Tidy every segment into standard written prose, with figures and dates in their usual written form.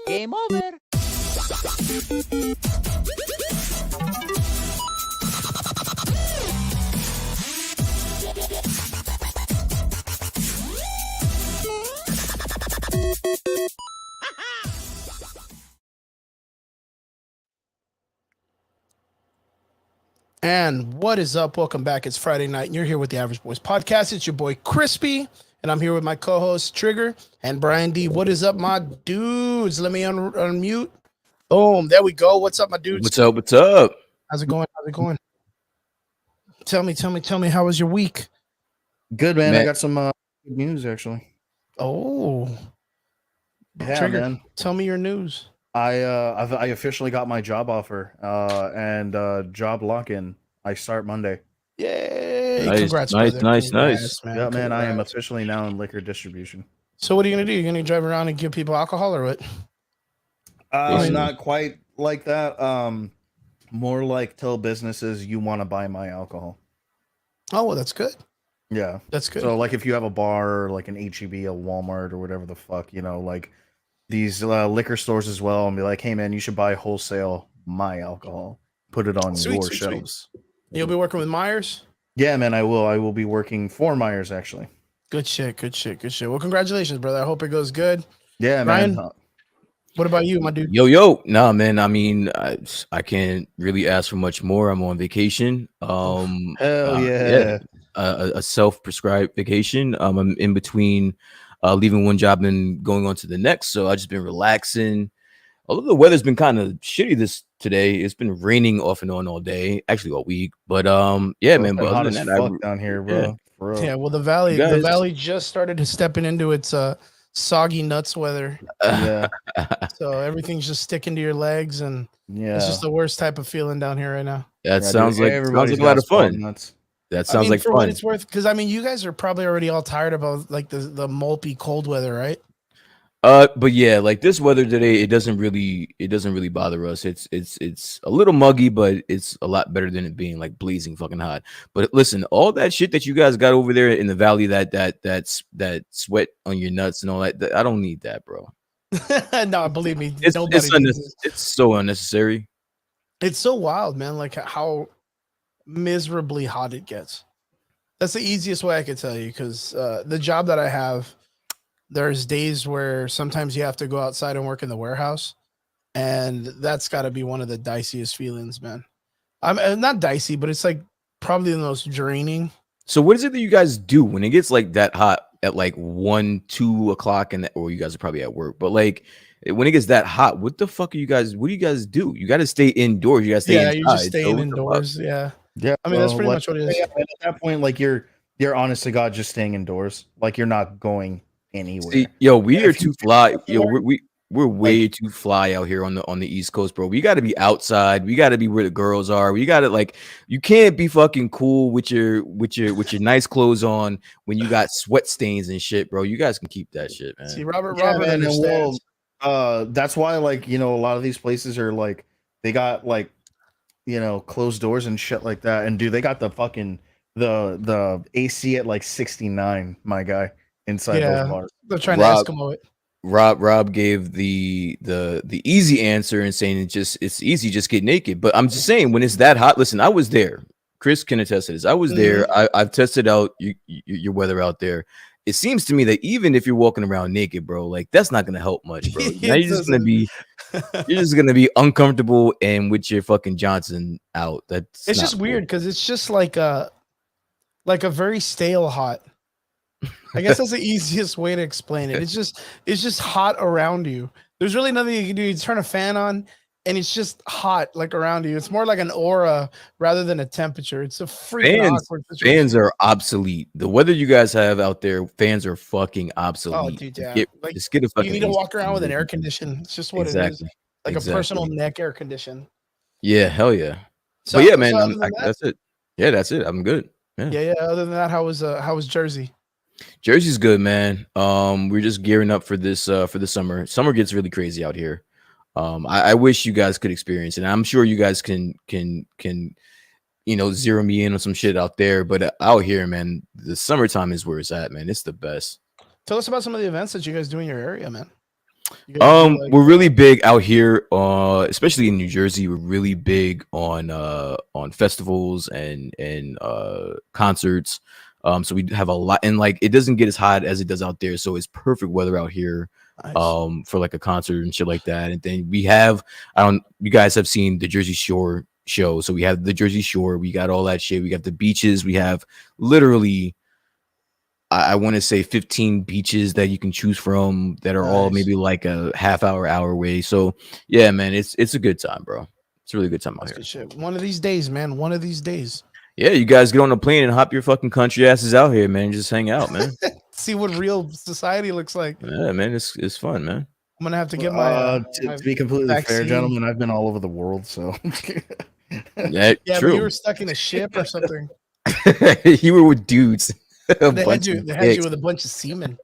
Game over. And what is up? Welcome back. It's Friday night, and you're here with the Average Boys Podcast. It's your boy Crispy, and I'm here with my co-host Trigger and Brian D. What is up, my dudes? Let me unmute. Boom. There we go. What's up, my dudes? What's up? What's up? How's it going? How's it going? Tell me. How was your week? Good, man. I got some good news, actually. Oh, Yeah, Trigger, man. tell me your news. I officially got my job offer and job lock-in. I start Monday. Yay! Nice, Congrats, nice, brother. nice, Congrats, nice. man. Yeah, man. I am Congrats. officially now in liquor distribution. So what are you gonna do? You're gonna drive around and give people alcohol, or what? Basically. Not quite like that. More like tell businesses you want to buy my alcohol. Oh, well, that's good. Yeah. That's good. So like if you have a bar or like an HEB, a Walmart or whatever the fuck, like these liquor stores as well, and be like, hey man, you should buy wholesale my alcohol. Put it on Sweet, your sweet, sweet. shelves. You'll be working with Myers. Yeah, man, I will. I will be working for Myers actually. Good shit. Well, congratulations, brother. I hope it goes good. Yeah, Ryan? man. What about you, my dude? Yo, nah, man. I mean, I can't really ask for much more. I'm on vacation. Hell yeah. A self-prescribed vacation. I'm in between leaving one job and going on to the next. So I just been relaxing. Although the weather's been kind of shitty today. It's been raining off and on all day, actually all week. But yeah, man. But hot other as than that, fuck down here, bro. yeah. For real. Yeah, well, the valley You guys- just started stepping into its soggy nuts weather. Yeah. So everything's just sticking to your legs, and Yeah. it's just the worst type of feeling down here right now. That Yeah, sounds dude, like everybody's a lot got of fun. spawn nuts. That sounds like for what fun. it's worth, because I mean, you guys are probably already all tired about like the mulpy cold weather, right? But yeah, like this weather today, it doesn't really bother us. It's a little muggy, but it's a lot better than it being like blazing fucking hot. But listen, all that shit that you guys got over there in the valley, that sweat on your nuts and all that, I don't need that, bro. No, believe me, It's nobody. it's so unnecessary. It's so wild, man. Like how miserably hot it gets. That's the easiest way I could tell you, because the job that I have, there's days where sometimes you have to go outside and work in the warehouse, and that's got to be one of the diciest feelings, man. I'm not dicey, but it's like probably the most draining. So what is it that you guys do when it gets like that hot at like 1-2 o'clock, or you guys are probably at work, but like when it gets that hot, what do you guys do? You got to stay indoors. You got to stay inside. You're just staying So what the indoors. Yeah. Yeah. I mean, that's pretty like, much what it is. yeah, at that point, like you're honest to God just staying indoors. Like you're not going anywhere. See, yo, we Yeah, are if you- too fly. Yo, we're way too fly out here on the East Coast, bro. We got to be outside. We got to be where the girls are. We got to like. You can't be fucking cool with your nice clothes on when you got sweat stains and shit, bro. You guys can keep that shit, man. See, Robert Yeah, man, and understands. that's why, like, a lot of these places are like they got like closed doors and shit like that. And dude, they got the fucking the AC at like 69, my guy, inside those bars. They're trying Rob- to Eskimo it. Rob gave the easy answer and saying it's easy, just get naked. But I'm just saying when it's that hot, listen, I was there. Chris can attest to this. I was there. I've tested out your weather out there. It seems to me that even if you're walking around naked, bro, like that's not gonna help much, bro. Now you're just gonna be uncomfortable and with your fucking Johnson out. It's just weird because it's just like a very stale hot. I guess that's the easiest way to explain it. It's just hot around you. There's really nothing you can do. You turn a fan on, and it's just hot like around you. It's more like an aura rather than a temperature. It's a freaking awkward situation. Fans are obsolete. The weather you guys have out there, fans are fucking Oh, obsolete. dude, Just yeah. get, Like just get a you fucking need to AC. walk around with an air condition. It's just what it is. Exactly. Like a personal Exactly. neck air condition. Yeah, hell yeah. So, But yeah, man, other than that, that's it. Yeah, that's it. I'm good. Yeah. yeah. Other than that, how was Jersey? Jersey's good, man. We're just gearing up for this for the summer. Summer gets really crazy out here. I wish you guys could experience it. And I'm sure you guys can zero me in on some shit out there. But out here, man, the summertime is where it's at, man. It's the best. Tell us about some of the events that you guys do in your area, man. You guys do, like, We're really big out here, especially in New Jersey. We're really big on festivals and concerts. So we have a lot, and like it doesn't get as hot as it does out there, so it's perfect weather out here. nice. For like a concert and shit like that. And then we have, you guys have seen the Jersey Shore show, so we have the Jersey Shore. We got all that shit. We got the beaches. We have literally, I want to say 15 beaches that you can choose from that are all Nice. maybe like a half hour away. So yeah, man, it's a good time, bro. It's a really good time out That's here. good shit. One of these days, man. One of these days. Yeah, you guys get on a plane and hop your fucking country asses out here, man. Just hang out, man. See what real society looks like. Yeah, man, it's fun, man. I'm gonna have to get my, to be completely fair, vaccine. gentlemen, I've been all over the world, so Yeah, yeah, but true. you were stuck in a ship or something. You were with dudes. A They had bunch you. of They had you dicks. with a bunch of semen.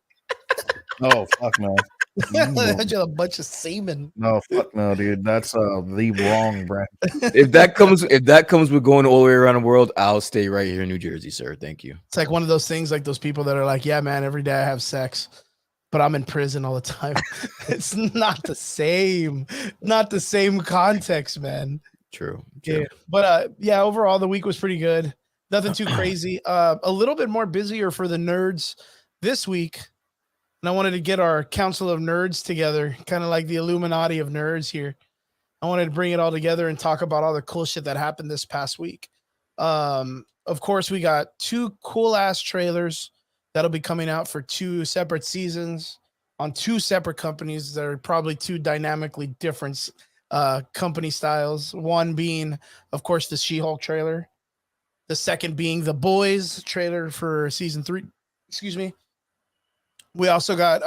oh fuck no. They had you with a bunch of semen. No, fuck no, dude. That's the wrong brand. If that comes with going all the way around the world, I'll stay right here in New Jersey, sir. Thank you. It's like one of those things, like those people that are like, "Yeah, man, every day I have sex, but I'm in prison all the time." It's not the same. Not the same context, man. True. Yeah, but yeah, overall the week was pretty good. Nothing too crazy. A little bit more busier for the nerds this week. And I wanted to get our council of nerds together, kind of like the Illuminati of nerds here. I wanted to bring it all together and talk about all the cool shit that happened this past week. Of course, we got 2 cool ass trailers that'll be coming out for 2 separate seasons on 2 separate companies that are probably 2 dynamically different company styles. One being, of course, the She-Hulk trailer. The second being the Boys trailer for season 3. Excuse me. We also got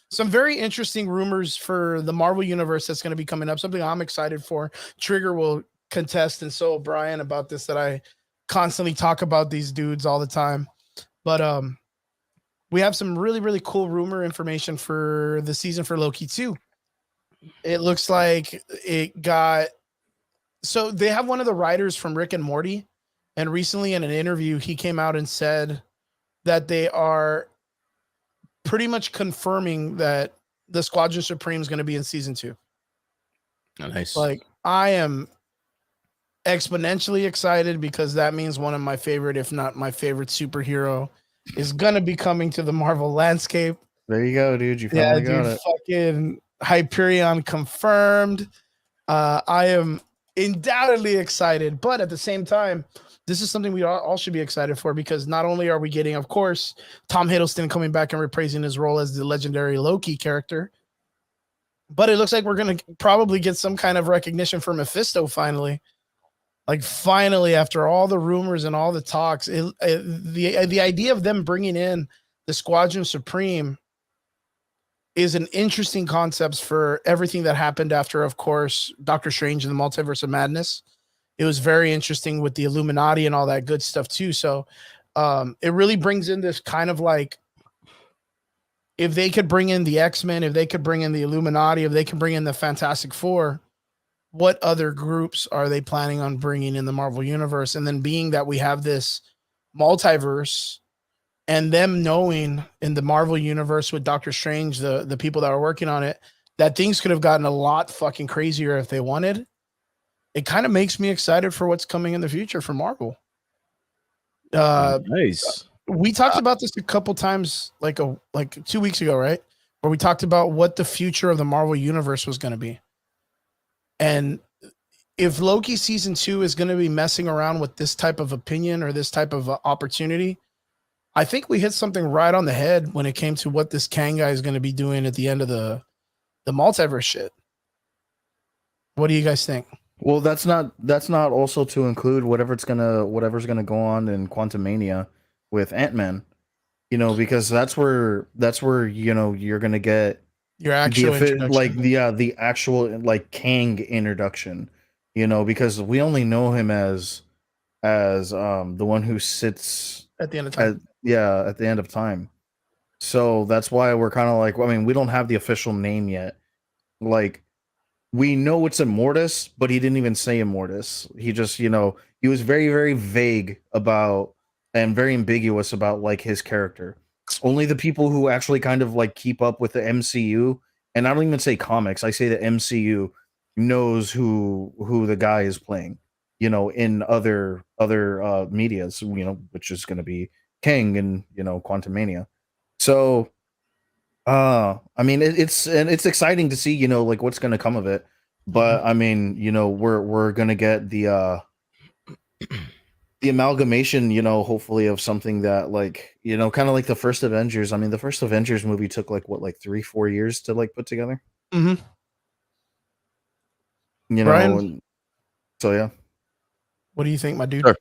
some very interesting rumors for the Marvel Universe that's going to be coming up. Something I'm excited for. Trigger will contest, and so will Brian about this, that I constantly talk about these dudes all the time. But we have some really, really cool rumor information for the season for Loki 2. It looks like it got... So they have one of the writers from Rick and Morty, and recently in an interview, he came out and said that they are pretty much confirming that the Squadron Supreme is going to be in season 2. Nice. Like, I am exponentially excited because that means one of my favorite, if not my favorite superhero, is going to be coming to the Marvel landscape. There you go, dude. You finally got it. Fucking Hyperion confirmed. I am undoubtedly excited, but at the same time, this is something we all should be excited for, because not only are we getting, of course, Tom Hiddleston coming back and reprising his role as the legendary Loki character, but it looks like we're going to probably get some kind of recognition for Mephisto finally. Like, finally, after all the rumors and all the talks, the idea of them bringing in the Squadron Supreme is an interesting concept for everything that happened after, of course, Doctor Strange and the Multiverse of Madness. It was very interesting with the Illuminati and all that good stuff too. So it really brings in this kind of like, if they could bring in the X-Men, if they could bring in the Illuminati, if they can bring in the Fantastic Four, what other groups are they planning on bringing in the Marvel Universe? And then being that we have this multiverse, and them knowing in the Marvel Universe with Doctor Strange, the people that are working on it, that things could have gotten a lot fucking crazier if they wanted. It kind of makes me excited for what's coming in the future for Marvel. Nice. We talked about this a couple times, like 2 weeks ago, right? Where we talked about what the future of the Marvel Universe was going to be. And if Loki season 2 is going to be messing around with this type of opinion or this type of opportunity, I think we hit something right on the head when it came to what this Kang guy is going to be doing at the end of the multiverse shit. What do you guys think? Well, that's not also to include whatever's gonna go on in Quantumania with Ant-Man. You know, because that's where you know you're gonna get Your actual introduction. the actual like Kang introduction. You know, because we only know him as the one who sits At the end of time. at the end of time. So that's why we're kind of like, I mean, we don't have the official name yet. Like, we know it's Immortus, but he didn't even say Immortus. He just, you know, he was very, very vague about and very ambiguous about like his character. Only the people who actually kind of like keep up with the MCU, and I don't even say comics, I say the MCU knows who the guy is playing, you know, in other medias, you know, which is gonna be Kang and you know, Quantumania. So I mean, it's exciting to see, you know, like what's going to come of it. But I mean, you know, we're going to get the amalgamation, you know, hopefully of something that like, you know, kind of like the first Avengers. I mean, the first Avengers movie took like what, like 3-4 years to like put together. Mm-hmm. You Brian? know, and so yeah. What do you think, my dude? Sure.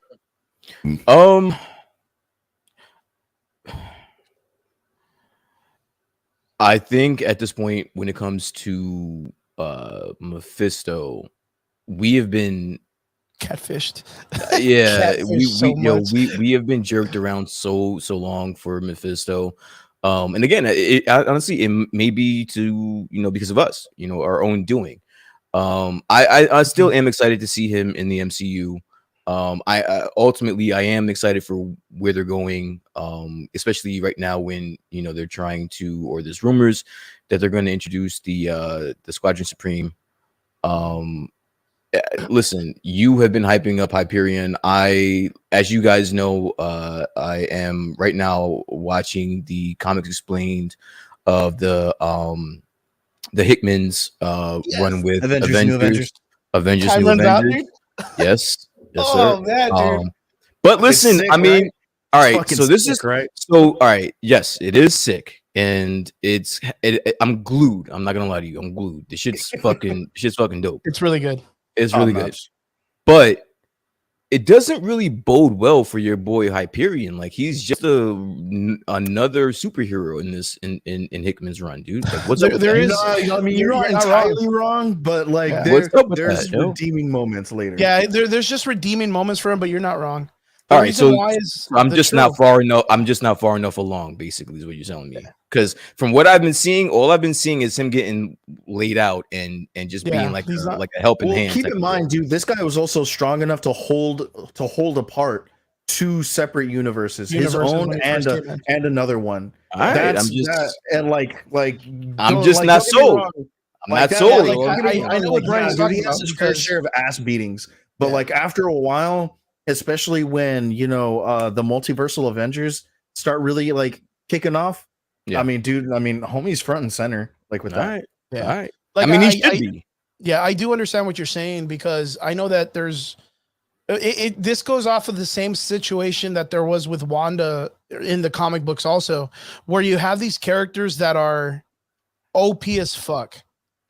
I think at this point, when it comes to Mephisto, we have been Catfished. yeah, Catfished we have been jerked around so long for Mephisto. And again, honestly, it may be to, you know, because of us, you know, our own doing. I still am excited to see him in the MCU. I ultimately I am excited for where they're going, especially right now when, you know, they're trying to, or there's rumors that they're going to introduce the Squadron Supreme. Listen, you have been hyping up Hyperion. As you guys know, I am right now watching the Comics Explained of the Hickman's run with Avengers, New Avengers. Time New runs out, Avengers. dude? Yes, Oh, sir. man, dude. But listen, sick, I mean, right? all It's right. fucking So this sick, is right. So all right. Yes, it is sick, and I'm glued. I'm not gonna lie to you. I'm glued. The shit's fucking dope. It's really good. It's Top really good, notch. but it doesn't really bode well for your boy Hyperion. Like, he's just another superhero in this in Hickman's run, dude. Like, what's up with There that? is. I mean, you're not not entirely wrong, but like Yeah. What's up with there's that, yo? redeeming moments later. Yeah, there's just redeeming moments for him, but you're not wrong. The All right, reason so why is I'm the just trope. not far enough. I'm just not far enough along, basically, is what you're telling me. Because from what I've been seeing, all I've been seeing is him getting laid out and just being Yeah, like he's not. a helping Well, hand. keep type in of mind, deal. dude, this guy was also strong enough to hold apart two separate universes, his Universes own when he and first came in. and another one. All right, That's I'm just that, and like I'm don't- just like, not don't get me sold. wrong, I'm like not that, sold. like, Lord. don't get me I know wrong, what like, Brian's dude, he talking has about his fair because share of ass beatings, but Yeah. like after a while, especially when you know the multiversal Avengers start really like kicking off. Yeah. I mean, dude, I mean, homie's front and center, like with All that. right, Yeah. all right. Like, I mean, he should be. Yeah, I do understand what you're saying because I know that there's this goes off of the same situation that there was with Wanda in the comic books also, where you have these characters that are OP as fuck.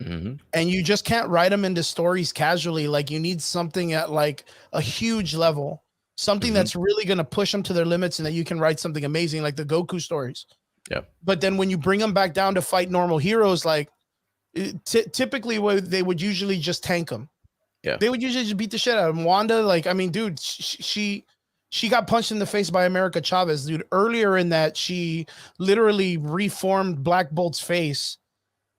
Mm-hmm. And you just can't write them into stories casually. Like, you need something at like a huge level, something Mhm. that's really going to push them to their limits and that you can write something amazing like the Goku stories. Yeah. But then when you bring them back down to fight normal heroes, like typically they would usually just tank them. Yeah. They would usually just beat the shit out of them. Wanda, like, I mean, dude, she got punched in the face by America Chavez, dude. Earlier in that, she literally reformed Black Bolt's face,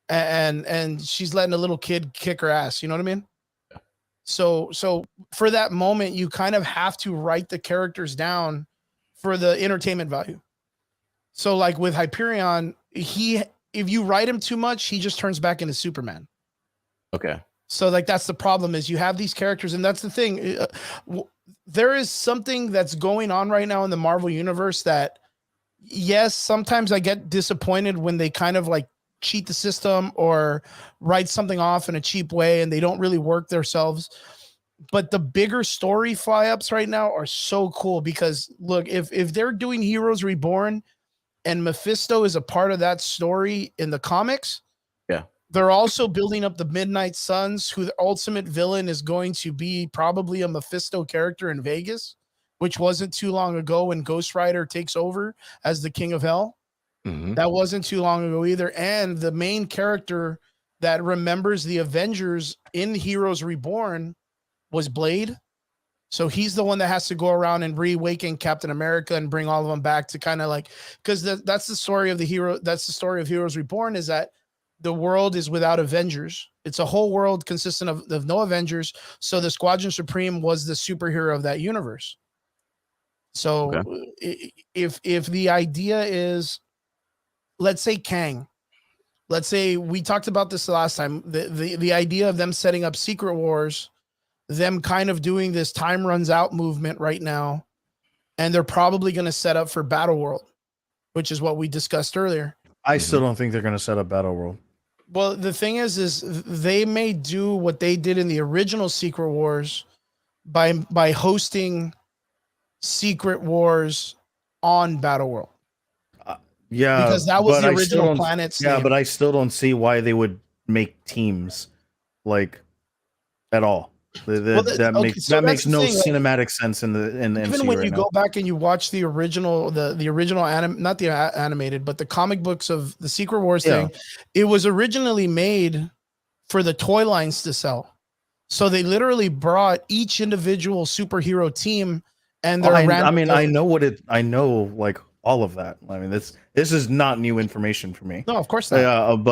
and she's letting a little kid kick her ass. You know what I mean? Yeah. So for that moment, you kind of have to write the characters down for the entertainment value. So like with Hyperion, if you write him too much, he just turns back into Superman. Okay. So like that's the problem is you have these characters, and that's the thing. There is something that's going on right now in the Marvel universe that, yes, sometimes I get disappointed when they kind of like cheat the system or write something off in a cheap way and they don't really work themselves. But the bigger story fly-ups right now are so cool because look, if they're doing Heroes Reborn and Mephisto is a part of that story in the comics, Yeah. They're also building up the Midnight Suns, who the ultimate villain is going to be probably a Mephisto character in Vegas, which wasn't too long ago when Ghost Rider takes over as the King of Hell. Mhm. That wasn't too long ago either. And the main character that remembers the Avengers in Heroes Reborn was Blade. So he's the one that has to go around and reawaken Captain America and bring all of them back to kind of like, because that's the story of the hero. That's the story of Heroes Reborn, is that the world is without Avengers. It's a whole world consistent of no Avengers. So the Squadron Supreme was the superhero of that universe. So if the idea is, let's say Kang, let's say we talked about this the last time, the idea of them setting up Secret Wars, them kind of doing this time runs out movement right now, and they're probably going to set up for Battle World, which is what we discussed earlier. I still don't think they're going to set up Battle World. Well, the thing is they may do what they did in the original Secret Wars by hosting Secret Wars on Battle World. Yeah, because that was but the I still original don't- planet's Yeah, name. but I still don't see why they would make teams like at all. That makes the no thing, like, cinematic sense in the even MCU when right you now. go back and you watch the original not the animated, but the comic books of the Secret Wars Yeah. thing, it was originally made for the toy lines to sell. So they literally brought each individual superhero team and their I know like all of that. I mean, this is not new information for me. No, of course not.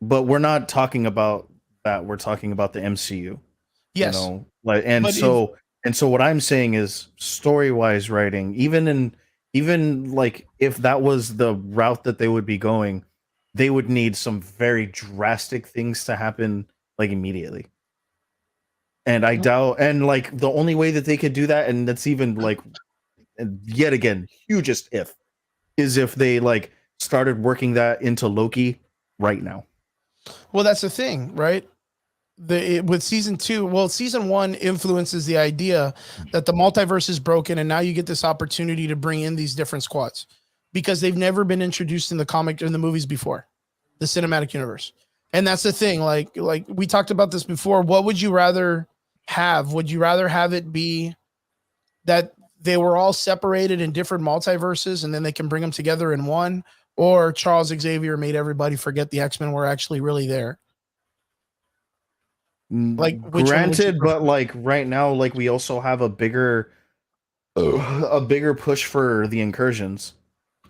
But we're not talking about that. We're talking about the MCU. Yes. You know, like, and But so what I'm saying is story-wise writing, even like if that was the route that they would be going, they would need some very drastic things to happen like immediately. And I doubt, and like the only way that they could do that, and that's even like, and yet again, hugest if, is if they like started working that into Loki right now. Well, that's the thing, right? With season 2, well, season 1 influences the idea that the multiverse is broken, and now you get this opportunity to bring in these different squads because they've never been introduced in the comic or in the movies before, the cinematic universe. And that's the thing. Like we talked about this before. What would you rather have? Would you rather have it be that they were all separated in different multiverses and then they can bring them together in one, or Charles Xavier made everybody forget the X-Men were actually really there? Like, which one would you Granted, prefer? but like right now, like we also have a bigger push for the incursions.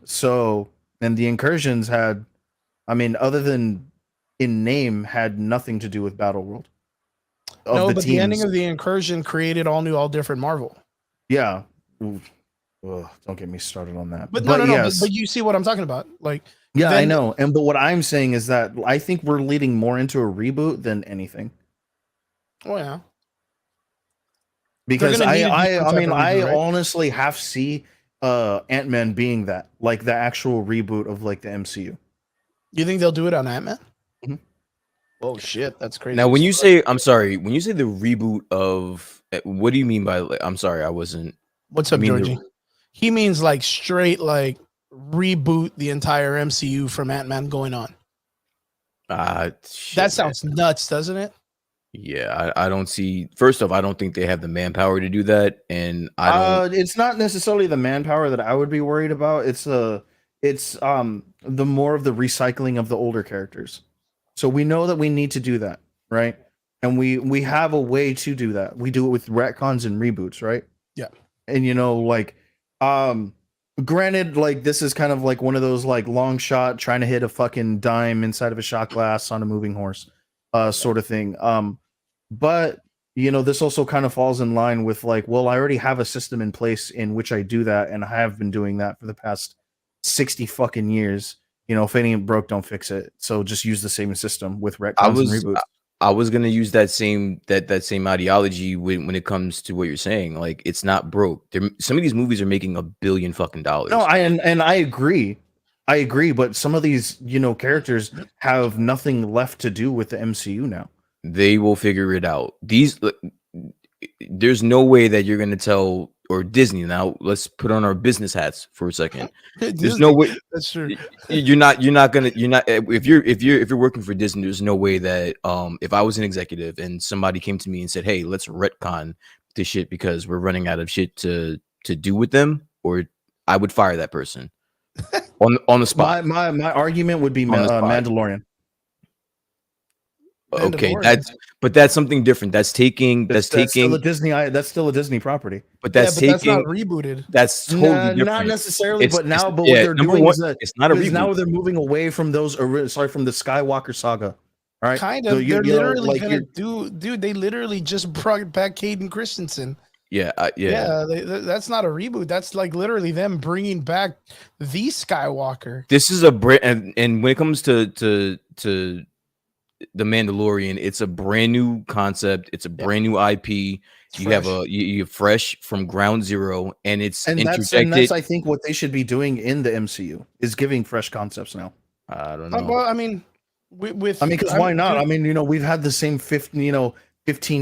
So, and the incursions had, I mean, other than in name, had nothing to do with Battle World. No, but the ending of the incursion created all different Marvel. Yeah. Oof. Ugh, don't get me started on that. But no, yes. but you see what I'm talking about. Like, Yeah, I then- know. And but what I'm saying is that I think we're leading more into a reboot than anything. Oh yeah. Because gonna need to do I some type mean of I reboot, right? honestly half see Ant-Man being that, like the actual reboot of like the MCU. You think they'll do it on Ant-Man? Mhm. Oh shit, that's crazy. Now, when you say, I'm sorry, when you say the reboot of, what do you mean by? I'm sorry, I wasn't. What's up, I mean, Georgie? He means like straight like reboot the entire MCU from Ant-Man going on. Shit, That sounds nuts, doesn't it? Yeah, I don't see. First off, I don't think they have the manpower to do that, and I don't. It's not necessarily the manpower that I would be worried about. It's the more of the recycling of the older characters. So we know that we need to do that, right? And we have a way to do that. We do it with retcons and reboots, right? Yeah. And you know, like, granted, like this is kind of like one of those like long shot trying to hit a fucking dime inside of a shot glass on a moving horse, sort of thing. But you know, this also kind of falls in line with like, well, I already have a system in place in which I do that, and I have been doing that for the past 60 fucking years. You know, if it ain't broke, don't fix it. So just use the same system with retcons and reboots. I was gonna use that same ideology when it comes to what you're saying. Like, it's not broke. Some of these movies are making $1 billion fucking dollars. No, I agree. I agree, but some of these, you know, characters have nothing left to do with the MCU now. They will figure it out. These there's no way that you're gonna tell or Disney. Now let's put on our business hats for a second. There's no way. That's true. You're not gonna if you're working for Disney, there's no way that if I was an executive and somebody came to me and said, hey, let's retcon this shit because we're running out of shit to do with them, or I would fire that person on the spot. My argument would be Mandalorian. Okay, that's something different. That's still a Disney. That's still a Disney property. But that's that's not rebooted. That's totally different. Not necessarily. But what they're doing is that it's not a reboot. Now they're moving away from those. From the Skywalker saga. All right, kind of. So they're literally gonna dude. They literally just brought back Hayden Christensen. Yeah. That's not a reboot. That's like literally them bringing back the Skywalker. This is a brand, and when it comes to The Mandalorian, it's a brand new concept. It's a brand new IP. You fresh from ground zero, and it's interjected. That's I think what they should be doing in the MCU is giving fresh concepts now. I don't know. Well, I mean, because why not? I mean, we've had the same 15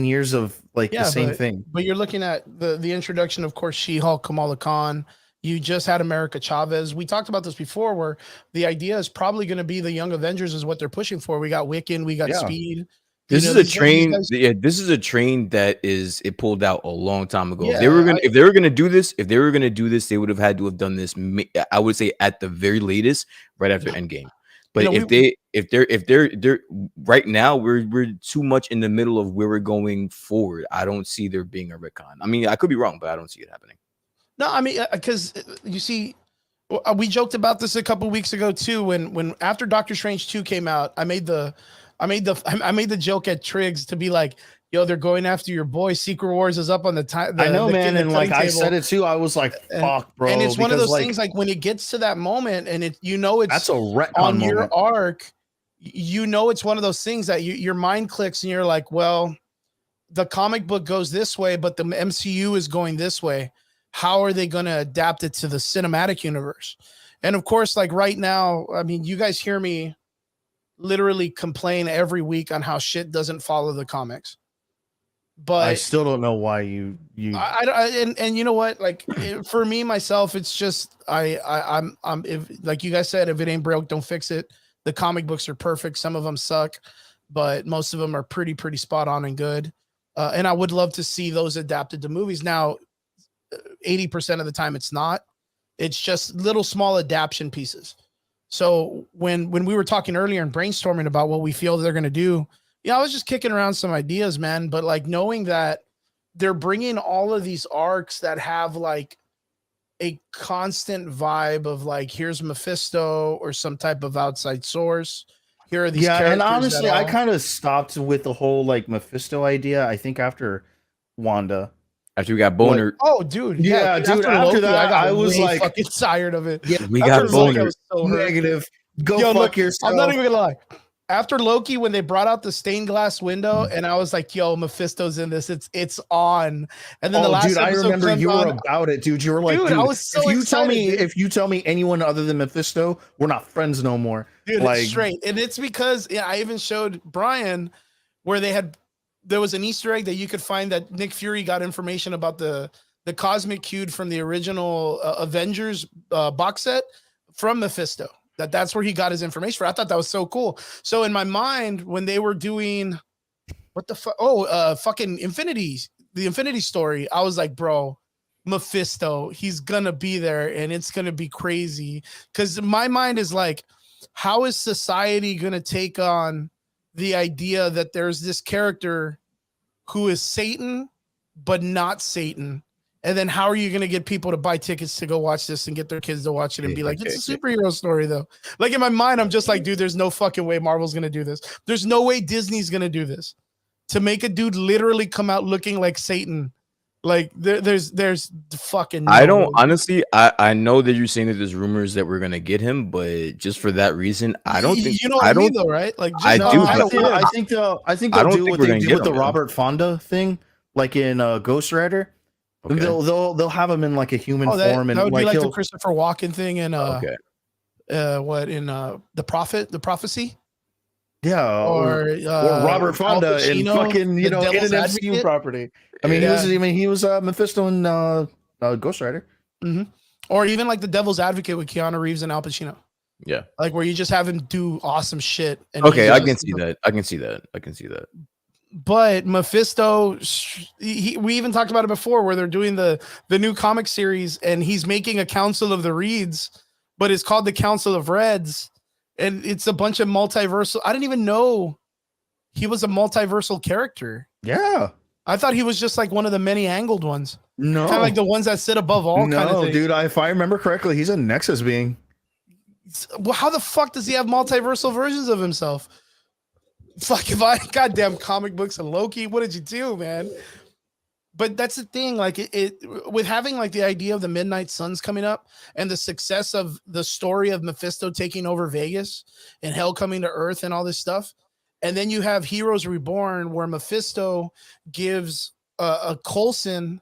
years of the same thing. But you're looking at the introduction, of course, She-Hulk, Kamala Khan. You just had America Chavez. We talked about this before, where the idea is probably going to be the Young Avengers is what they're pushing for. We got Wiccan, we got Speed. This is a train. This is a train that it pulled out a long time ago. Yeah, if they were gonna do this, they would have had to have done this. I would say at the very latest, right after Endgame. But if they're right now, we're too much in the middle of where we're going forward. I don't see there being a retcon. I mean, I could be wrong, but I don't see it happening. No, I mean, because you see, we joked about this a couple of weeks ago too. When after Doctor Strange 2 came out, I made the joke at Triggs to be like, "Yo, they're going after your boy. Secret Wars is up on the time." I know, man, and I said it too. I was like, "Fuck, bro!" And it's one of those things like when it gets to that moment, and it's that's a retcon on moment. Your arc. It's one of those things that your mind clicks, and you're like, "Well, the comic book goes this way, but the MCU is going this way. How are they going to adapt it to the cinematic universe?" And of course, like right now, I mean, you guys hear me literally complain every week on how shit doesn't follow the comics. But I still don't know why you and you know what, like for me myself, it's just I'm if like you guys said, if it ain't broke, don't fix it. The comic books are perfect. Some of them suck, but most of them are pretty spot on and good. And I would love to see those adapted to movies. Now, 80% of the time it's not. It's just little small adaptation pieces. So when we were talking earlier and brainstorming about what we feel they're going to do, I was just kicking around some ideas, man. But like knowing that they're bringing all of these arcs that have like a constant vibe of like, here's Mephisto or some type of outside source. Here are these characters. And honestly, I kind of stopped with the whole like Mephisto idea. I think after Wanda. After we got Boner. Dude. Yeah, dude. After that, I was like fucking tired of it. Yeah, we got Boner. Negative. Go fuck yourself. I'm not even gonna lie. After Loki, when they brought out the stained glass window, and I was like, "Yo, Mephisto's in this. It's on." And then the last I remember you were about it, dude. You were like, "Dude, I was so excited, if you tell me anyone other than Mephisto, we're not friends no more." Dude, like, it's straight, and it's because I even showed Brian where there was an Easter egg that you could find that Nick Fury got information about the cosmic cube from the original Avengers box set from Mephisto. That's where he got his information from. I thought that was so cool. So in my mind, when they were doing what the fuck? Fucking the Infinity Story. I was like, bro, Mephisto, he's gonna be there, and it's gonna be crazy. Because my mind is like, how is society gonna take on the idea that there's this character who is Satan, but not Satan? And then how are you going to get people to buy tickets to go watch this and get their kids to watch it and be like, it's a superhero story though. Like in my mind, I'm just like, dude, there's no fucking way Marvel's going to do this. There's no way Disney's going to do this to make a dude literally come out looking like Satan. Like there's fucking. I don't honestly. I know that you're saying that there's rumors that we're gonna get him, but just for that reason, I don't think. You know what I mean, though, right? Like I do. I think they'll do what they do with the Robert Fonda thing, like in Ghost Rider. Okay. They'll have him in like a human form, and that would like be like the Christopher Walken thing in okay. What in the Prophecy? Yeah, or Robert Al Fonda in Pacino, fucking the in an Devil's MCU Advocate. property. I mean, Yeah. he was Mephisto in Ghost Rider. Hmm. Or even like the Devil's Advocate with Keanu Reeves and Al Pacino, Yeah. like where you just have him do awesome shit. And Okay, he's I just, can see that. I can see that. I can see that. But Mephisto, we even talked about it before, where they're doing the new comic series, and he's making a Council of the Reeds, but it's called the Council of Reds, and it's a bunch of multiversal. I didn't even know he was a multiversal character. Yeah. I thought he was just like one of the many angled ones, No. kind of like the ones that sit above all. No, kind of thing. dude. If I remember correctly, he's a Nexus being. Well, how the fuck does he have multiversal versions of himself? Fuck, if I goddamn comic books and Loki, what did you do, man? But that's the thing, like it with having like the idea of the Midnight Suns coming up and the success of the story of Mephisto taking over Vegas and Hell coming to Earth and all this stuff. And then you have Heroes Reborn, where Mephisto gives a Coulson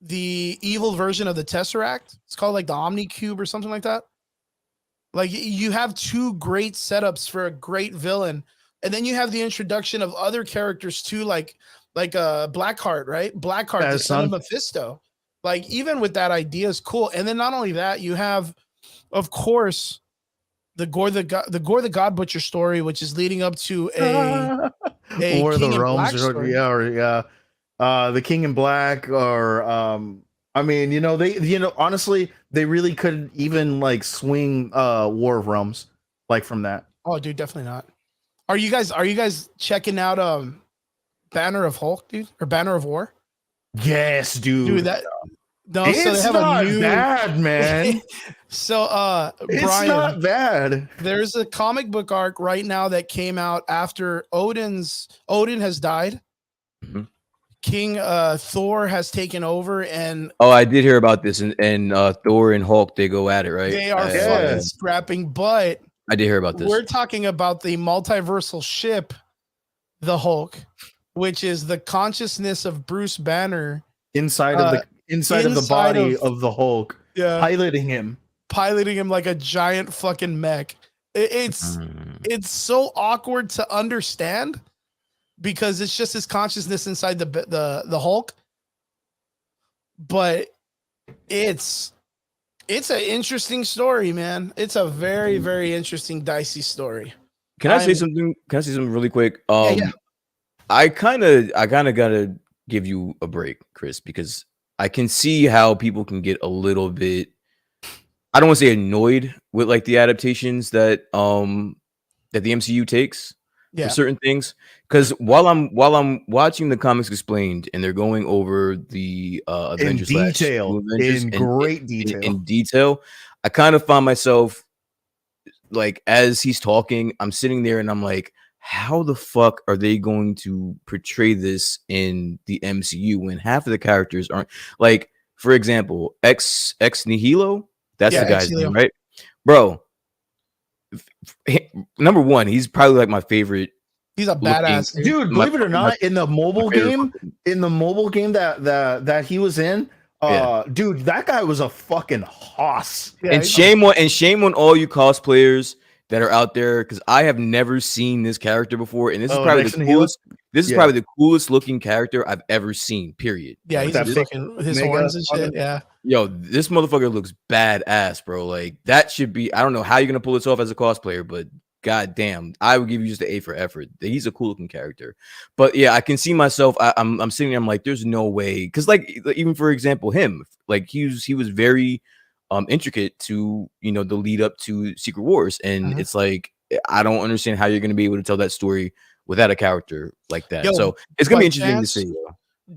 the evil version of the Tesseract. It's called like the Omni Cube or something like that. Like you have two great setups for a great villain. And then you have the introduction of other characters too, like Blackheart, right? Blackheart, the son of Mephisto. Like even with that idea is cool. And then not only that, you have, of course, the Gore the God Butcher story, which is leading up to a or King the in Realms, Black story. the King in Black, or I mean, honestly, they really couldn't even like swing War of Realms like from that. Oh, dude, definitely not. Are you guys checking out Banner of Hulk, dude, or Banner of War? Yes, dude. Dude, that no, it's so they have not a new bad, man. So it's Brian, not bad. There's a comic book arc right now that came out after Odin has died. Mhm. King Thor has taken over, and Oh, I did hear about this, and Thor and Hulk, they go at it, right? they are fucking scrapping. But I did hear about this. We're talking about the multiversal ship, the Hulk, which is the consciousness of Bruce Banner inside of the body of the Hulk, piloting him like a giant fucking mech. It's so awkward to understand because it's just his consciousness inside the Hulk. But it's an interesting story, man. It's a very, very interesting, dicey story. Can I say something? Can I say something really quick? Yeah. I kind of gotta give you a break, Chris, because I can see how people can get a little bit, I don't want to say annoyed with like the adaptations that the MCU takes for certain things. Because while I'm watching the comics explained and they're going over the Avengers in detail, in detail, I kind of find myself like, as he's talking, I'm sitting there and I'm like, how the fuck are they going to portray this in the MCU when half of the characters aren't, like, for example, Ex Nihilo? That's the guy's name, right? Bro, number one, he's probably like my favorite. He's a badass dude. Believe it or not, in the mobile game that he was in, dude, that guy was a fucking hoss. And shame on all you cosplayers that are out there, because I have never seen this character before, and this is probably the coolest. This is probably the coolest looking character I've ever seen. Period. Yeah, he's fucking his horns and shit. Yeah. Yo, this motherfucker looks badass, bro. Like, that should be. I don't know how you're gonna pull this off as a cosplayer, but god damn, I would give you just an A for effort. He's a cool looking character. But yeah, I can see myself. I'm sitting there. I'm like, there's no way, because like even for example, him, like he was very intricate to the lead up to Secret Wars, and it's like, I don't understand how you're going to be able to tell that story without a character like that. So it's gonna be interesting to see.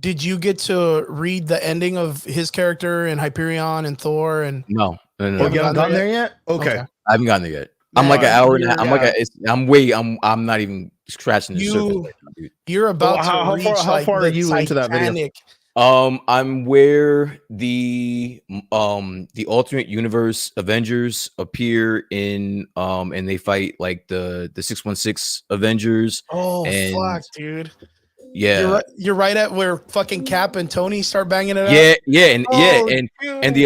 Did you get to read the ending of his character and Hyperion and Thor? And you haven't gotten there yet? Okay. I haven't gotten there yet. I'm like an hour and a half. I'm not even scratching the surface right now, dude. You're about to reach how far are you into that video? I'm where the alternate universe Avengers appear in, and they fight like the 616 Avengers. Oh, fuck, dude. Yeah. You're right at where fucking Cap and Tony start banging it out. And the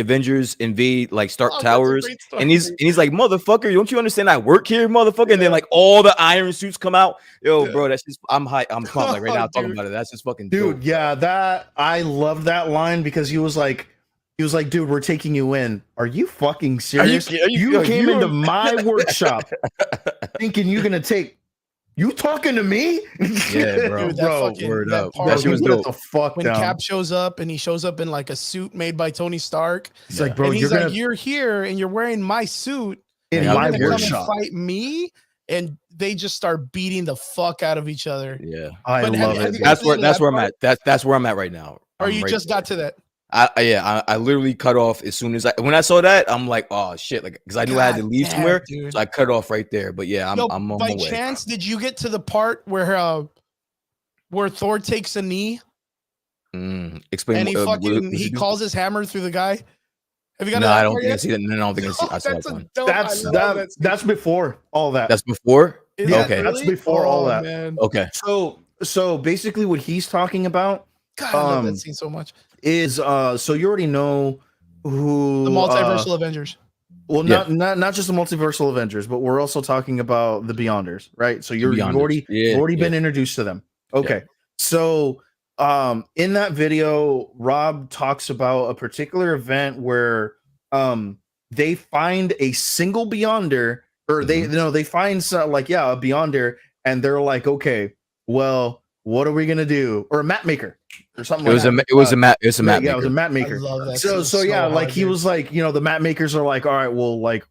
Avengers invade like Stark that's a Towers, great story, and he's like, motherfucker, don't you understand? I work here, motherfucker. And then like all the iron suits come out. Yo, bro, that's just I'm pumped like right now talking about it. That's just fucking dude. dope, Yeah, that I love that line because he was like, dude, we're taking you in. Are you fucking serious? You came into my workshop thinking you're gonna take. You talking to me? Yeah, bro. Dude, Bro, word up. That shit was dope. The fuck when down. Cap shows up and he shows up in like a suit made by Tony Stark. He's like, bro, and he's you're like, you're here and you're wearing my suit in and my you're gonna workshop. come and fight me. And they just start beating the fuck out of each other. Yeah, I love it. That's where I'm at. That's where I'm at right now. Or you just got to that? I literally cut off as soon as when I saw that. I'm like, oh shit, like because I knew I had to leave somewhere, so I cut off right there. But yeah, I'm on my way. By chance, did you get to the part where Thor takes a knee? Explain. And he calls his hammer through the guy. Have you got? No, I don't think I see that. No, I don't think I see that. That's before all that. That's before. Okay, that's before all that. Man. Okay. So basically, what he's talking about. God, I love that scene so much. Is so you already know who the multiversal Avengers. Well, not just the multiversal Avengers, but we're also talking about the Beyonders, right? So you've already been introduced to them. Okay, so in that video, Rob talks about a particular event where they find a single Beyonder, or they find a Beyonder, and they're like, okay, well, what are we gonna do? Or a map maker. Or something it was a map maker. Yeah, it was a map maker. I love that. So yeah, like he was like, the map makers are like, all right, well, like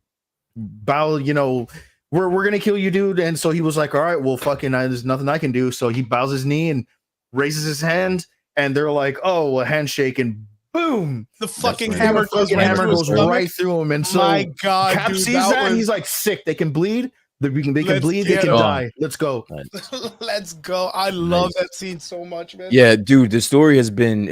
bow, we're gonna kill you, dude. And so he was like, all right, well, fucking there's nothing I can do. So he bows his knee and raises his hand, and they're like, oh, a handshake, and boom, the fucking hammer goes right through him. And so my God, Cap sees that and he's like, sick, they can bleed. They can bleed, they can die. Let's go. Let's go. I love that scene so much, man. Yeah, dude, the story has been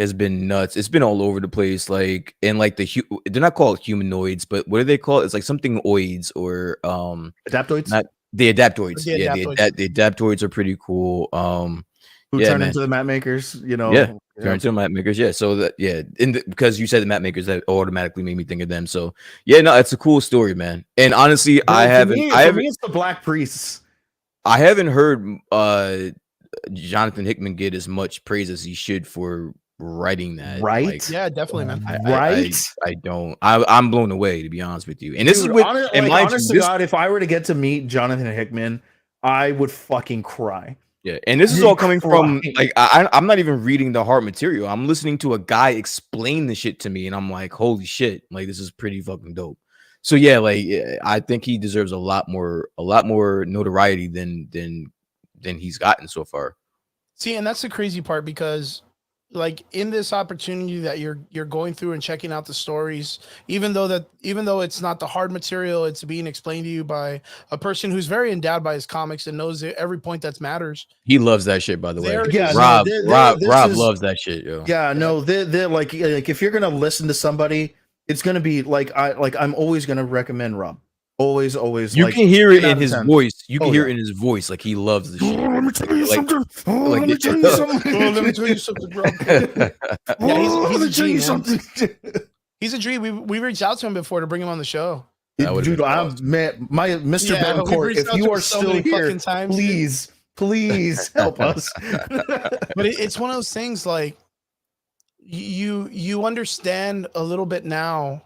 nuts. It's been all over the place. Like, and like they're not called humanoids, but what do they call it? It's like something oids or adaptoids. Not the adaptoids. The adaptoids are pretty cool. Who turn into the map makers, turn into the map makers. Yeah. So that, because you said the map makers, that automatically made me think of them. So yeah, no, it's a cool story, man. And honestly, I haven't. It's the Black Priests. I haven't heard Jonathan Hickman get as much praise as he should for writing that. Right? Like, yeah, definitely, man. I don't. I'm blown away, to be honest with you. And this is with honest to God, if I were to get to meet Jonathan Hickman, I would fucking cry. Yeah, and this is all coming from like I'm not even reading the hard material. I'm listening to a guy explain the shit to me, and I'm like, holy shit, like this is pretty fucking dope. So yeah, like I think he deserves a lot more notoriety than he's gotten so far. See, and that's the crazy part because like in this opportunity that you're going through and checking out the stories, even though it's not the hard material, it's being explained to you by a person who's very endowed by his comics and knows every point that matters. He loves that shit, by the way. Yeah, Rob loves that shit, yo. Yeah, no, they're like if you're gonna listen to somebody, it's gonna be I'm always gonna recommend Rob. Always. You can hear it in his voice. You can hear it in his voice. Like he loves the shit. Let me tell you something. Let me tell you something. Let me tell you something, bro. Yeah, he's a G, man. He's a G. We reached out to him before to bring him on the show. Dude, my Mr. Betancourt, if you are still here, please help us. But it's one of those things like you understand a little bit now.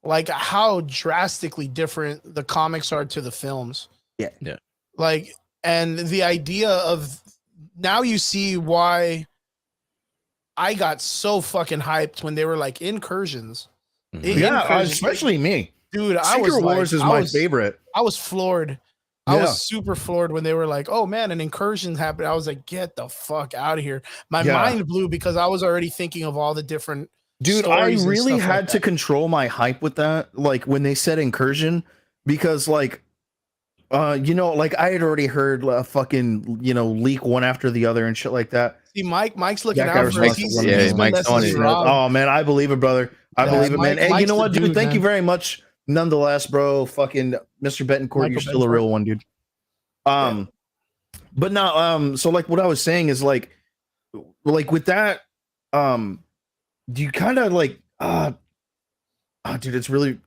Like how drastically different the comics are to the films. Yeah. Like, and the idea of now you see why I got so fucking hyped when they were like incursions. Especially me. Dude, Secret Wars is my favorite. I was floored. I was super floored when they were like, oh man, an incursion happened. I was like, get the fuck out of here. My mind blew because I was already thinking of all the different Dude, I really had to control my hype with that. Like when they said incursion, because like, I had already heard a fucking, leak one after the other and shit like that. See, Mike's looking out for us. Mike's on it. Oh man, I believe it, brother. I believe it, man. Hey, you know what, dude? Thank you very much. Nonetheless, bro, fucking Mr. Betancourt, you're still a real one, dude. But now, so like what I was saying is like with that, do you kind of like, dude, it's really,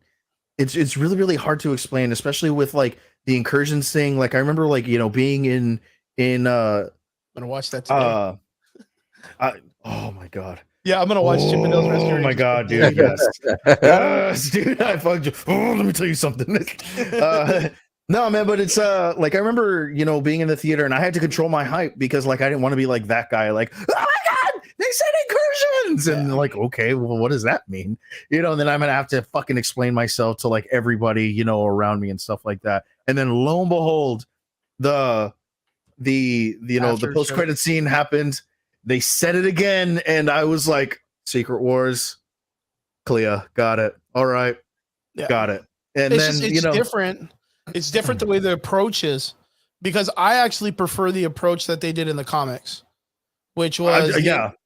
it's really really hard to explain, especially with like the incursions thing. Like I remember like being in I'm gonna watch that today. oh my god. Yeah, I'm gonna watch Chip and Dale's Rescue Oh my Rangers god, today. dude, yes. Yes, dude, I fucked you. Oh, let me tell you something. No, man, but it's like I remember, being in the theater and I had to control my hype because like I didn't want to be like that guy, like, oh my god, they said incursions, and like, okay, well, what does that mean? And then I'm gonna have to fucking explain myself to like everybody, around me and stuff like that. And then lo and behold, the After post credit scene happened. They said it again, and I was like, Secret Wars, Clea, got it. All right, got it. And it's then just, it's different. It's different the way the approach is, because I actually prefer the approach that they did in the comics, which was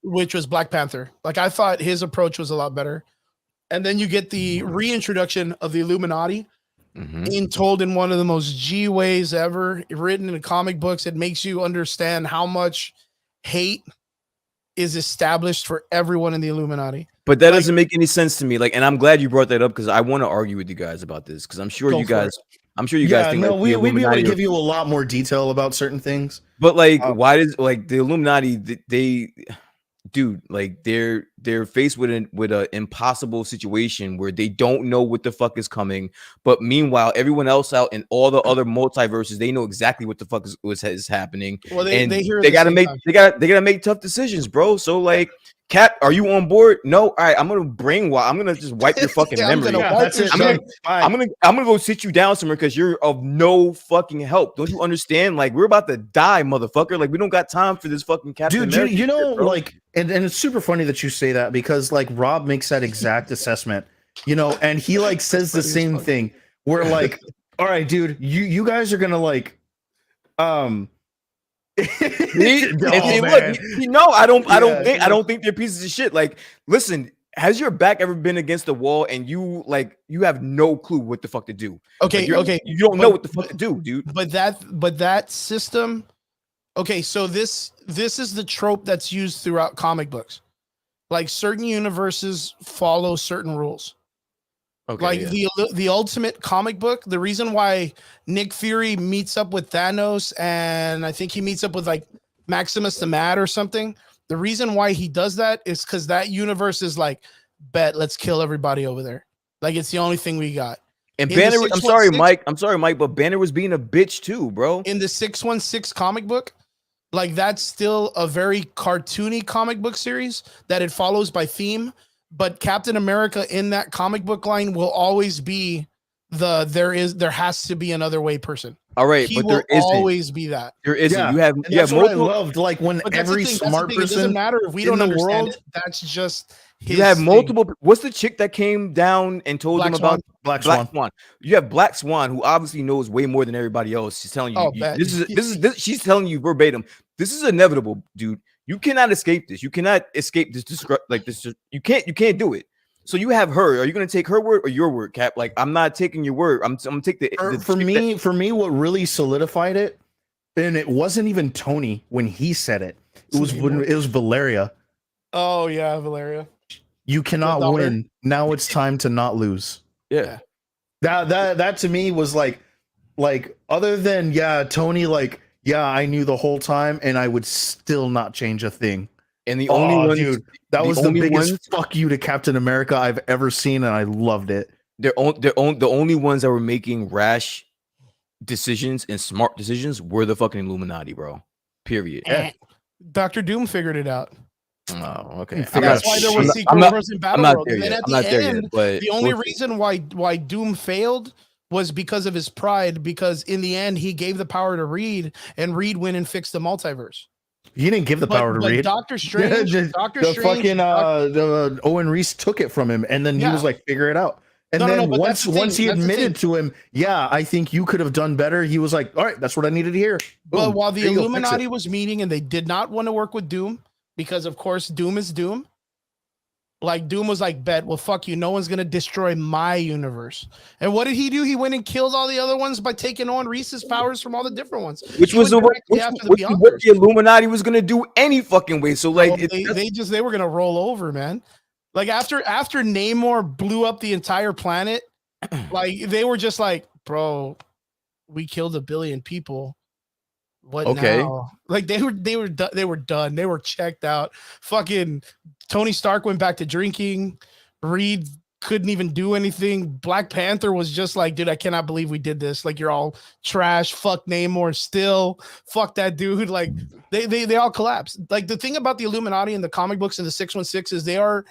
which was Black Panther. Like I thought his approach was a lot better. And then you get the reintroduction of the Illuminati, told in one of the most G ways ever written in the comic books. It makes you understand how much hate is established for everyone in the Illuminati. But that doesn't make any sense to me. Like, and I'm glad you brought that up because I want to argue with you guys about this because I'm sure you guys think no, like we'd be able to give you a lot more detail about certain things. But like, why does like the Illuminati dude, like they're faced with an impossible situation where they don't know what the fuck is coming, but meanwhile everyone else out in all the other multiverses, they know exactly what the fuck is happening. Well, they gotta make tough decisions, bro. So like, Cap, are you on board? No. All right, I'm gonna just wipe your fucking memory. I'm gonna go sit you down somewhere because you're of no fucking help. Don't you understand? Like, we're about to die, motherfucker. Like, we don't got time for this fucking Captain America. Dude, like, and it's super funny that you say that because like Rob makes that exact assessment, and he like says the same thing. Where like, all right, dude, you guys are gonna like, Look, I don't think they're pieces of shit. Like, listen, has your back ever been against the wall and you have no clue what the fuck to do? Okay, you don't know what the fuck to do, dude. But that system. Okay, so this is the trope that's used throughout comic books. Like certain universes follow certain rules. Okay, like the ultimate comic book, the reason why Nick Fury meets up with Thanos and I think he meets up with like Maximus the Mad or something. The reason why he does that is because that universe is like, bet, let's kill everybody over there. Like it's the only thing we got. And Banner, I'm sorry, Mike, but Banner was being a bitch too, bro. In the 616 comic book, like that's still a very cartoony comic book series that it follows by theme. But Captain America in that comic book line will always be there has to be another way person. All right, he will always be that. There isn't. Yeah. You have multiple. I loved like when every smart person. It doesn't matter if we don't understand world. It. That's just you have multiple. What's the chick that came down and told them about Black Swan? You have Black Swan, who obviously knows way more than everybody else. She's telling you, this is. She's telling you verbatim. This is inevitable, dude. You cannot escape this. You cannot escape this. Like this. You can't do it. So you have her. Are you going to take her word or your word, Cap? Like I'm not taking your word. I'm going to take the for me, what really solidified it, and it wasn't even Tony when he said it. It was Valeria. Oh yeah, Valeria. You cannot win. Now it's time to not lose. Yeah. That to me was like other than Tony, like, I knew the whole time and I would still not change a thing. And the only one, dude, that was the biggest fuck you to Captain America I've ever seen, and I loved it. The only ones that were making rash decisions and smart decisions were the fucking Illuminati, bro. Period. Yeah. Dr. Doom figured it out. Oh, okay. That's why there was Secret Wars in Battleworld. And then at the end, but the only reason why Doom failed was because of his pride, because in the end he gave the power to Reed, and Reed went and fixed the multiverse. He didn't give the power to Reed. Doctor Strange, Owen Reese took it from him, and then he was like, figure it out. And once he admitted to him, I think you could have done better. He was like, all right, that's what I needed to hear. But while the Illuminati was meeting and they did not want to work with Doom, because of course Doom is Doom. Like Doom was like, bet, well, fuck you. No one's gonna destroy my universe. And what did he do? He went and killed all the other ones by taking on Reese's powers from all the different ones. Which He was went the directly after the what Beyonders. the Illuminati was gonna do any fucking way. So like Well, they were gonna roll over, man. Like after Namor blew up the entire planet, like they were just like, bro, we killed 1 billion people. What now? Like they were done. They were checked out. Fucking Tony Stark went back to drinking. Reed couldn't even do anything. Black Panther was just like, dude, I cannot believe we did this. Like, you're all trash. Fuck Namor still. Fuck that dude. Like they all collapsed. Like the thing about the Illuminati in the comic books and the 616 is they are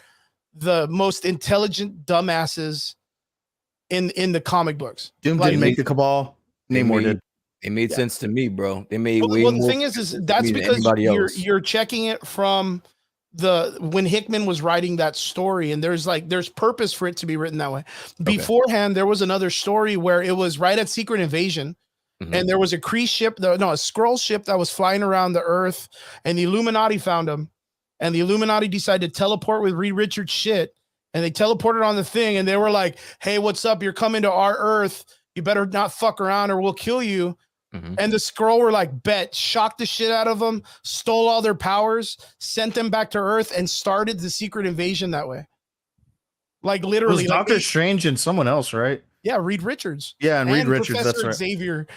the most intelligent dumbasses in the comic books. Doom Like, didn't make the Cabal. Namor did. It made sense to me, bro. They made way well, more. the thing is that's because you're checking it from when Hickman was writing that story, and there's purpose for it to be written that way. Beforehand, there was another story where it was right at Secret Invasion, and there was a Kree ship, a Skrull ship that was flying around the Earth, and the Illuminati found them, and the Illuminati decided to teleport with Reed Richards' shit, and they teleported on the thing, and they were like, "Hey, what's up? You're coming to our Earth. You better not fuck around, or we'll kill you." And the Skrull were like, bet, shocked the shit out of them, stole all their powers, sent them back to Earth, and started the Secret Invasion that way. Like literally, it was Doctor Strange and someone else, right? Yeah, Reed Richards. Yeah, and Reed Richards. Professor that's right. Xavier.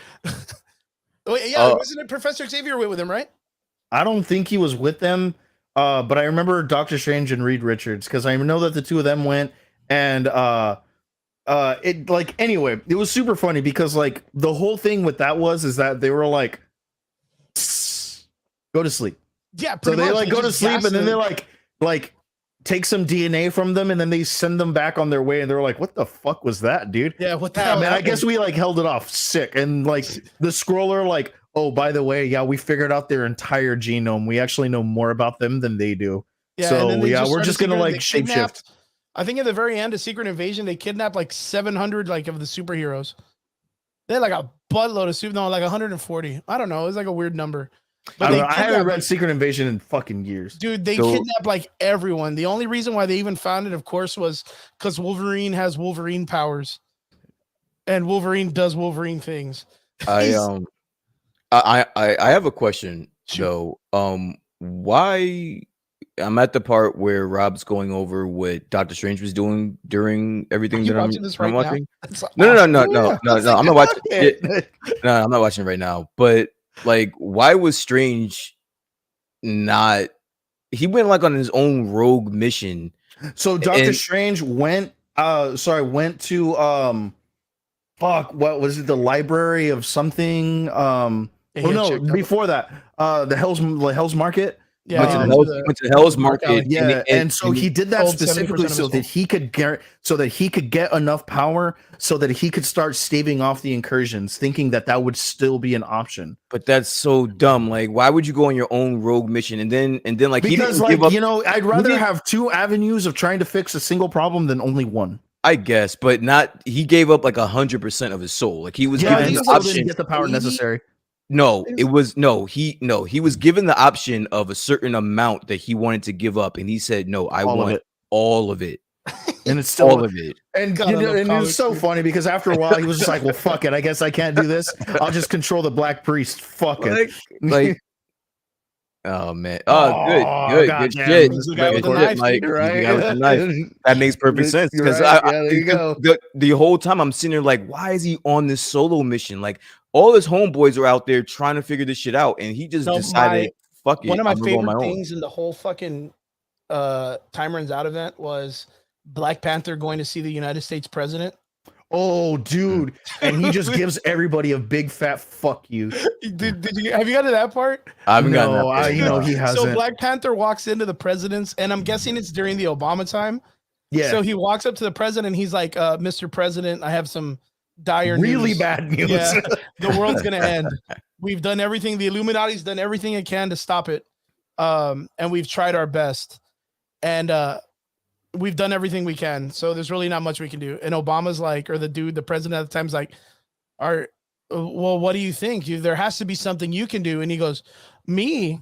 Wasn't it Professor Xavier with him, right? I don't think he was with them, but I remember Doctor Strange and Reed Richards because I know that the two of them went and it like anyway, it was super funny because like the whole thing with that is that they were like, go to sleep. Yeah, so they much. like go to sleep and then they're like take some DNA from them and then they send them back on their way and they're like, what the fuck was that, dude? Yeah, what the hell? Man, I guess we like held it off sick and like the Scroller like, oh, by the way, yeah, we figured out their entire genome. We actually know more about them than they do. Yeah, so yeah, we're just gonna like shapeshift. I think at the very end of Secret Invasion, they kidnapped like 700 like of the superheroes. They had like a buttload of like 140. I don't know. It was like a weird number. But I haven't read Secret Invasion in fucking years. Dude, they kidnapped like everyone. The only reason why they even found it, of course, was because Wolverine has Wolverine powers. And Wolverine does Wolverine things. I have a question, though. Why I'm at the part where Rob's going over what Doctor Strange was doing during everything that I'm watching. No. I'm not watching it. No, I'm not watching it right now. But like, why was Strange not? He went like on his own rogue mission. So Doctor Strange went to what was it? The library of something. Before that, the Hell's Market. Yeah, went to Hell's Market. And so he did that specifically so that he could get enough power so that he could start staving off the incursions, thinking that would still be an option. But that's so dumb. Like, why would you go on your own rogue mission and then like because he didn't give up? I'd rather have two avenues of trying to fix a single problem than only one. I guess, but not. He gave up like 100% of his soul. Like he was given the option to get the power necessary. No, he was given the option of a certain amount that he wanted to give up, and he said, "No, I want all of it." And it's still all of it. And it was so funny because after a while he was just like, "Well, fuck it. I guess I can't do this. I'll just control the Black Priest. Fuck it." Like oh man. Good shit. That makes perfect sense because the whole time I'm sitting there like, why is he on this solo mission? Like all his homeboys are out there trying to figure this shit out, and he just decided, fuck it. One of my favorite things in the whole fucking Time Runs Out event was Black Panther going to see the United States president. Oh, dude. And he just gives everybody a big fat fuck you. Have you gotten to that part? I haven't gotten that part. He hasn't. So Black Panther walks into the president's, and I'm guessing it's during the Obama time. Yeah. So he walks up to the president. He's like, Mr. President, I have some dire really bad news. Yeah, the world's going to end. We've done everything. The Illuminati's done everything it can to stop it. And we've tried our best. And we've done everything we can. So there's really not much we can do. And Obama's like, or the president at the time's like, well, what do you think? There has to be something you can do. And he goes, me?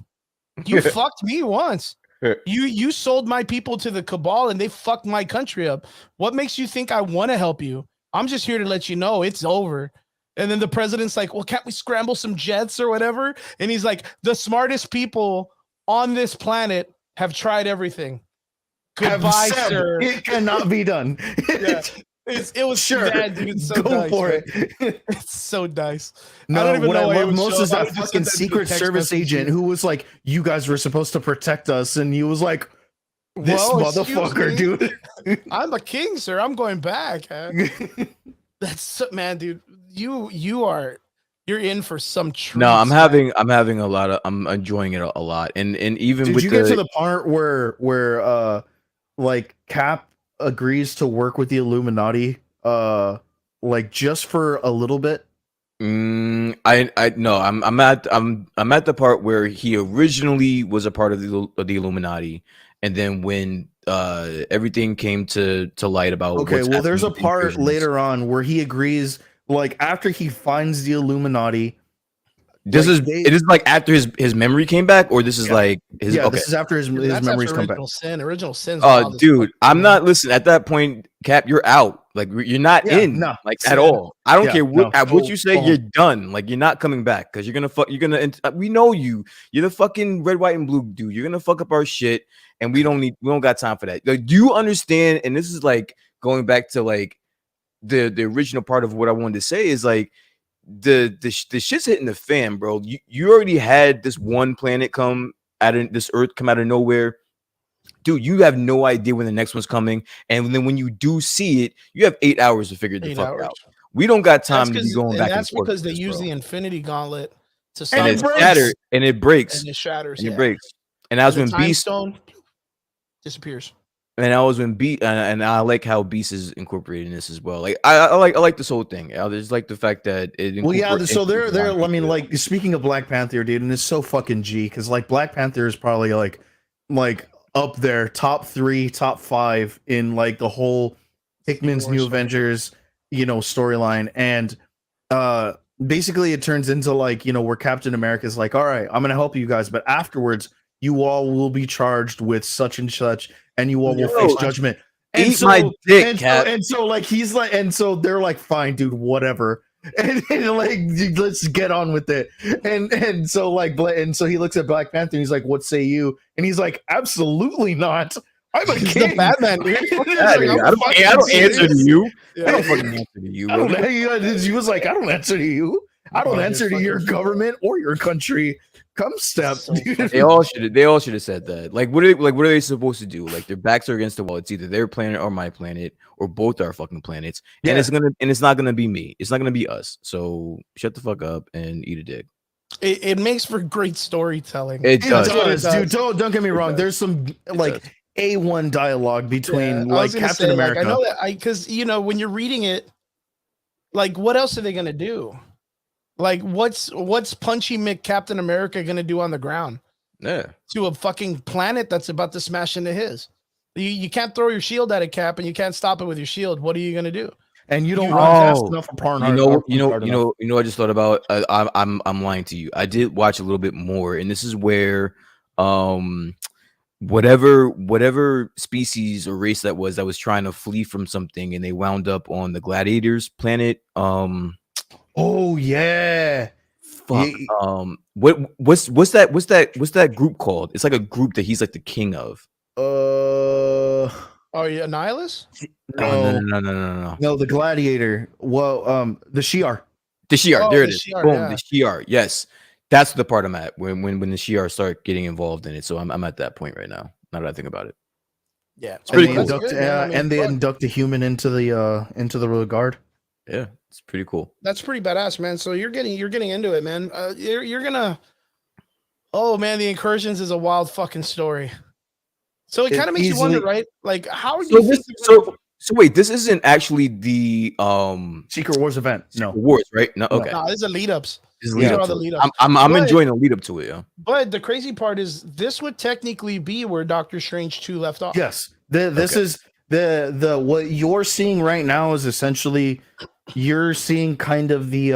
You fucked me once. You sold my people to the cabal and they fucked my country up. What makes you think I want to help you? I'm just here to let you know it's over. And then the president's like, well, can't we scramble some jets or whatever? And he's like, the smartest people on this planet have tried everything. Goodbye, sir. It cannot be done. Yeah. It was Sure. bad, dude. It's so Go nice, for man. it. It's so nice. No, don't even what know I why it love would most show is up. I that would just fucking send that to a Secret text Service message. agent who was like, "You guys were supposed to protect us," and he was like, "This Well, excuse motherfucker, me. dude." I'm a king, sir. I'm going back. That's so, man, dude. You're in for some treats. No, I'm man. I'm enjoying it a lot, and even Did with you get to the part where like Cap agrees to work with the Illuminati like just for a little bit? I no, I'm at the part where he originally was a part of the Illuminati, and then when everything came to light about Okay, well there's a with the part incursions. later on where he agrees, like after he finds the Illuminati. This like, it is like after his memory came back, or this is Yeah. like his yeah, okay. this is after his That's memories after come back. original sin. Original sin's Oh, wild as dude, fuck, I'm man. not listening. At that point, Cap, you're out. Like you're not Yeah, in, no. like at Yeah. all. I don't Yeah, care no. what you say. Go You're home. done. Like you're not coming back because you're gonna fuck. You're gonna. We know you. You're the fucking red, white, and blue dude. You're gonna fuck up our shit, and we don't got time for that. Like, do you understand? And this is like going back to like the original part of what I wanted to say is like the shit's hitting the fan, bro. You already had this one planet come out of this Earth come out of nowhere. Dude, you have no idea when the next one's coming. And then when you do see it, you have 8 hours to figure the 8 fuck hours. out. We don't got That's time to be because, going and back and that's forth. because they with this, use bro. the Infinity Gauntlet to And stop And it it breaks. shatters and it breaks and it shatters. and Yeah. it breaks. And that was And the when time Beast stone disappears. and that was when Beast and I like how Beast is incorporated in this as well. Like I like this whole thing. I just like the fact that it Well, yeah. So they're incorporates I mean, like speaking of Black Panther, dude, and it's so fucking G because like Black Panther is probably like up there, top 3, top 5 in like the whole Hickman's War New story. Avengers, storyline, and basically it turns into like where Captain America's like, all right, I'm gonna help you guys, but afterwards you all will be charged with such and such, and you all will Yo, face judgment. And eat my dick, and Cap. so like he's like, and so they're like, fine, dude, whatever. And like let's get on with it. And so like and so he looks at Black Panther and he's like, what say you? And he's like, absolutely not. I'm a He's king. the Batman, dude. He's Yeah, like, dude, I'm I don't fucking answer to serious. you. Yeah. I don't fucking answer to you. I don't Brother. he was like, I don't answer to you. I don't Oh, answer to dude, your fucking- government or your country. Come step, So dude. They all should have said that. Like what are they supposed to do? Like their backs are against the wall. It's either their planet or my planet, or both our fucking planets. And Yeah. it's not gonna be me. It's not gonna be us. So shut the fuck up and eat a dick. It makes for great storytelling. It It does. does, It does. dude. Don't get me wrong. does. There's some does. like A1 dialogue between I like was gonna Captain say, America. Like, I know that because when you're reading it, like what else are they gonna do? Like what's Punchy Mick Captain America gonna do on the ground Yeah. to a fucking planet that's about to smash into his? You can't throw your shield at a Cap and you can't stop it with your shield. What are you gonna do? And you don't You- run fast Oh, enough for Parn. You know. I just thought about. I'm lying to you. I did watch a little bit more, and this is where, whatever species or race that was trying to flee from something, and they wound up on the gladiators planet. Oh yeah. Fuck. Yeah. What's that group called? It's like a group that he's like the king of. Oh, yeah, Nihilus? No, the gladiator. Well, the Shi'ar. The Shi'ar. Oh, There the it is. Shi'ar, Boom. yeah. The Shi'ar. Yes, that's the part I'm at when the Shi'ar start getting involved in it. So I'm at that point right now. Now that I think about it. Yeah, It's pretty they cool. induct, Good, man. I mean, and they fuck. induct a human into the royal guard. Yeah, it's pretty cool. That's pretty badass, man. So you're getting into it, man. You're gonna. Oh man, the incursions is a wild fucking story. So it It kind of makes you wonder, easily- right? Like, how do So you think? so wait, this isn't actually the Secret Wars event. No. Wars, right? No, okay. No, this is a lead ups. This is These lead are up all to the it. lead ups. I'm But- enjoying the lead up to it, yeah. But the crazy part is, this would technically be where Doctor Strange 2 left off. Yes. This Okay. is the what you're seeing right now is essentially you're seeing kind of the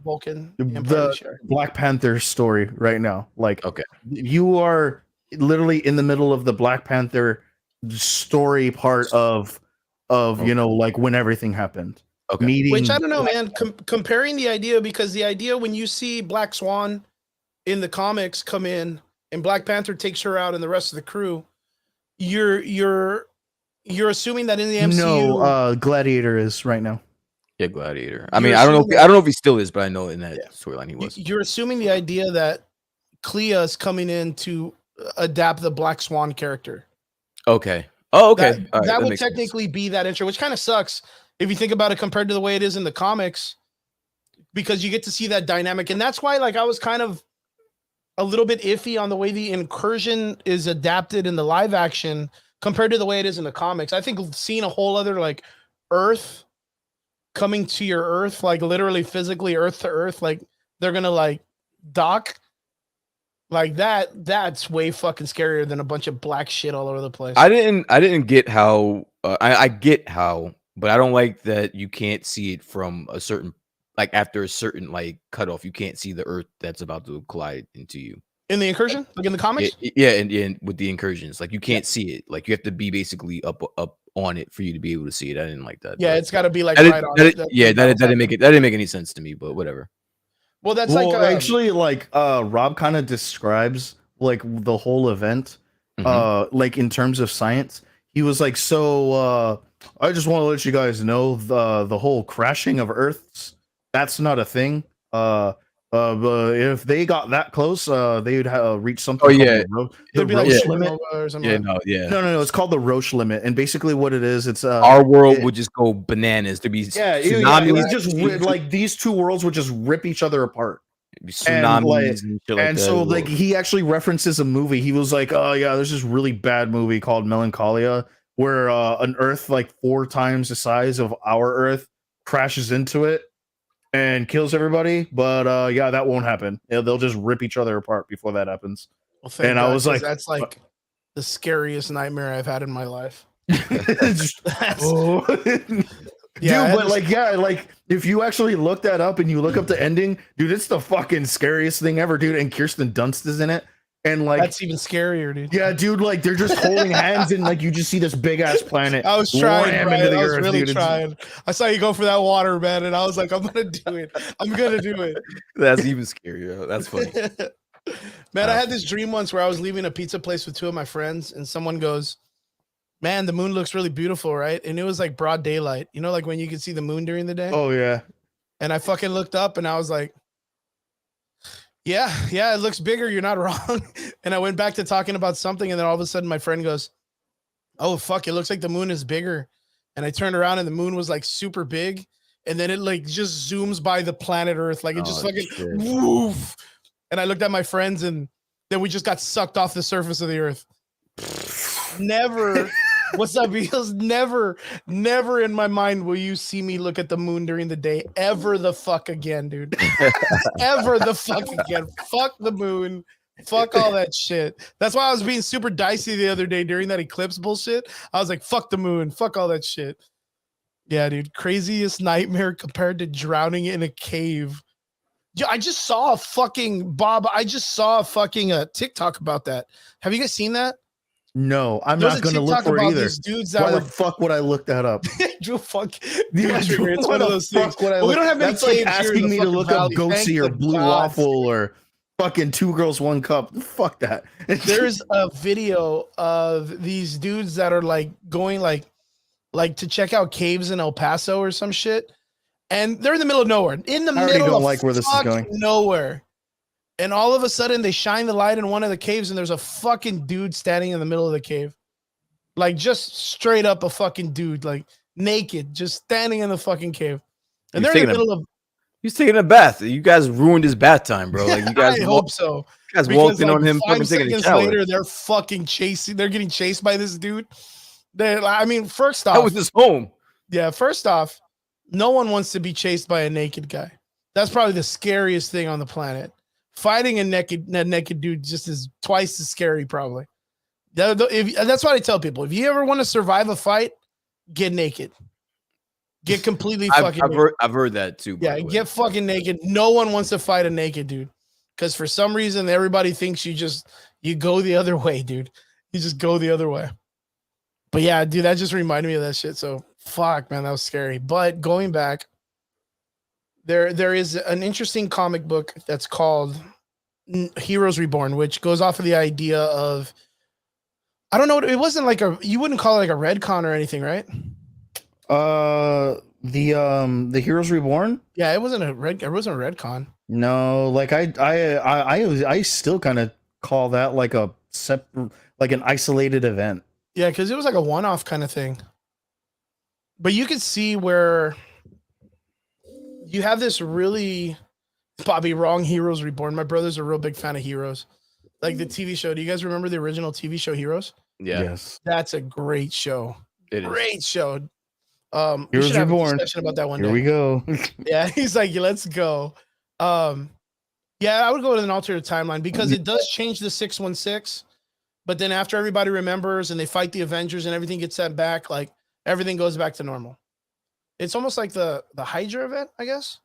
Vulcan. the Empire Share. Black Panther story right now. Like Okay. you are literally in the middle of the Black Panther story part of you know, like when everything happened. Okay. Meeting, Which I don't know, man. Comparing the idea, because the idea when you see Black Swan in the comics come in and Black Panther takes her out and the rest of the crew, you're assuming that in the MCU, no, Gladiator is right now. Yeah, Gladiator. I You're mean, I don't know. assuming I don't know if he still is, but I know in that Yeah. storyline he was. you're assuming the idea that Clea is coming in to adapt the Black Swan character. Okay. Oh, okay. That, All right, that would makes sense. technically be that intro, which kind of sucks if you think about it compared to the way it is in the comics, because you get to see that dynamic. And that's why, like, I was kind of a little bit iffy on the way the incursion is adapted in the live action compared to the way it is in the comics. I think seeing a whole other like Earth coming to your Earth, like literally physically Earth to Earth, like they're gonna like dock like that. That's way fucking scarier than a bunch of black shit all over the place. I didn't get how. I get how, but I don't like that you can't see it from a certain, like after a certain like cutoff. You can't see the Earth that's about to collide into you. In the incursion, like in the comics. Yeah, and with the incursions, like you can't see it. Like you have to be basically up on it for you to be able to see it. I didn't like that. Yeah, but it's got to be like that right on. that didn't make it. That didn't make any sense to me. But whatever. Well, that's Well, like actually, like Rob kind of describes like the whole event, like in terms of science. He was like, so I just want to let you guys know the whole crashing of Earths, that's not a thing. But if they got that close, they would reach something. Oh, yeah. The It'd be like Roche supernova limit. or something. Yeah, like that. no. It's called the Roche limit, and basically what it is, it's Our world would just go bananas. There'd be it tsunamis. was just like these two worlds would just rip each other apart. It'd be tsunamis and shit like And that. so like he actually references a movie. He was like, oh yeah, there's this really bad movie called Melancholia where an Earth like 4 times the size of our Earth crashes into it and kills everybody. But yeah, that won't happen. They'll just rip each other apart before that happens. Well, thank And God, I was 'cause like, that's like the scariest nightmare I've had in my life. oh. Yeah, Dude, but like if you actually look that up and you look up the ending, dude, it's the fucking scariest thing ever, dude. And Kirsten Dunst is in it, and like that's even scarier, dude. yeah, dude, like they're just holding hands and like you just see this big ass planet. I was trying, ram Brian, into the I was earth, really dude. trying. I saw you go for that water, man, and I was like, I'm gonna do it. I'm gonna do it. that's even scarier. That's funny. Man, I had this dream once where I was leaving a pizza place with 2 of my friends, and someone goes, "Man, the moon looks really beautiful, right?" And it was like broad daylight, you know, like when you can see the moon during the day. Oh yeah. And I fucking looked up and I was like, yeah, it looks bigger. You're not wrong. And I went back to talking about something. And then all of a sudden my friend goes, oh, fuck, it looks like the moon is bigger. And I turned around and the moon was like super big. And then it like just zooms by the planet Earth. Like it just fucking woof. And I looked at my friends and then we just got sucked off the surface of the Earth. Never. What's up, Beals? Never in my mind will you see me look at the moon during the day ever the fuck again, dude. Ever the fuck again. Fuck the moon. Fuck all that shit. That's why I was being super dicey the other day during that eclipse bullshit. I was like, fuck the moon. Fuck all that shit. Yeah, dude. Craziest nightmare compared to drowning in a cave. Yeah, I just saw a fucking TikTok about that. Have you guys seen that? No, I'm There's not a going to look TikTok for it about either. these dudes that Why were the fuck would I look that up? Drew, fuck. Dude, It's one of those things. Would I Well, we look? don't have any That's like caves here in asking the me to fucking look valley. up Goatsy Thank or the Blue gods. Waffle or fucking 2 Girls 1 Cup. Fuck that. There's a video of these dudes that are like going like to check out caves in El Paso or some shit, and they're in the middle of nowhere. In the I already middle don't of like where this is going. nowhere. And all of a sudden they shine the light in one of the caves and there's a fucking dude standing in the middle of the cave. Like just straight up a fucking dude, like naked, just standing in the fucking cave. And they're in the middle of he's taking a bath. You guys ruined his bath time, bro. Like you guys I hope so. You guys Because, walked in like, on him 5 fucking taking a seconds shower. later, they're fucking chasing. They're getting chased by this dude. I mean, first off, That was his home. yeah. First off, no one wants to be chased by a naked guy. That's probably the scariest thing on the planet. Fighting a naked dude just is twice as scary, probably. That's what I tell people. If you ever want to survive a fight, get naked. Get completely fucking naked. I've heard that too. Yeah, get fucking naked. No one wants to fight a naked dude. Because for some reason, everybody thinks You go the other way, dude. You just go the other way. But yeah, dude, that just reminded me of that shit. So fuck, man, that was scary. But going back, there is an interesting comic book that's called Heroes Reborn, which goes off of the idea of, I don't know, it wasn't like you wouldn't call it like a Redcon or anything, right? The Heroes Reborn. Yeah, it wasn't a Redcon. No, like I still kind of call that like a separate, like an isolated event. Yeah, because it was like a one-off kind of thing. But you could see where you have this really Bobby Wrong Heroes Reborn. My brother's a real big fan of Heroes. Like the TV show. Do you guys remember the original TV show Heroes? Yeah. Yes. That's a great show. It is. Great show. Heroes we should have a Reborn. discussion about that one Here day. we go. Yeah, he's like, let's go. Yeah, I would go with an alternate timeline because it does change the 616. But then after everybody remembers and they fight the Avengers and everything gets sent back, like everything goes back to normal. It's almost like the Hydra event, I guess.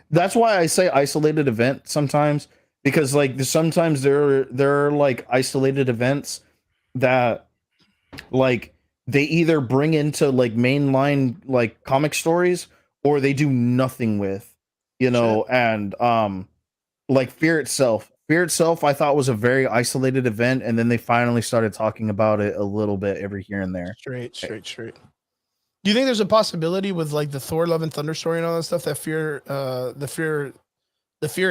That's why I say isolated event sometimes, because like sometimes there are like isolated events that like they either bring into like mainline like comic stories or they do nothing with, you know. And like Fear Itself I thought was a very isolated event, and then they finally started talking about it a little bit every here and there. Straight. Do you think there's a possibility with like the Thor Love and Thunder story and all that stuff that the Fear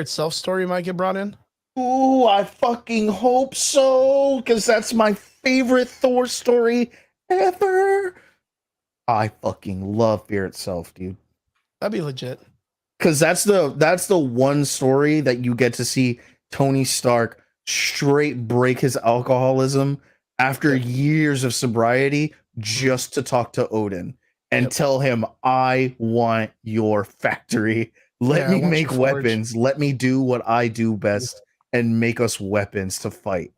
Itself story might get brought in? Ooh, I fucking hope so, because that's my favorite Thor story ever. I fucking love Fear Itself, dude. That'd be legit. Because that's the one story that you get to see Tony Stark straight break his alcoholism after years of sobriety just to talk to Odin and tell him, I want your factory. Let me make weapons. Let me do what I do best and make us weapons to fight.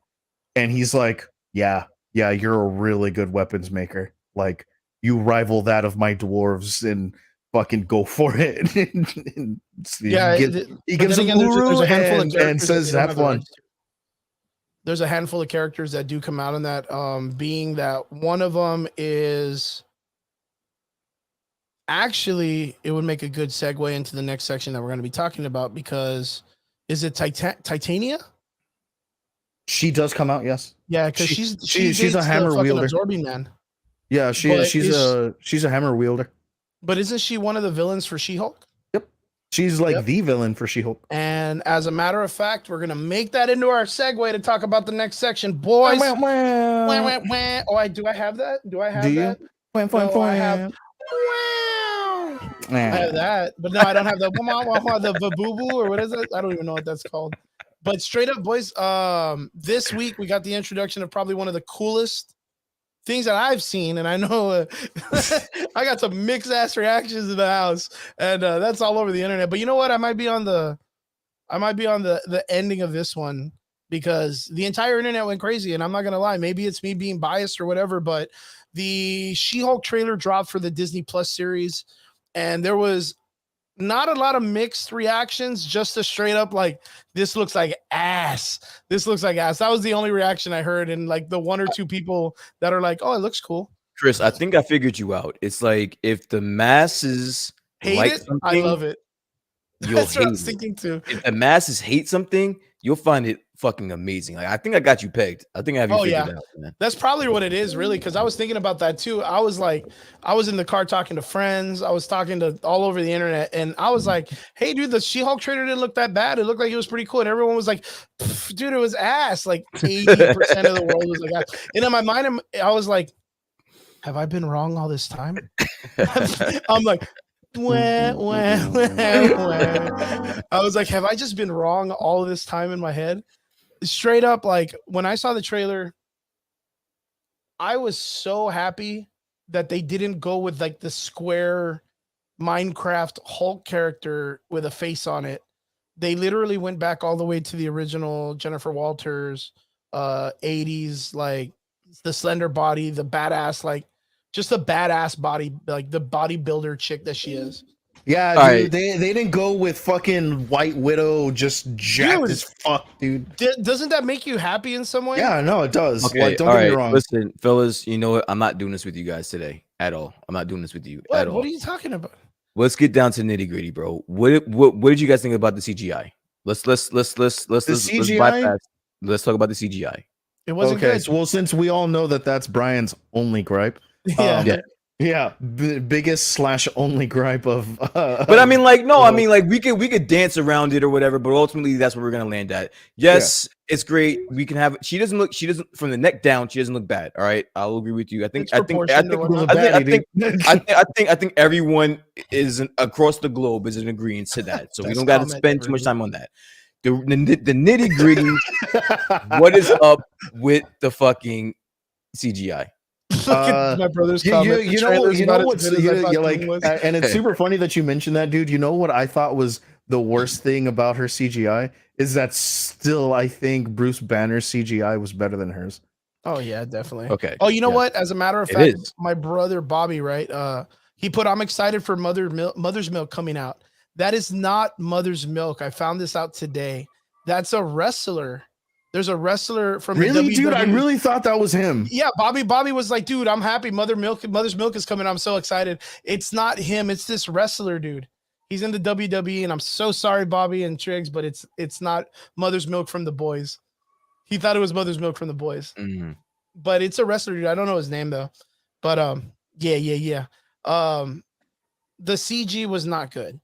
And he's like, yeah, you're a really good weapons maker. Like, you rival that of my dwarves, and fucking go for it. Yeah, he gives him there's a handful of and says, have fun. There's a handful of characters that do come out in that, being that one of them is actually, it would make a good segue into the next section that we're going to be talking about, because is it Titania? She does come out, yes. Yeah, because she's a hammer wielder. Absorbing Man. Yeah, she's a hammer wielder. But isn't she one of the villains for She-Hulk? Yep. She's like the villain for She-Hulk. And as a matter of fact, we're going to make that into our segue to talk about the next section. Boys. Wah, wah, wah. Oh, do I have that? Do I have do that? You? No, I have. I have that, but no, I don't have the Vabubu, or what is it? I don't even know what that's called. But straight up, boys, this week we got the introduction of probably one of the coolest things that I've seen, and I know I got some mixed ass reactions in the house, and that's all over the internet. But you know what? I might be on the ending of this one, because the entire internet went crazy, and I'm not gonna lie, maybe it's me being biased or whatever, but the She-Hulk trailer dropped for the Disney Plus series, and there was not a lot of mixed reactions, just a straight up like, this looks like ass. This looks like ass. That was the only reaction I heard. And like the one or two people that are like, oh, it looks cool. Chris, I think I figured you out. It's like, if the masses hate like it, I love it. That's what I was thinking too. If the masses hate something, you'll find it fucking amazing. Like, I think I got you pegged. I think I have you figured out, man. That's probably what it is, really, because I was thinking about that too. I was in the car talking to friends. I was talking to all over the internet, and I was like, hey, dude, the She-Hulk trailer didn't look that bad. It looked like it was pretty cool. And everyone was like, dude, it was ass. Like 80% of the world was like ass. And in my mind, I was like, have I been wrong all this time? I'm like, I was like, have I just been wrong all of this time in my head? Straight up, like when I saw the trailer, I was so happy that they didn't go with like the square Minecraft Hulk character with a face on it. They literally went back all the way to the original Jennifer Walters 80s, like the slender body, the badass, like just the badass body, like the bodybuilder chick that she is. Yeah, All dude, right. they didn't go with fucking White Widow just jacked Dude. as fuck, dude. Doesn't that make you happy in some way? Yeah, no, it does. Okay. Like, don't All get me right. wrong. Listen, fellas. You know what? I'm not doing this with you guys today at all. I'm not doing this with you at What all. are you talking about? Let's get down to nitty gritty, bro. What did you guys think about the CGI? Let's CGI? bypass. Let's talk about the CGI. It wasn't Okay, good. so well, since we all know that that's Brian's only gripe, Yeah. Yeah. yeah, biggest slash only gripe of. But I mean, like, no, I of- mean, like, we could dance around it or whatever, but ultimately, that's where we're gonna land at. Yes, it's great. We can have. She doesn't from the neck down. She doesn't look bad. All right, I'll agree with you. I think It's proportioned or whatnot. I think everyone is across the globe is in agreement to that. So we Best don't got to comment spend ever, too much dude. time on that. The nitty gritty. What is up with the fucking CGI? Look at my brother's you, comment. you know what's you're like, was. and it's super funny that you mentioned that, dude. You know what I thought was the worst thing about her CGI is that still I think Bruce Banner's CGI was better than hers. Oh yeah, definitely. Okay. Oh, you know Yeah. what? As a matter of It fact, is. my brother Bobby, right? He put, "I'm excited for Mother's Milk coming out." That is not Mother's Milk. I found this out today. That's a wrestler. There's a wrestler from Really, the WWE. dude? I really thought that was him. Yeah, Bobby was like, "Dude, I'm happy. Mother's Milk is coming. I'm so excited." It's not him. It's this wrestler, dude. He's in the WWE, and I'm so sorry, Bobby and Triggs, but it's not Mother's Milk from The Boys. He thought it was Mother's Milk from The Boys, but it's a wrestler, dude. I don't know his name though. But yeah. The CG was not good.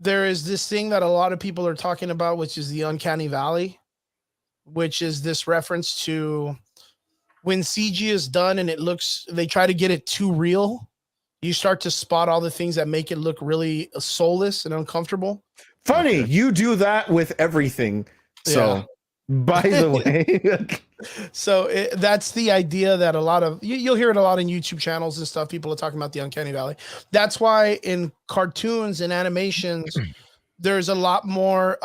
There is this thing that a lot of people are talking about, which is the uncanny valley, which is this reference to when CG is done and they try to get it too real. You start to spot all the things that make it look really soulless and uncomfortable. Funny, Okay. you do that with everything. So, Yeah. by the way, So that's the idea that a lot of you'll hear it a lot in YouTube channels and stuff. People are talking about the uncanny valley. That's why in cartoons and animations, there's a lot more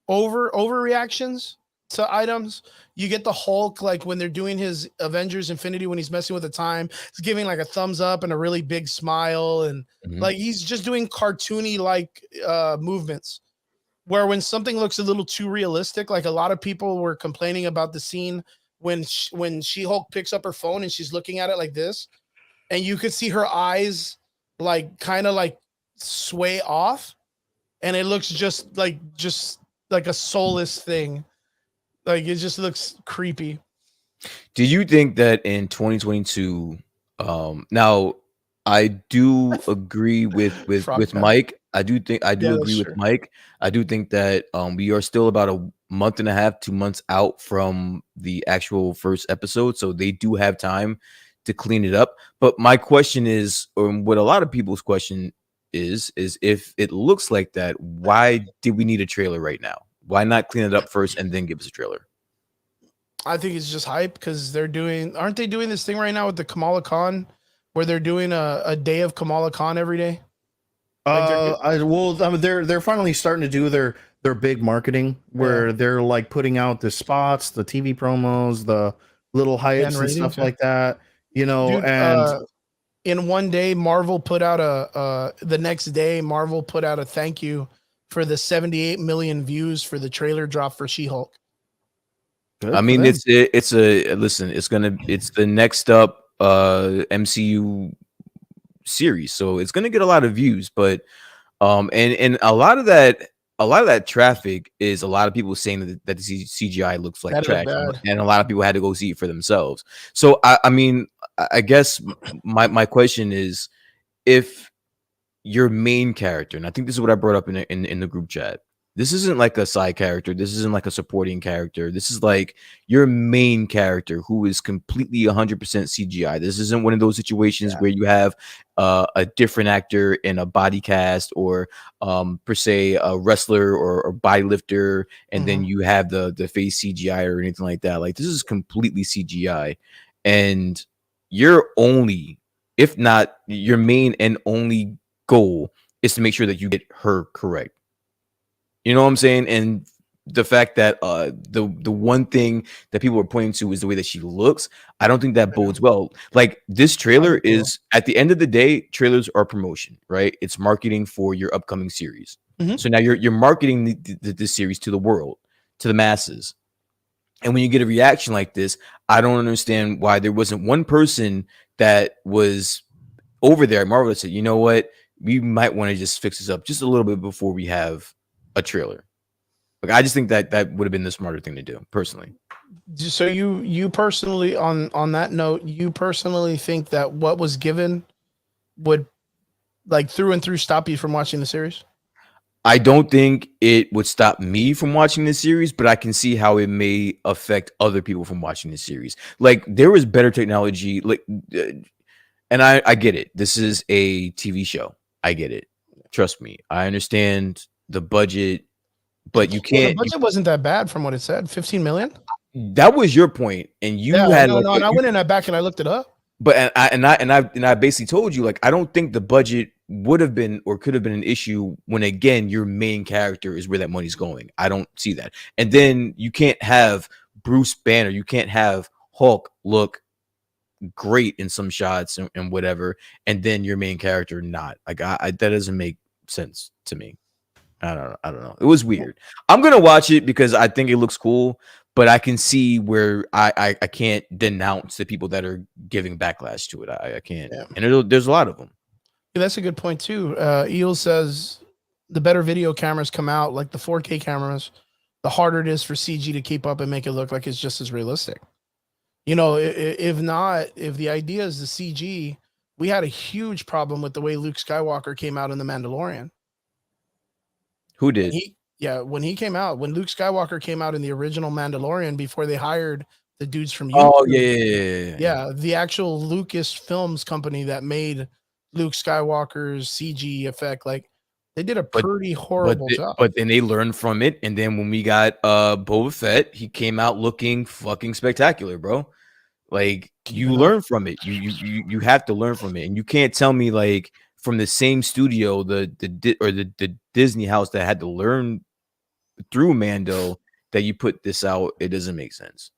overreactions to items. You get the Hulk, like when they're doing his Avengers Infinity, when he's messing with the time, he's giving like a thumbs up and a really big smile, and like he's just doing cartoony like movements. Where when something looks a little too realistic, like a lot of people were complaining about the scene when She-Hulk picks up her phone and she's looking at it like this, and you could see her eyes like kind of like sway off, and it looks just like a soulless thing. Like it just looks creepy. Do you think that in 2022, now I do agree with Frog fan. Mike. I do Yeah, agree that's with true. Mike. I do think that we are still about a month and a half, 2 months out from the actual first episode, so they do have time to clean it up. But my question is, or what a lot of people's question is if it looks like that, why did we need a trailer right now? Why not clean it up first and then give us a trailer? I think it's just hype because aren't they doing this thing right now with the Kamala Khan, where they're doing a day of Kamala Khan every day? they're finally starting to do their big marketing where they're like putting out the spots, the TV promos, the little hypes and stuff like that. You know, Dude, and in one day, Marvel put out the next day, Marvel put out a thank you for the 78 million views for the trailer drop for She-Hulk. I mean, it's the next up MCU series, so it's gonna get a lot of views. But and a lot of that traffic is a lot of people saying that the CGI looks like trash, and a lot of people had to go see it for themselves. So I mean, I guess my question is, if your main character, and I think this is what I brought up in the group chat, this isn't like a side character, this isn't like a supporting character, this is like your main character who is completely 100% CGI. This isn't one of those situations where you have a different actor in a body cast, or per se a wrestler or body lifter, and then you have the face CGI or anything like that. Like, this is completely CGI, and your only, if not your main and only goal, is to make sure that you get her correct. You know what I'm saying? And the fact that the one thing that people are pointing to is the way that she looks. I don't think that bodes well. Like this trailer is, at the end of the day, trailers are promotion, right? It's marketing for your upcoming series. Mhm. So now you're marketing this series to the world, to the masses. And when you get a reaction like this, I don't understand why there wasn't one person that was over there at Marvel that said, you know what, we might want to just fix this up just a little bit before we have a trailer. Like, I just think that that would have been the smarter thing to do, personally. So you personally, on that note, you personally think that what was given would, like, through and through stop you from watching the series? I don't think it would stop me from watching this series, but I can see how it may affect other people from watching this series. Like, there is better technology, like, and I get it. This is a TV show. I get it. Trust me. I understand the budget, but you Well, the can't. budget wasn't that bad from what it said. 15 million. That was your point, and you had no, like, no, and I went in that back and I looked it up. but I basically told you, like, I don't think the budget would have been or could have been an issue when, again, your main character is where that money's going. I don't see that. And then you can't have Bruce Banner, you can't have Hulk look great in some shots and whatever, and then your main character not. Like, I that doesn't make sense to me. I don't know. It was weird. I'm gonna watch it because I think it looks cool, but I can see where I can't denounce the people that are giving backlash to it. I can't. Yeah. And there's a lot of them. Yeah, that's a good point too. Eel says the better video cameras come out, like the 4K cameras, the harder it is for CG to keep up and make it look like it's just as realistic. You know, if not, if the idea is the CG, we had a huge problem with the way Luke Skywalker came out in The Mandalorian. Who did? When he came out, when Luke Skywalker came out in the original Mandalorian before they hired the dudes from YouTube. Oh yeah. Yeah, the actual Lucas Films company that made Luke Skywalker's CG effect, like, they did a pretty horrible job. But then they learned from it, and then when we got Boba Fett, he came out looking fucking spectacular, bro. Like, you learn from it. You have to learn from it, and you can't tell me, like, from the same studio, the Disney house that had to learn through Mando, that you put this out. It doesn't make sense.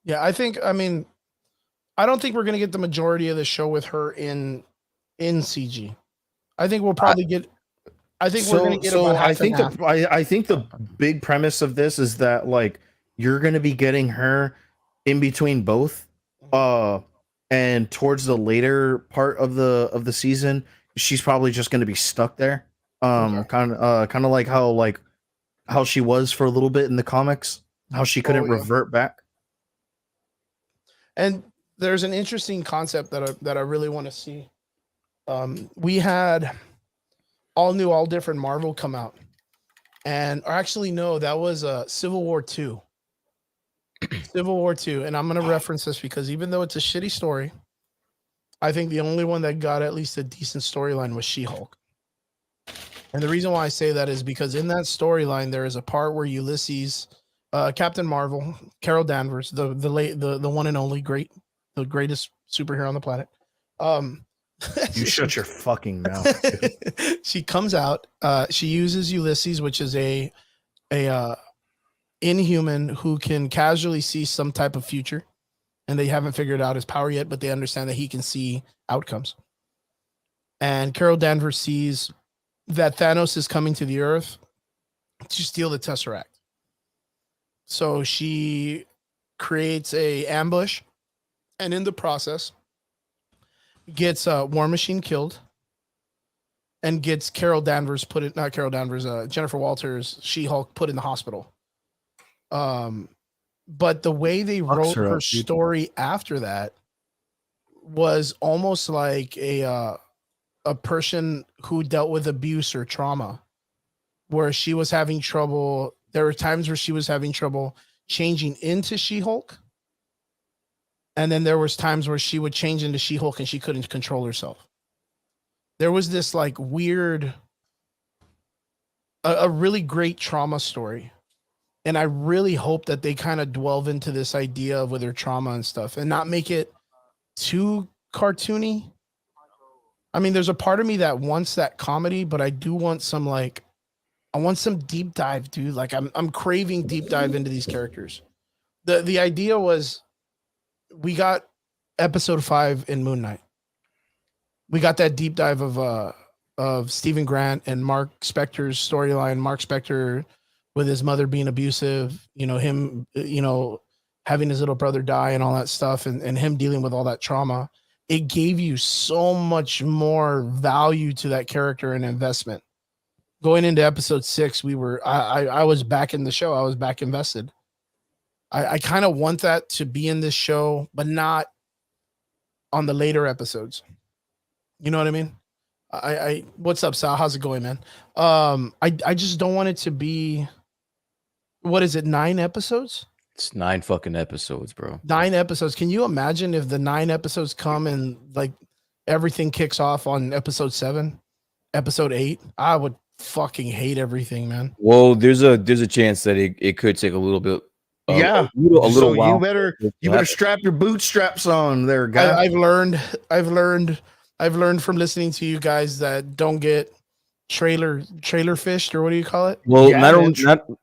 Yeah, I don't think we're gonna get the majority of the show with her in CG. I think we'll probably get. I think we're gonna get about half and half. I think the big premise of this is that, like, you're gonna be getting her in between both, and towards the later part of the season, she's probably just gonna be stuck there. Kind of like how she was for a little bit in the comics, how she couldn't revert back. And there's an interesting concept that I really want to see. We had all different Marvel come out, or actually no, that was Civil War 2. Civil War 2, and I'm going to reference this because even though it's a shitty story, I think the only one that got at least a decent storyline was She-Hulk. And the reason why I say that is because in that storyline there is a part where Ulysses, Captain Marvel, Carol Danvers, the one and only the greatest superhero on the planet. You shut your fucking mouth. She comes out. She uses Ulysses, which is a inhuman who can casually see some type of future, and they haven't figured out his power yet, but they understand that he can see outcomes. And Carol Danvers sees that Thanos is coming to the Earth to steal the Tesseract. So she creates a ambush, and in the process gets War Machine killed and gets Jennifer Walters, She-Hulk, put in the hospital. But the way they wrote her story after that was almost like a person who dealt with abuse or trauma, where she was having trouble. There were times where she was having trouble changing into She-Hulk. And then there was times where she would change into She-Hulk and she couldn't control herself. There was this like weird, a really great trauma story. And I really hope that they kind of delve into this idea of with her trauma and stuff and not make it too cartoony. I mean, there's a part of me that wants that comedy, but I do want some like I want some deep dive, dude. Like I'm craving deep dive into these characters. The idea was we got episode 5 in Moon Knight. We got that deep dive of Stephen Grant and Mark Spector's storyline. Mark Spector with his mother being abusive, him, having his little brother die and all that stuff, and him dealing with all that trauma. It gave you so much more value to that character and investment. Going into episode 6, I was back in the show. I was back invested. I kind of want that to be in this show, but not on the later episodes. You know what I mean? I what's up, Sal? How's it going, man? I just don't want it to be, what is it, 9 episodes? It's 9 fucking episodes, bro. 9 episodes. Can you imagine if the 9 episodes come and like everything kicks off on episode 7, episode 8? I would fucking hate everything, man. Well, there's a chance that it could take a little bit. Yeah, a little so while. you better strap your bootstraps on, there, guy. I've learned from listening to you guys that don't get trailer fished, or what do you call it? Well, Yeah,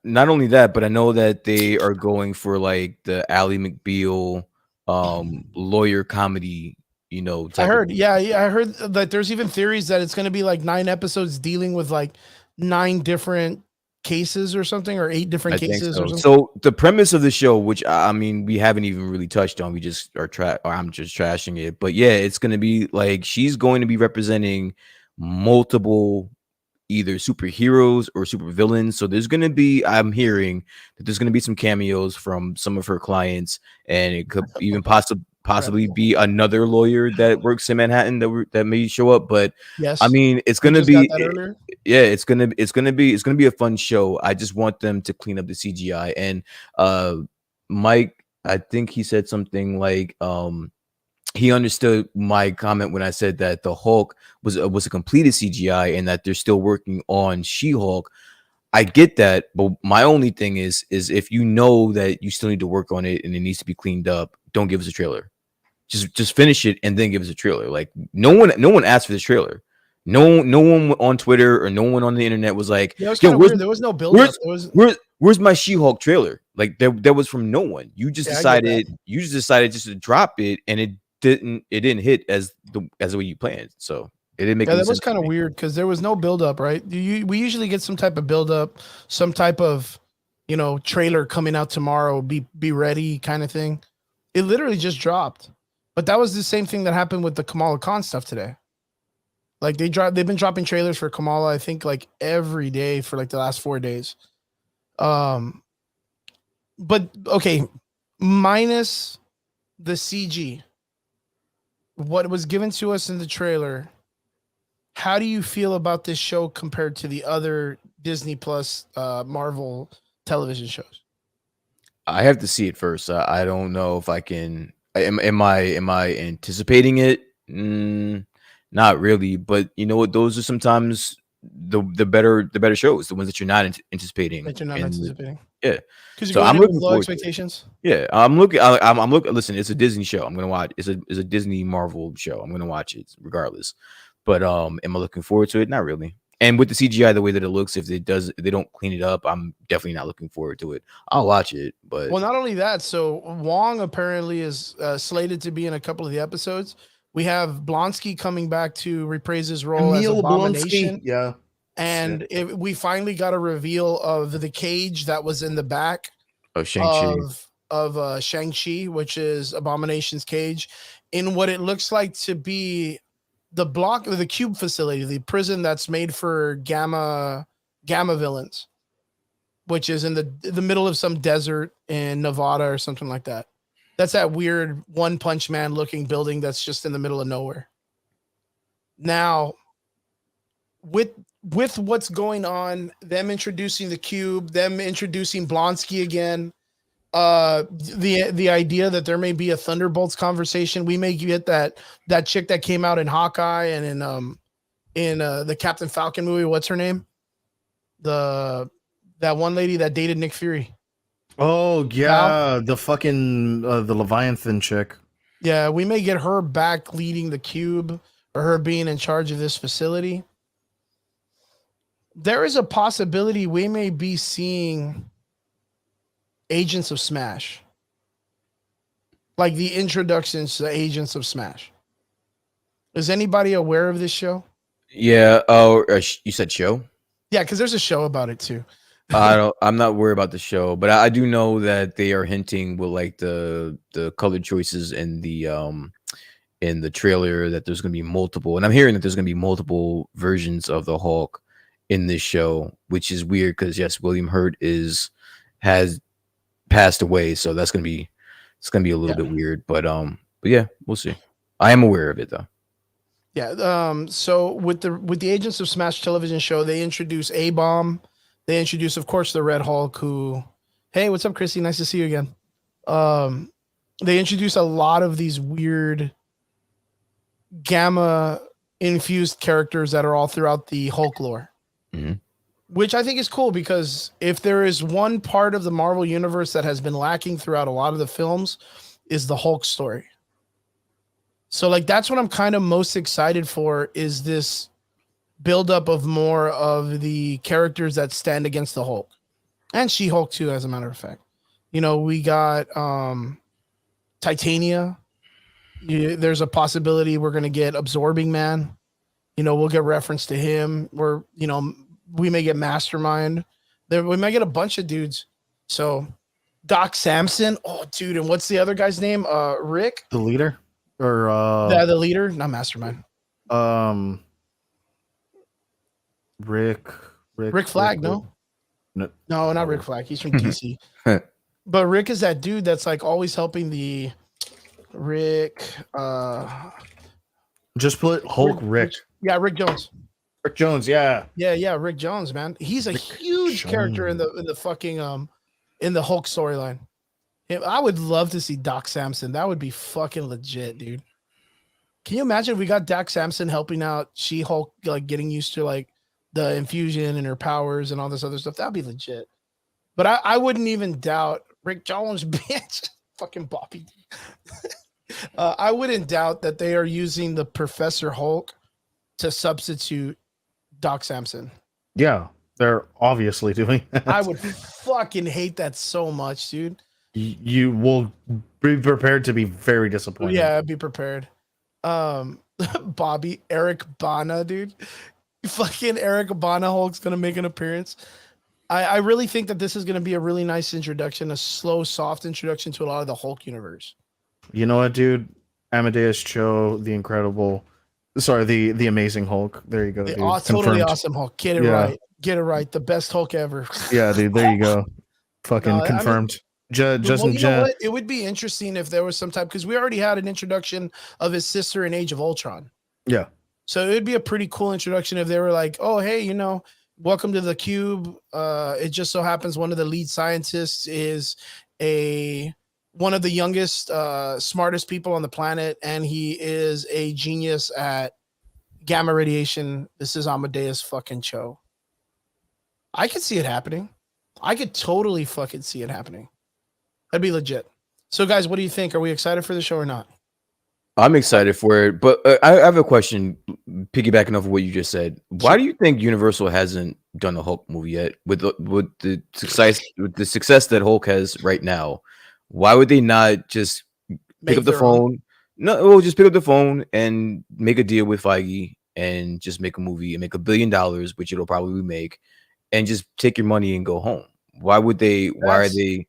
not only that, but I know that they are going for like the Ally McBeal lawyer comedy, I heard, I heard that there's even theories that it's going to be like 9 episodes dealing with like 9 different cases or something, or 8 different cases. So. Or something. So the premise of the show, which I mean, we haven't even really touched on, we just are I'm just trashing it. But yeah, it's going to be like she's going to be representing multiple either superheroes or supervillains. So there's going to be, I'm hearing that there's going to be some cameos from some of her clients, and it could even possibly be another lawyer that works in Manhattan that may show up. But yes, I mean, it's going to be it's going to be a fun show. I just want them to clean up the CGI. And Mike, I think he said something like he understood my comment when I said that the Hulk was a completed CGI and that they're still working on She-Hulk. I get that, but my only thing is if you know that you still need to work on it and it needs to be cleaned up, don't give us a trailer. Just finish it and then give us a trailer. Like no one asked for this trailer. No one on Twitter or no one on the internet was like, yeah, there was no build up. Where's my She-Hulk trailer? Like there was from no one. You just decided just to drop it, and it didn't hit as the way you planned. So it didn't make that sense. Was kind of weird because there was no build up, right? We usually get some type of build up, some type of trailer coming out tomorrow, be ready kind of thing. It literally just dropped. But that was the same thing that happened with the Kamala Khan stuff today. Like they've been dropping trailers for Kamala, I think, like every day for like the last 4 days. But okay, minus the CG, what was given to us in the trailer, how do you feel about this show compared to the other Disney Plus Marvel television shows? I have to see it first. I don't know if I can. Am I anticipating it? Not really, but you know what? Those are sometimes the better shows, the ones that you're not anticipating. Yeah, because so I'm looking with low expectations. Yeah, I'm looking. Listen, it's a Disney show. I'm gonna watch. It's a Disney Marvel show. I'm gonna watch it regardless. But am I looking forward to it? Not really. And with the CGI, the way that it looks, if they don't clean it up, I'm definitely not looking forward to it. I'll watch it, but well, not only that. So Wong apparently is slated to be in a couple of the episodes. We have Blonsky coming back to reprise his role as Abomination. Yeah, and we finally got a reveal of the cage that was in the back of Shang-Chi. Of Shang-Chi, which is Abomination's cage, in what it looks like to be the cube facility, the prison that's made for gamma villains, which is in the middle of some desert in Nevada or something like that. That's that weird One Punch Man looking building that's just in the middle of nowhere. Now, with what's going on, them introducing the cube, them introducing Blonsky again, the idea that there may be a Thunderbolts conversation, we may get that chick that came out in Hawkeye and in the Captain Falcon movie. What's her name? That one lady that dated Nick Fury. Oh yeah, the fucking the Leviathan chick. Yeah, we may get her back leading the cube, or her being in charge of this facility. there is a possibility we may be seeing Agents of Smash, like the introductions to Agents of Smash. Is anybody aware of this show? Yeah. Oh, you said show. Yeah, because there's a show about it too. I'm not worried about the show, but I do know that they are hinting with like the color choices in the trailer that there's gonna be multiple, and I'm hearing that there's gonna be multiple versions of the Hulk in this show, which is weird because yes, William Hurt has passed away, so it's gonna be a little bit weird, but yeah, we'll see. I am aware of it though. Yeah. So with the Agents of Smash television show, they introduce A-Bomb. They introduce, of course, the Red Hulk. Who, hey, what's up, Chrissy? Nice to see you again. They introduce a lot of these weird gamma infused characters that are all throughout the Hulk lore, which I think is cool because if there is one part of the Marvel universe that has been lacking throughout a lot of the films, is the Hulk story. So like that's what I'm kind of most excited for, is this buildup of more of the characters that stand against the Hulk, and She-Hulk too, as a matter of fact. You know, we got Titania. There's a possibility we're going to get Absorbing Man. You know, we'll get reference to him. We may get Mastermind. We might get a bunch of dudes. So Doc Samson. Oh, dude. And what's the other guy's name? Rick? The leader? Or the leader? Not Mastermind. Rick Flag, no? No, not Rick Flag. He's from DC. But Rick is that dude that's like always helping the Rick. Just put Hulk Rick. Yeah, Rick Jones. Rick Jones, yeah. Yeah, Rick Jones, man. He's a huge character in the fucking in the Hulk storyline. I would love to see Doc Samson. That would be fucking legit, dude. Can you imagine if we got Doc Samson helping out She-Hulk, like getting used to like the infusion and her powers and all this other stuff? That'd be legit. But I wouldn't even doubt Rick Jones, bitch. Fucking Bobby. I wouldn't doubt that they are using the Professor Hulk to substitute Doc Samson. Yeah, they're obviously doing that. I would fucking hate that so much, dude. You will be prepared to be very disappointed. Yeah, be prepared. Bobby, Eric Bana, dude. Fucking Eric Bana Hulk's gonna make an appearance. I really think that this is gonna be a really nice introduction, a slow, soft introduction to a lot of the Hulk universe. You know what, dude? Amadeus Cho, the Amazing Hulk. There you go, dude. Totally awesome Hulk. Get it right. Get it right. The best Hulk ever. Yeah, dude. There you go. Fucking confirmed. You know what? It would be interesting if there was some type, because we already had an introduction of his sister in Age of Ultron. Yeah. So it would be a pretty cool introduction if they were like, oh, hey, you know, welcome to the Cube. It just so happens one of the lead scientists is one of the youngest, smartest people on the planet, and he is a genius at gamma radiation. This is Amadeus fucking Cho. I could see it happening. I could totally fucking see it happening. That'd be legit. So, guys, what do you think? Are we excited for the show or not? I'm excited for it, but I have a question. Piggybacking off of what you just said, why do you think Universal hasn't done a Hulk movie yet? With the success that Hulk has right now, why would they not just pick up the phone? No, just pick up the phone and make a deal with Feige and just make a movie and make $1 billion, which it'll probably make, and just take your money and go home. Why would they? Why are they?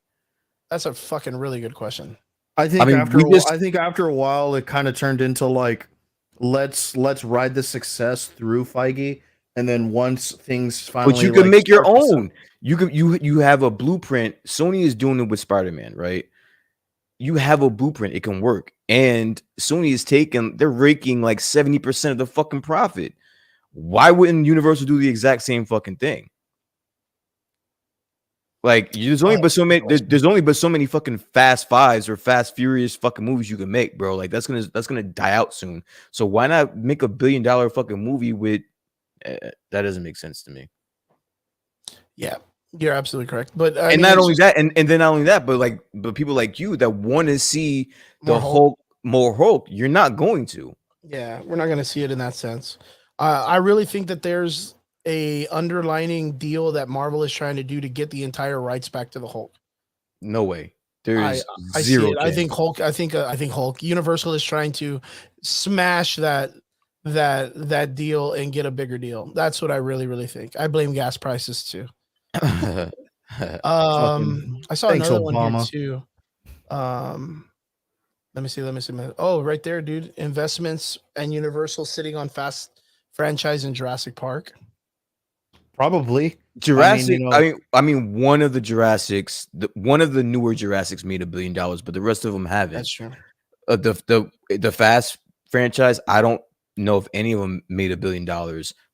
That's a fucking really good question. I think after a while, it kind of turned into like, let's ride the success through Feige, and then once things finally, but you can make your own. You have a blueprint. Sony is doing it with Spider-Man, right? You have a blueprint. It can work, and Sony is they're raking like 70% of the fucking profit. Why wouldn't Universal do the exact same fucking thing? Like there's only but so many fucking Fast Fives or Fast Furious fucking movies you can make, bro. Like that's gonna die out soon. So why not make $1 billion fucking movie with? That doesn't make sense to me. Yeah, you're absolutely correct. But and not only that, and then not only that, but people like you that want to see the more Hulk, you're not going to. Yeah, we're not going to see it in that sense. I really think that there's a underlining deal that Marvel is trying to do to get the entire rights back to the Hulk. No way. I There's I see zero it. I think chance. Hulk. I think Hulk. Universal is trying to smash that deal and get a bigger deal. That's what I really think. I blame gas prices too. Fucking I saw thanks, another one here Obama. too. Let me see. Oh, right there, dude. Investments and Universal sitting on Fast franchise in Jurassic Park. Probably. Jurassic. you know, I mean, one of the Jurassics, one of the newer Jurassics made $1 billion, but the rest of them haven't. That's true. The Fast franchise, I don't know if any of them made $1 billion,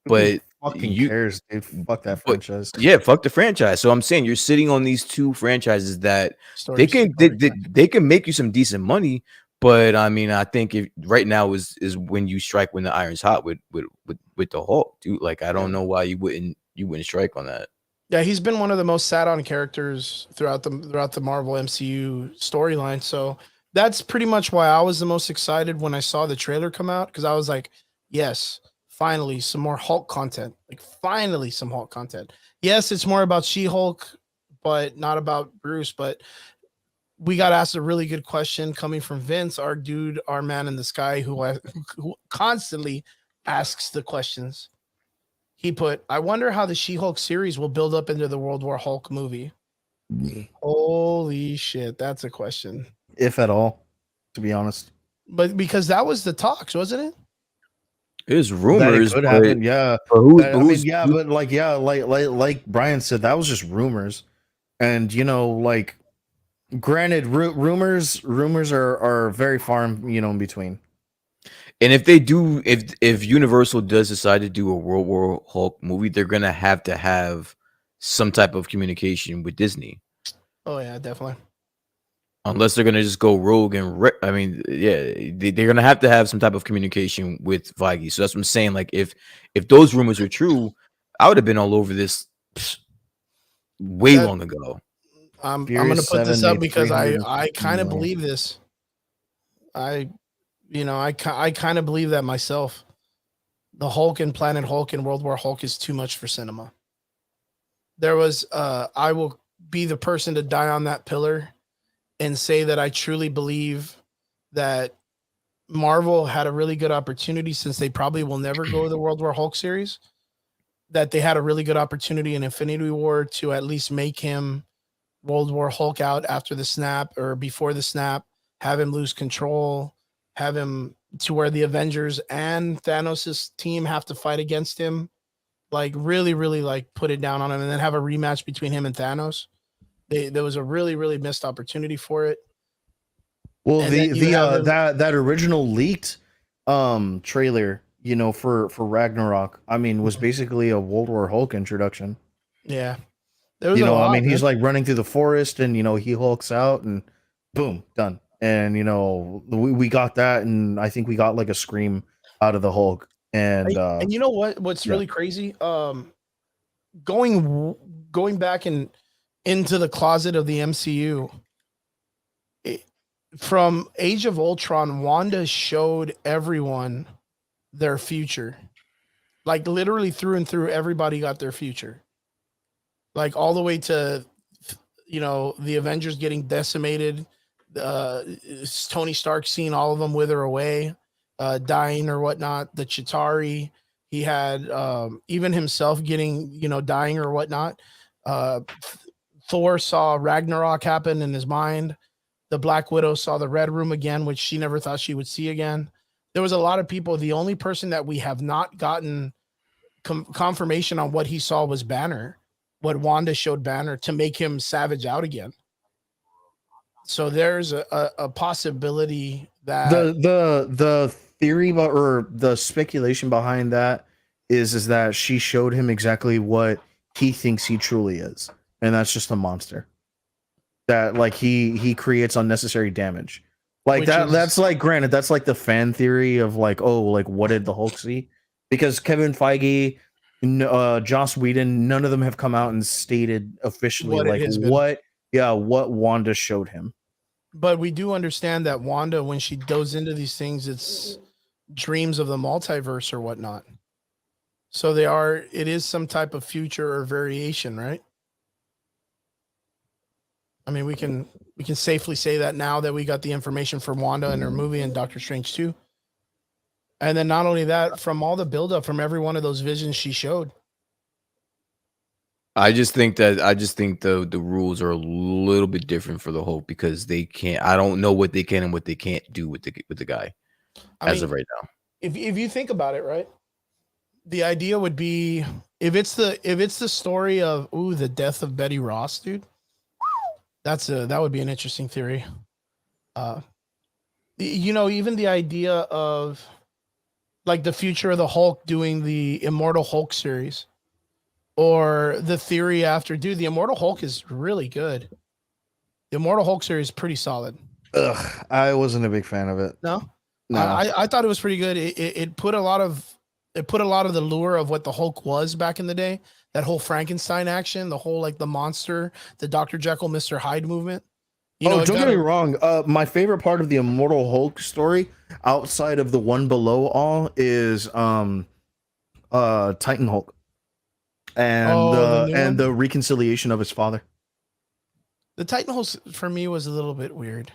but fucking you, cares, dude. Fuck that but franchise. yeah, fuck the franchise. So I'm saying you're sitting on these two franchises that they can they can make you some decent money. But I mean, I think if right now is when you strike when the iron's hot with the Hulk, dude. Like I don't know why you wouldn't strike on that. Yeah, he's been one of the most sat on characters throughout the Marvel MCU storyline. So that's pretty much why I was the most excited when I saw the trailer come out, because I was like, yes, finally some more Hulk content. Like finally some Hulk content. Yes, it's more about She-Hulk, but not about Bruce. But we got asked a really good question coming from Vince, our dude, our man in the sky, who constantly asks the questions. He put, I wonder how the She-Hulk series will build up into the World War Hulk movie. Holy shit, that's a question. If at all, to be honest. But because that was the talks, wasn't it? There's That it rumors, could but happen, yeah. but like Brian said, that was just rumors. And like granted, rumors are very far in between. and if they do, if Universal does decide to do a World War Hulk movie, they're gonna have to have some type of communication with Disney. Oh yeah, definitely. Unless they're gonna just go rogue and I mean, yeah, they're gonna have to have some type of communication with Feige. So that's what I'm saying. Like if those rumors are true, I would have been all over this way long ago. I'm gonna put this up because I kind of believe this. I kind of believe that myself. The Hulk and Planet Hulk and World War Hulk is too much for cinema. There was I will be the person to die on that pillar and say that I truly believe that Marvel had a really good opportunity, since they probably will never go to the World War Hulk series, that they had a really good opportunity in Infinity War to at least make him World War Hulk out after the snap or before the snap, have him lose control, have him to where the Avengers and Thanos' team have to fight against him, like really like put it down on him, and then have a rematch between him and Thanos. There was a really missed opportunity for it. Well, that original leaked trailer, for Ragnarok, I mean, was basically a World War Hulk introduction. Yeah. There was a lot, I mean, man. he's like running through the forest and he hulks out and boom, done. And we got that, and I think we got like a scream out of the Hulk. And you know what's really crazy? Going back into the closet of the MCU, from Age of Ultron, Wanda showed everyone their future. Like literally through and through, everybody got their future. Like all the way to the Avengers getting decimated, Tony Stark seeing all of them wither away, dying or whatnot. The Chitauri, he had even himself getting dying or whatnot. Thor saw Ragnarok happen in his mind. The Black Widow saw the Red Room again, which she never thought she would see again. There was a lot of people. The only person that we have not gotten confirmation on what he saw was Banner. What Wanda showed Banner to make him Savage out again. So there's a possibility that the theory or the speculation behind that is that she showed him exactly what he thinks he truly is, and that's just a monster that like he creates unnecessary damage. Like that's like, granted, that's like the fan theory of like, oh, like what did the Hulk see? Because Kevin Feige, Joss Whedon, none of them have come out and stated officially what Wanda showed him. But we do understand that Wanda, when she goes into these things, it's dreams of the multiverse or whatnot. So it is some type of future or variation, right? I mean, we can safely say that now that we got the information from Wanda and her movie and Doctor Strange 2. And then not only that, from all the buildup from every one of those visions she showed. I just think the rules are a little bit different for the Hulk because they can't. I don't know what they can and what they can't do with the guy as of right now. If you think about it, right? The idea would be if it's the story of the death of Betty Ross, dude. That would be an interesting theory. Even the idea of like the future of the Hulk doing the Immortal Hulk series, or the theory after, dude, the Immortal Hulk is really good. The Immortal Hulk series is pretty solid. Ugh, I wasn't a big fan of it. No, No. I thought it was pretty good. It put a lot of the lure of what the Hulk was back in the day. That whole Frankenstein action, the whole like the monster, the Dr. Jekyll, Mr. Hyde movement. Don't get me wrong. My favorite part of the Immortal Hulk story, outside of the one below all, is Titan Hulk, and the reconciliation of his father. The Titan Hulk for me was a little bit weird.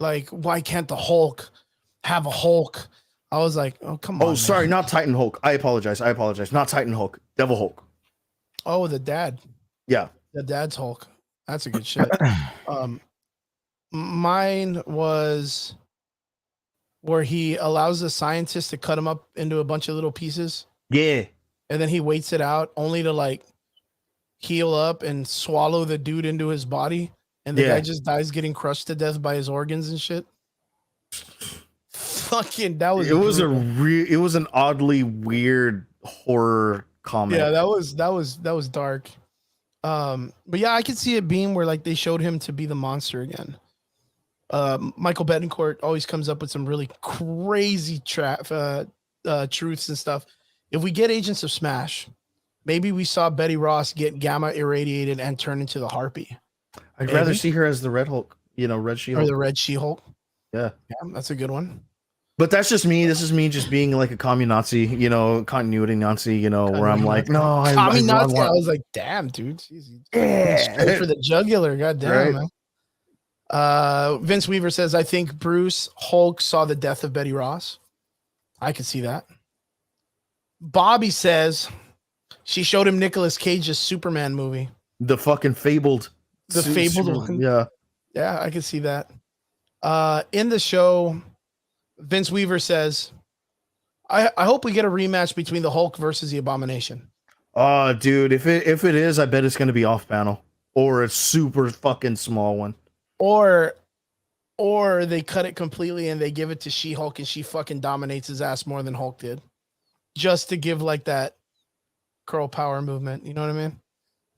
Like, why can't the Hulk have a Hulk? I was like, oh, come on. Oh, sorry, man. not Titan Hulk. I apologize. Not Titan Hulk. Devil Hulk. Oh, the dad. Yeah. The dad's Hulk. That's a good shit. Mine was where he allows the scientist to cut him up into a bunch of little pieces. Yeah. And then he waits it out only to like heal up and swallow the dude into his body. And the guy just dies getting crushed to death by his organs and shit. Fucking, that was. It was an oddly weird horror comic. Yeah, that was dark. But yeah, I could see it being where like they showed him to be the monster again. Michael Betancourt always comes up with some really crazy truths and stuff. If we get Agents of Smash, maybe we saw Betty Ross get gamma irradiated and turn into the Harpy. I'd rather see her as the Red Hulk, Red She-Hulk. Or the Red She-Hulk. Yeah, that's a good one. But that's just me. This is me just being like a communazi, continuity Nazi, where I'm like, no, I was like, damn, dude. Jeez, straight for the jugular. God damn, right? Man. Vince Weaver says, I think Bruce Hulk saw the death of Betty Ross. I could see that. Bobby says she showed him Nicolas Cage's Superman movie. The fucking fabled. The fabled one. Yeah. Yeah, I could see that. In the show, Vince Weaver says, I hope we get a rematch between the Hulk versus the Abomination. Dude, if it is, I bet it's gonna be off panel or a super fucking small one. Or they cut it completely and they give it to She-Hulk and she fucking dominates his ass more than Hulk did. Just to give like that girl power movement. You know what I mean?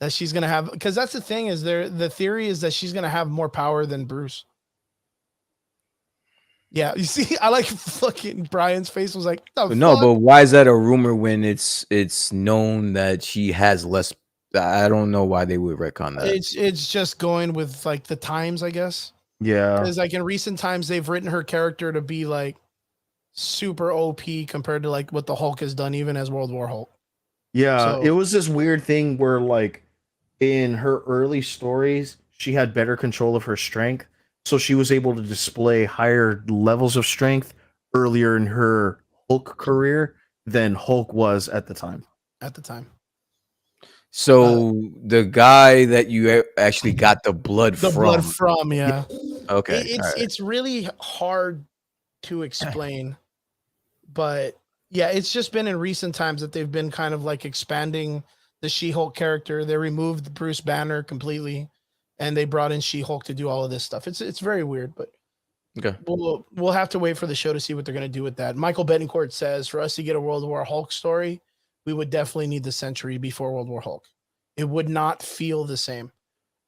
That she's going to have, because that's the thing is the theory is that she's going to have more power than Bruce. Yeah. You see, I like fucking Brian's face was like, but why is that a rumor when it's known that she has less? I don't know why they would retcon that. It's just going with like the times, I guess. Yeah. Because like in recent times, they've written her character to be like super OP compared to like what the Hulk has done, even as World War Hulk. Yeah. So, it was this weird thing where like in her early stories, she had better control of her strength. So she was able to display higher levels of strength earlier in her Hulk career than Hulk was at the time. So the guy that you actually got the blood from, yeah. Okay. It's really hard to explain, but yeah, it's just been in recent times that they've been kind of like expanding the She-Hulk character. They removed Bruce Banner completely, and they brought in She-Hulk to do all of this stuff. It's very weird, but okay, we'll have to wait for the show to see what they're going to do with that. Michael Betancourt says for us to get a World War Hulk story, we would definitely need the century before World War Hulk. It would not feel the same.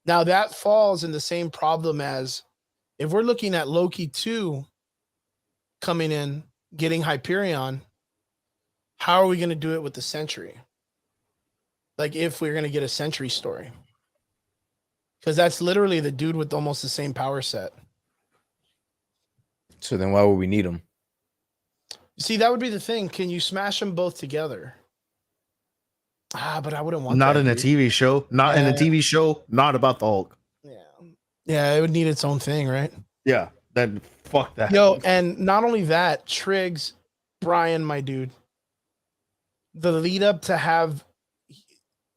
Now that falls in the same problem as if we're looking at Loki 2 coming in, getting Hyperion, how are we going to do it with the century? Like if we're going to get a century story. Because that's literally the dude with almost the same power set. So then why would we need him? See, that would be the thing. Can you smash them both together? But I wouldn't want Not that, in a dude. TV show. Not in a Yeah. TV show. Not about the Hulk. Yeah. Yeah, it would need its own thing, right? Yeah, then fuck that. Yo, and not only that, Triggs, Brian, my dude, the lead up to have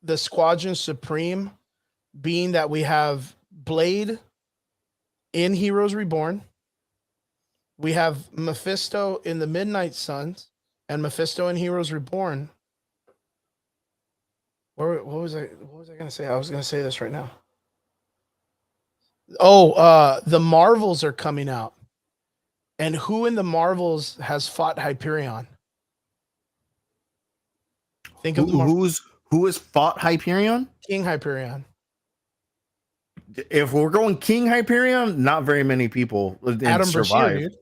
the Squadron Supreme being that we have Blade in Heroes Reborn, we have Mephisto in the Midnight Suns, and Mephisto in Heroes Reborn. What was I gonna say? I was gonna say this right now. Oh, the Marvels are coming out. And who in the Marvels has fought Hyperion? Think of the Who has fought Hyperion? King Hyperion. If we're going King Hyperion, not very many people Adam survive. Brashear, dude.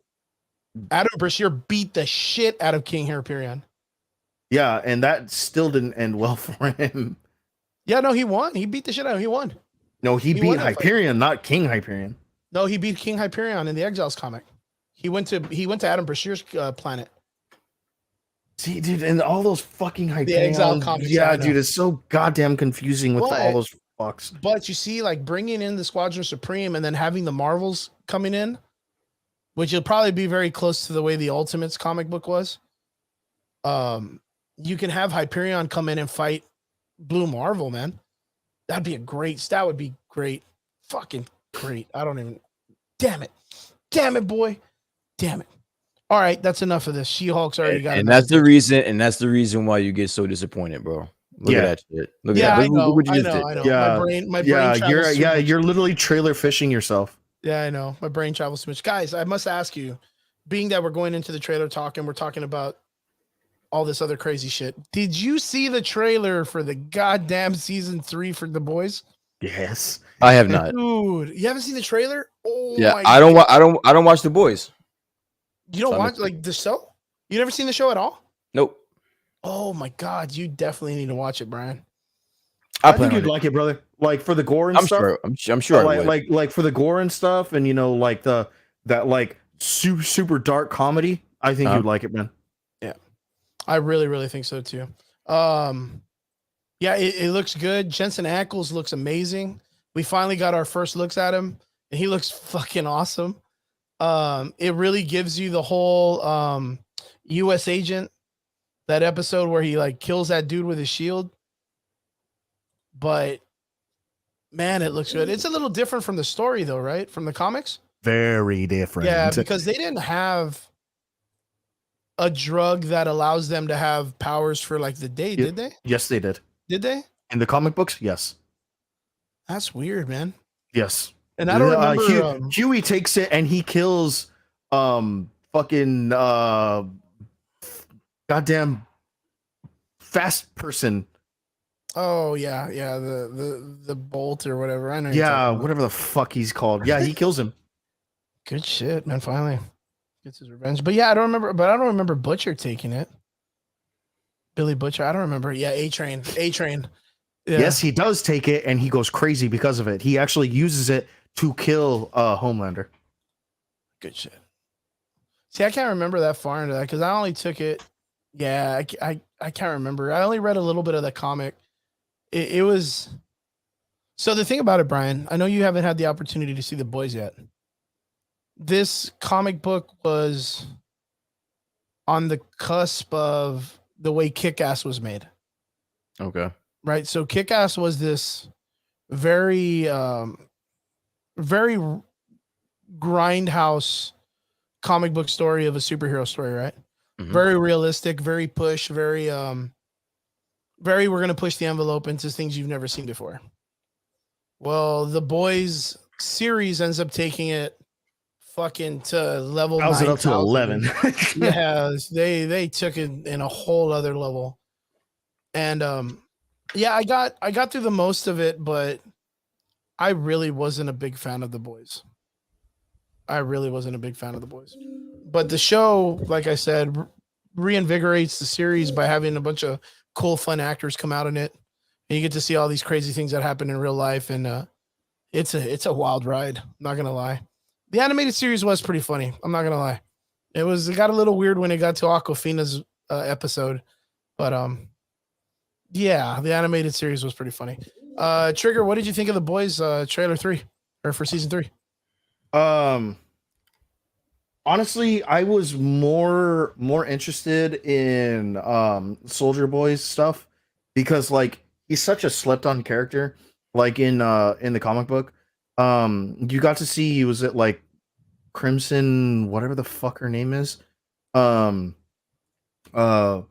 Adam Brashear beat the shit out of King Hyperion. Yeah, and that still didn't end well for him. Yeah, no, he won. He beat the shit out of him. He won. No, he beat won that fight. Hyperion, not King Hyperion. No, he beat King Hyperion in the Exiles comic. He went to Adam Brashear's planet. See, dude, and all those fucking Hyperion. Exile comics, Yeah, I know. dude, it's so goddamn confusing with But- all those fucks. But you see, like bringing in the Squadron Supreme and then having the Marvels coming in, which will probably be very close to the way the Ultimates comic book was. You can have Hyperion come in and fight Blue Marvel, man. That would be great. Fucking great. Damn it, boy. Damn it. All right, that's enough of this. She-Hulk's already got And enough. that's the reason. And that's the reason why you get so disappointed, bro. Look at that shit. Look Yeah, at that. I know. Look what you I just know. did. I know. Yeah. My brain Yeah, travels too much. you're literally trailer fishing yourself. Yeah, I know. My brain travels too much. Guys, I must ask you, being that we're going into the trailer talk and we're talking about all this other crazy shit, did you see the trailer for the goddamn season 3 for The Boys? Yes. I have not. Dude, you haven't seen the trailer? Oh Yeah, my I don't. God. I don't watch The Boys. You don't so watch like the show? You never seen the show at all? Nope. Oh my God, you definitely need to watch it, Brian. I plan think on you'd it. like it, brother. Like for the gore and I'm stuff. sure. I'm sure. I would. Like for the gore and stuff, and like that like super dark comedy. I think you'd like it, man. I really, really think so too. Yeah, it looks good. Jensen Ackles looks amazing. We finally got our first looks at him, and he looks fucking awesome. It really gives you the whole U.S. agent, that episode where he like kills that dude with his shield. But man, it looks good. It's a little different from the story, though, right? From the comics. Very different. Yeah, because they didn't have a drug that allows them to have powers for like the day, did they? Yes, they did. Did they? In the comic books, yes. That's weird, man. Yes. And I don't remember. Huey takes it and he kills fucking goddamn fast person. Oh yeah, the bolt or whatever. I know. Yeah, whatever the fuck he's called. Yeah, he kills him. Good shit, man. Finally gets his revenge. But yeah, I don't remember Butcher taking it. Billy Butcher. I don't remember. Yeah, A-Train. Yeah. Yes, he does take it and he goes crazy because of it. He actually uses it to kill Homelander. Good shit. See, I can't remember that far into that because I only took it. Yeah, I can't remember. I only read a little bit of the comic. It was. So the thing about it, Brian, I know you haven't had the opportunity to see The Boys yet. This comic book was on the cusp of the way Kick-Ass was made. Okay. Right. So Kick-Ass was this very, very grindhouse comic book story of a superhero story, right? Mhm. Very realistic, very push, very we're gonna push the envelope into things you've never seen before. Well, the Boys series ends up taking it fucking to level. I was it up to 11. Yeah, they took it in a whole other level. And yeah, I got through the most of it, but I really wasn't a big fan of the Boys. But the show, like I said, reinvigorates the series by having a bunch of cool, fun actors come out in it, and you get to see all these crazy things that happen in real life. And it's a wild ride. I'm not gonna lie. The animated series was pretty funny. I'm not gonna lie. It got a little weird when it got to Aquafina's episode, but Yeah, the animated series was pretty funny. Trigger, what did you think of the boys trailer 3 or for season 3? Um, honestly, I was more interested in Soldier Boy's stuff because like he's such a slept on character. Like in the comic book, you got to see he was at like Crimson, whatever the fuck her name is. Um, uh,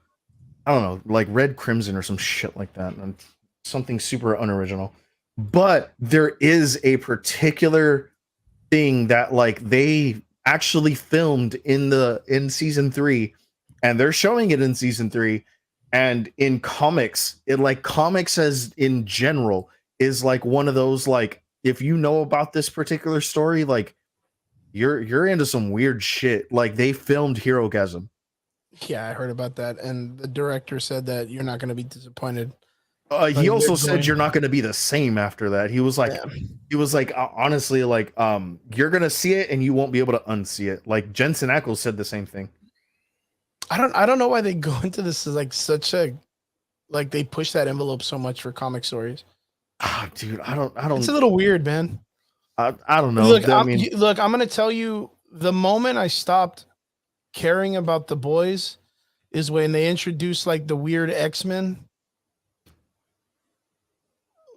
I don't know, like Red Crimson or some shit like that, and something super unoriginal. But there is a particular thing that like they actually filmed in season 3, and they're showing it in season 3, and in comics it like comics as in general is like one of those like if you know about this particular story like you're into some weird shit. Like they filmed Herogasm. Yeah, I heard about that, and the director said that you're not going to be disappointed. He Like, also they're said going- you're not going to be the same after that. Yeah. He was like honestly like you're going to see it and you won't be able to unsee it. Like Jensen Ackles said the same thing. I don't know why they go into this as like such a like they push that envelope so much for comic stories. Ah, dude, I don't It's a little weird, man. I don't know. Look, I mean, look, I'm gonna tell you the moment I stopped caring about the boys is when they introduced like the weird X-Men,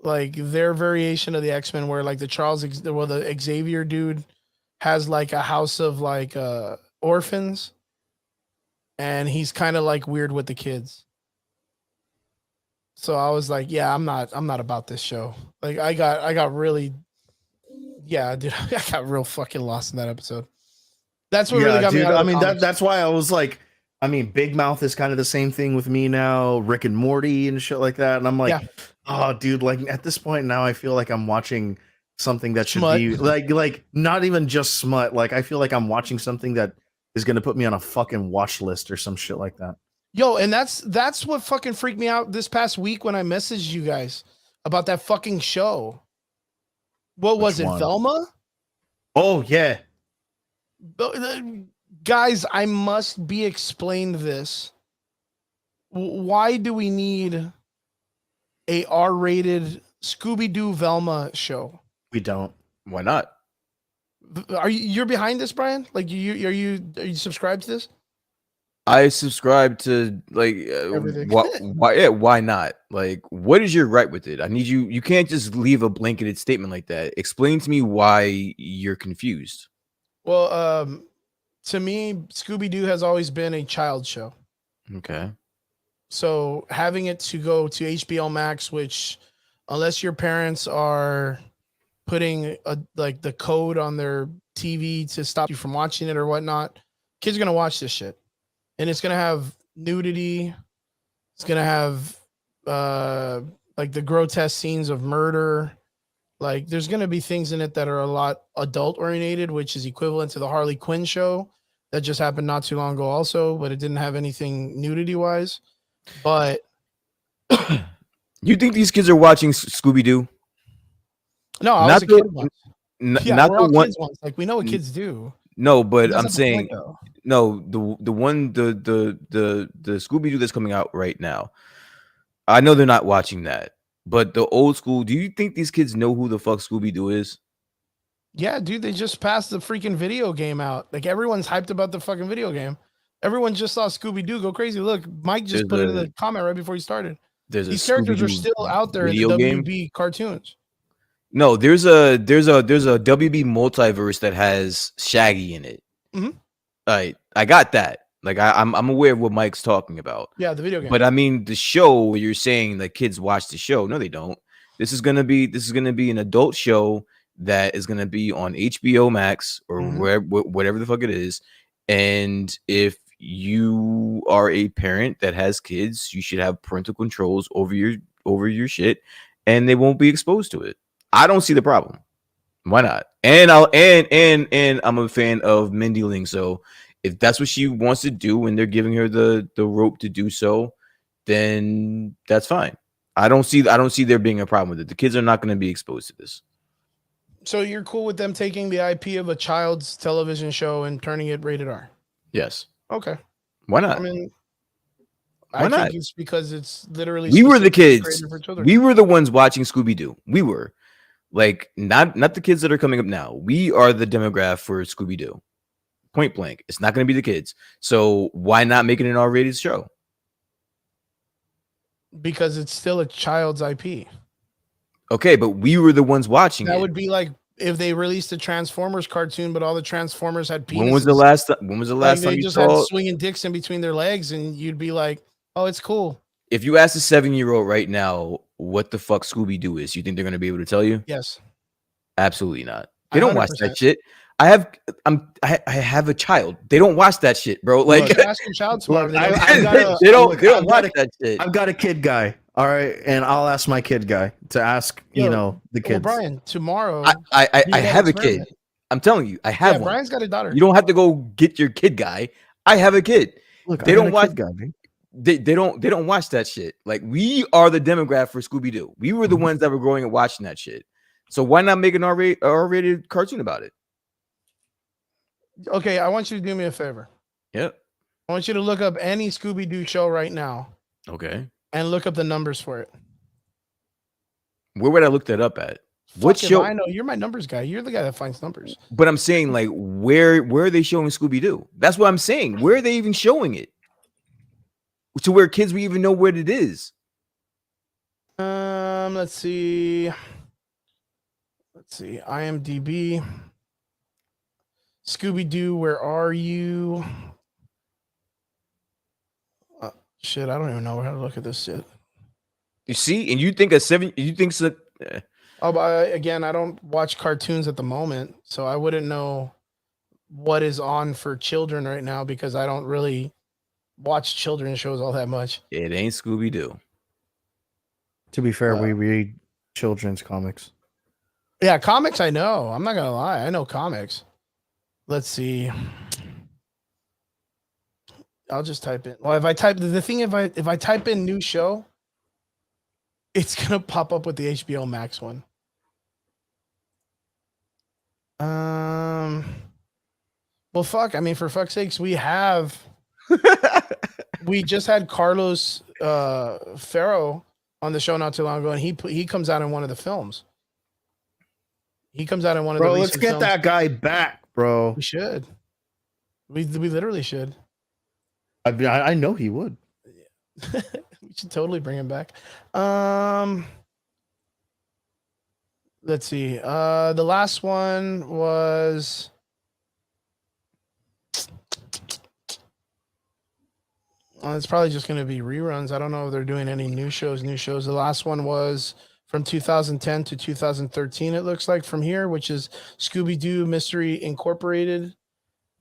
like their variation of the X-Men, where like the the Xavier dude has like a house of like orphans, and he's kind of like weird with the kids. So I was like, yeah, I'm not about this show. Like I got really, yeah, dude, I got real fucking lost in that episode. That's what really got me out of I the mean comics. that's why I was like, I mean, Big Mouth is kind of the same thing with me now, Rick and Morty and shit like that. And I'm like, Yeah. oh, dude, like at this point now, I feel like I'm watching something that should Smut. be like not even just smut. Like I feel like I'm watching something that is gonna put me on a fucking watch list or some shit like that. Yo, and that's what fucking freaked me out this past week when I messaged you guys about that fucking show. What was Which it, one? Velma? Oh yeah, Guys, I must be explained this. Why do we need a R-rated Scooby-Doo Velma show? we don't. Why not? You're behind this, Brian? Like are you subscribed to this? I subscribe to like Everything. why not? Like what is your right with it? I need you can't just leave a blanketed statement like that. Explain to me why you're confused. Well, to me, Scooby-Doo has always been a child show. Okay. So having it to go to HBO Max, which unless your parents are putting like the code on their TV to stop you from watching it or whatnot, kids are gonna watch this shit, and it's gonna have nudity. It's gonna have like the grotesque scenes of murder. Like there's gonna be things in it that are a lot adult oriented, which is equivalent to the Harley Quinn show that just happened not too long ago, also, but it didn't have anything nudity wise. But You think these kids are watching Scooby Doo? no, I was Not a the kid once. Yeah, not we're the all one. kids once. Like we know what kids do. No, but That's I'm not the point, saying though. no. The Scooby Doo that's coming out right now. I know they're not watching that, but the old school. Do you think these kids know who the fuck Scooby Doo is? Yeah, dude, they just passed the freaking video game out. Like everyone's hyped about the fucking video game. Everyone just saw Scooby Doo go crazy. Look, Mike just put it in the comment right before he started. There's These a characters are Scooby-Doo still out there in the video game? WB cartoons. No, there's a WB multiverse that has Shaggy in it. Mhm. I got that. Like I'm aware of what Mike's talking about. Yeah, the video game. But I mean the show you're saying that kids watch the show. No, they don't. This is gonna be an adult show that is gonna be on HBO Max or whatever the fuck it is. And if you are a parent that has kids, you should have parental controls over your shit, and they won't be exposed to it. I don't see the problem. Why not? And I'm a fan of Mindy Ling, so if that's what she wants to do and they're giving her the rope to do so, then that's fine. I don't see there being a problem with it. The kids are not going to be exposed to this. So you're cool with them taking the IP of a child's television show and turning it rated R? Yes. Okay. Why not? I mean, Why I not? think it's because it's literally We were the specifically kids. created for children. We were the ones watching Scooby Doo. We were like not the kids that are coming up now. We are the demographic for Scooby Doo. Point blank. It's not going to be the kids. So why not make it an R-rated show? Because it's still a child's IP. Okay, but we were the ones watching That it. would be like if they released a Transformers cartoon, but all the Transformers had penises. When was the last? When was the Like last they time you just had saw? swinging dicks in between their legs, and you'd be like, "Oh, it's cool." If you ask a 7-year-old right now what the fuck Scooby Doo is, you think they're going to be able to tell you? Yes, Absolutely not. They don't watch 100%. that shit. I have a child. They don't watch that shit, bro. You Like should ask your child tomorrow. Look, They don't- I've got a- they don't look, they don't I've got watch that shit. I've got a kid guy. All right, and I'll ask my kid guy to ask. Yo, The well, kids. Brian, tomorrow. I do that have a kid. experiment. I'm telling you, I Yeah, have one. Brian's got a daughter. You don't have to go get your kid guy. I have a kid. Look, They I got don't a watch- kid guy, dude. They don't watch that shit. Like we are the demographic for Scooby Doo. We were the ones that were growing and watching that shit. So why not make an R-rated cartoon about it? Okay, I want you to do me a favor. Yep. I want you to look up any Scooby Doo show right now Okay. and look up the numbers for it. Where would I look that up at? What Fuck if show? I know you're my numbers guy. You're the guy that finds numbers. But I'm saying, like, where are they showing Scooby Doo? That's what I'm saying. Where are they even showing it? To where kids will even know what it is. Let's see. IMDb. Scooby Doo, where are you? Shit, I don't even know how to look at this shit. You see, and you think a 7? You think so? Oh, but again, I don't watch cartoons at the moment, so I wouldn't know what is on for children right now because I don't really watch children's shows all that much. It ain't Scooby Doo. To be fair, we read children's comics. Yeah, comics I know. I'm not gonna lie, I know comics. Let's see. I'll just type in. Well, if I type if I type in new show, it's gonna pop up with the HBO Max one. Well, fuck. I mean, for fuck's sakes, we just had Carlos Ferro on the show not too long ago, and he comes out in one of the films. He comes out in one of the. Bro, let's recent get films. that guy back, bro. We should. We literally should. I know he would. We should totally bring him back. Let's see. The last one was it's probably just going to be reruns. I don't know if they're doing any new shows. The last one was from 2010 to 2013, it looks like, from here, which is Scooby-Doo Mystery Incorporated.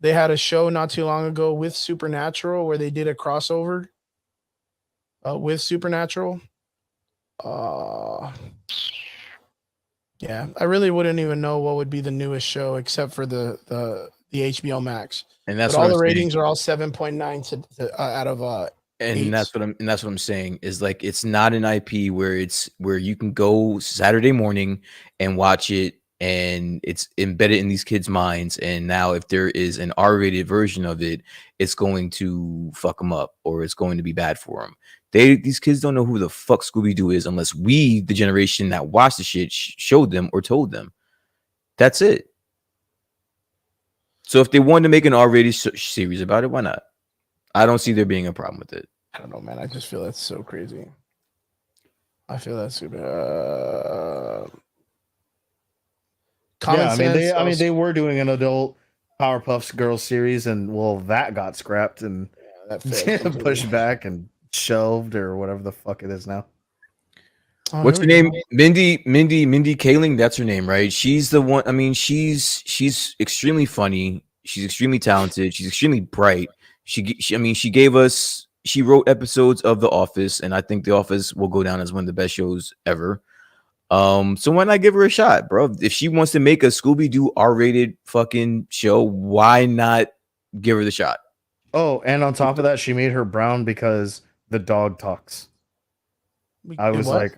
They had a show not too long ago with Supernatural where they did a crossover with Supernatural. Yeah, I really wouldn't even know what would be the newest show except for the HBO Max. And that's but what all I'm the ratings saying. are all 7.9 out of And eight. that's what I'm saying is like it's not an IP where you can go Saturday morning and watch it and it's embedded in these kids' minds. And now if there is an R-rated version of it, it's going to fuck them up or it's going to be bad for them. These kids don't know who the fuck Scooby-Doo is unless we, the generation that watched the shit, showed them or told them. That's it. So if they wanted to make an R-rated series about it, why not? I don't see there being a problem with it. I don't know, man. I just feel that's so crazy. I feel that's super. Yeah, I mean, they were doing an adult Powerpuff Girls series, and well, that got scrapped and pushed back and shelved or whatever the fuck it is now. What's her name? Mindy Kaling. That's her name, right? She's the one. I mean, she's extremely funny. She's extremely talented. She's extremely bright. She gave us. She wrote episodes of The Office, and I think The Office will go down as one of the best shows ever. So why not give her a shot, bro? If she wants to make a Scooby-Doo R-rated fucking show, why not give her the shot? Oh, and on top of that, she made her brown because the dog talks. I was like,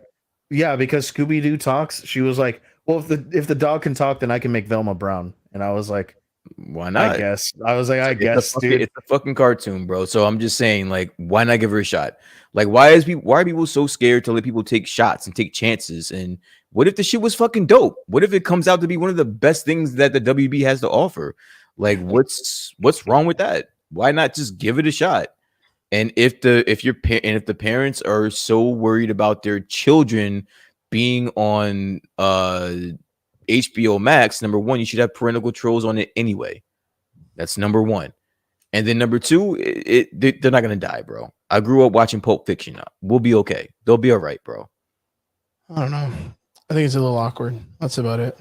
yeah, because Scooby-Doo talks. She was like, well, if the dog can talk, then I can make Velma brown. And I was like, Why not? I guess. I was like, I guess, dude. It's a fucking cartoon, bro. So I'm just saying, like, why not give her a shot? Like, why are people so scared to let people take shots and take chances? And what if the shit was fucking dope? What if it comes out to be one of the best things that the WB has to offer? Like, what's wrong with that? Why not just give it a shot? And if the parents are so worried about their children being on HBO Max, number one, you should have parental controls on it anyway. That's number one. And then number two, they're not gonna die, bro. I grew up watching Pulp Fiction. We'll be okay. They'll be all right, bro. I don't know. I think it's a little awkward. That's about it.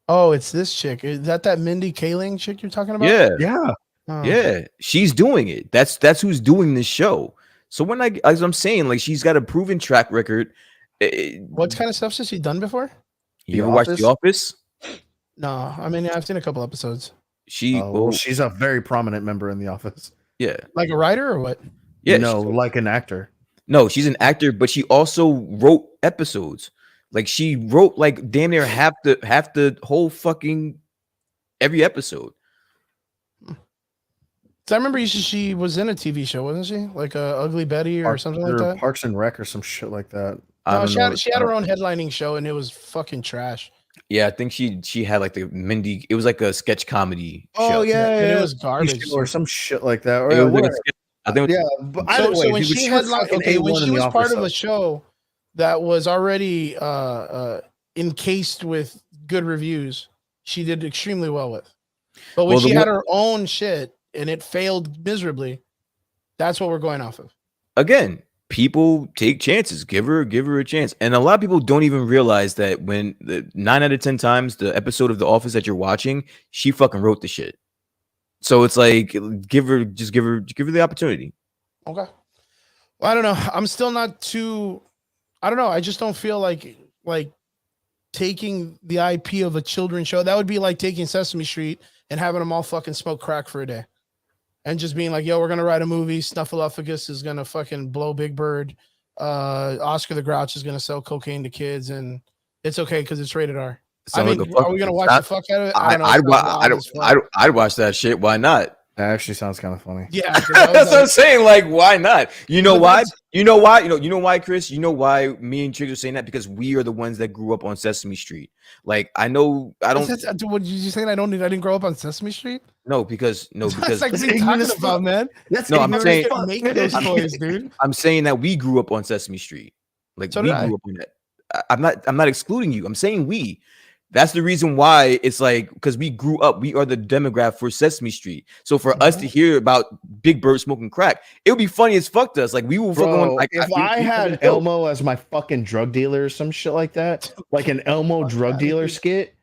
Oh, it's this chick. Is that Mindy Kaling chick you're talking about? Yeah. Oh. Yeah, she's doing it. That's who's doing this show. So as I'm saying, like, she's got a proven track record. What kind of stuff has she done before? You ever watch The Office? No, I mean I've seen a couple episodes. She's a very prominent member in The Office. Yeah, like a writer or what? Yeah, no, like an actor. No, she's an actor, but she also wrote episodes. Like, she wrote like damn near half the whole fucking every episode. So I remember she was in a TV show, wasn't she? Like Ugly Betty or something like that. Parks and Rec or some shit like that. No, she had her own headlining show and it was fucking trash. Yeah, I think she had like the Mindy. It was like a sketch comedy. Oh show. Yeah, it was garbage or some shit like that. Or It was like a sketch, I think. But so when she headlined, when she was part of a show that was already encased with good reviews, she did extremely well with. But when she had her own shit and it failed miserably, that's what we're going off of. Again, people take chances. Give her a chance. And a lot of people don't even realize that when 9 out of 10 times the episode of The Office that you're watching, she fucking wrote the shit. So it's like, give her the opportunity. Okay. Well, I don't know. I'm still not too. I don't know. I just don't feel like taking the IP of a children's show. That would be like taking Sesame Street and having them all fucking smoke crack for a day. And just being like, yo, we're gonna write a movie. Snuffleupagus is gonna fucking blow Big Bird. Oscar the Grouch is gonna sell cocaine to kids, and it's okay because it's rated R. I mean, are we gonna watch the fuck out of it? I don't know. I'd watch that shit. Why not? That actually sounds kind of funny. Yeah, that's what I'm saying. Like, why not? You know why? You know why, Chris? You know why me and Triggs are saying that? Because we are the ones that grew up on Sesame Street. Like, I don't. What did you saying? I didn't grow up on Sesame Street. Because that's like what are you talking about, man. I'm saying make those toys, dude. I'm saying that we grew up on Sesame Street. Like, we grew up on that. I'm not excluding you. I'm saying we. That's the reason why it's like, because we grew up, we are the demographic for Sesame Street. So for us to hear about Big Bird smoking crack, it would be funny as fuck to us. Like, we will fucking like, if I had Elmo as my fucking drug dealer or some shit like that, like an Elmo drug dealer skit,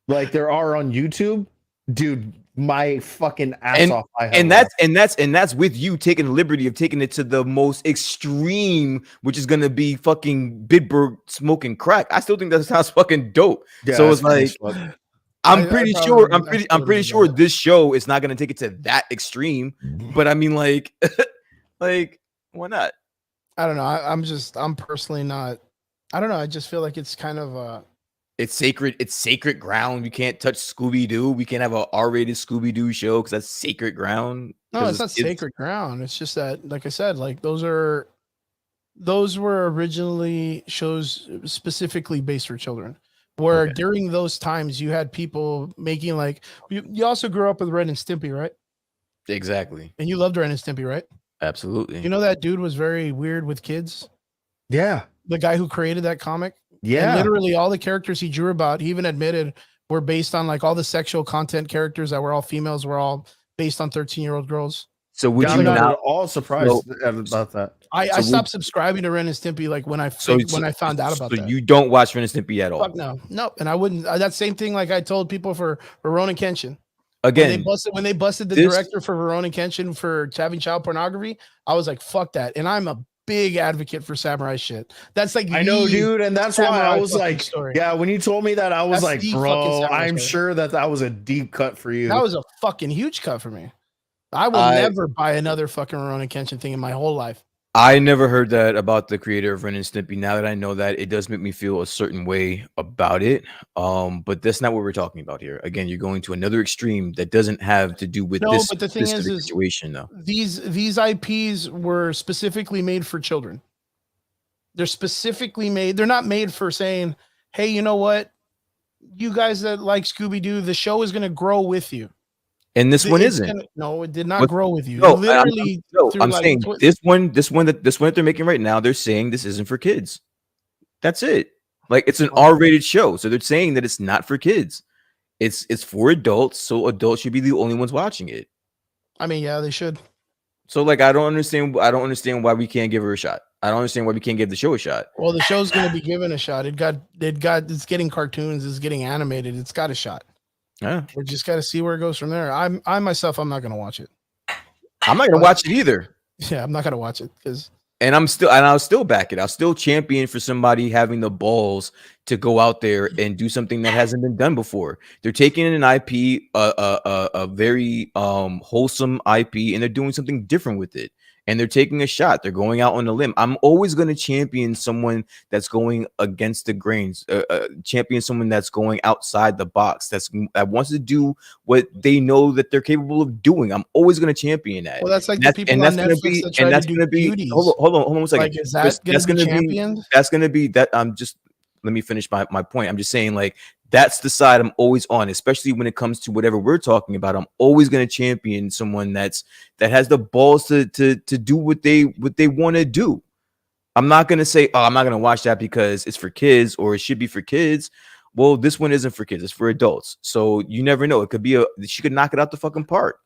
like there are on YouTube, dude, my fucking ass off. And that's with you taking the liberty of taking it to the most extreme, which is gonna be fucking Big Bird smoking crack. I still think that sounds fucking dope. Yeah, so it's like, I'm pretty sure this show is not gonna take it to that extreme. But I mean, like, like, why not? I don't know. I'm personally not. I don't know. I just feel like it's kind of It's sacred ground. You can't touch Scooby-Doo. We can't have a R-rated Scooby-Doo show because that's sacred ground. No, it's not sacred ground. It's just that, like I said, like those were originally shows specifically based for children. Where during those times you had people making like you also grew up with Ren and Stimpy, right? Exactly. And you loved Ren and Stimpy, right? Absolutely. You know that dude was very weird with kids? Yeah. The guy who created that comic? Yeah, and literally all the characters he drew about, he even admitted were based on like all the sexual content characters that were all females were all based on 13-year-old girls. So would you not all surprised about that? I stopped subscribing to Ren and Stimpy like when I found out about that. So you don't watch Ren and Stimpy at all? Fuck no, and I wouldn't. That same thing like I told people for Rurouni Kenshin. Again, when they busted the director for Rurouni Kenshin for having child pornography, I was like, fuck that, and I'm a big advocate for samurai shit. That's like I know, dude, and that's why I was like, yeah. When you told me that, I was like, bro, I'm sure that was a deep cut for you. That was a fucking huge cut for me. I will never buy another fucking Rurouni Kenshin thing in my whole life. I never heard that about the creator of Ren and Stimpy. Now that I know that, it does make me feel a certain way about it. But that's not what we're talking about here. Again, you're going to another extreme that doesn't have to do with No, this but the thing specific is situation, though. these IPs were specifically made for children. They're specifically made. They're not made for saying, "Hey, you know what? You guys that like Scooby Doo, the show is going to grow with you." And this one It's isn't. no, it did not What- grow with you. No, It literally, I'm like saying this one that they're making right now. They're saying this isn't for kids. That's it. Like it's an R-rated show, so they're saying that it's not for kids. It's for adults, so adults should be the only ones watching it. I mean, yeah, they should. So like I don't understand why we can't give her a shot. I don't understand why we can't give the show a shot. Well, the show's going to be given a shot. It's getting cartoons, it's getting animated. It's got a shot. Yeah. We just got to see where it goes from there. I myself, I'm not going to watch it. I'm not gonna watch it either. Yeah, I'm not going to watch it because. And I'll still back it. I'll still champion for somebody having the balls to go out there and do something that hasn't been done before. They're taking an IP, a very wholesome IP, and they're doing something different with it. And they're taking a shot. They're going out on a limb. I'm always going to champion someone that's going against the grains, champion someone that's going outside the box, that wants to do what they know that they're capable of doing. I'm always going to champion that. Well, that's like the people on Netflix that try to do beauties. Hold on 1 second. Like, is that going to be championed? That's going to be that. Let me finish my point. I'm just saying, like, that's the side I'm always on, especially when it comes to whatever we're talking about. I'm always going to champion someone that has the balls to do what they want to do. I'm not going to say, oh, I'm not going to watch that because it's for kids or it should be for kids. Well, this one isn't for kids. It's for adults. So you never know. It could be she could knock it out the fucking park.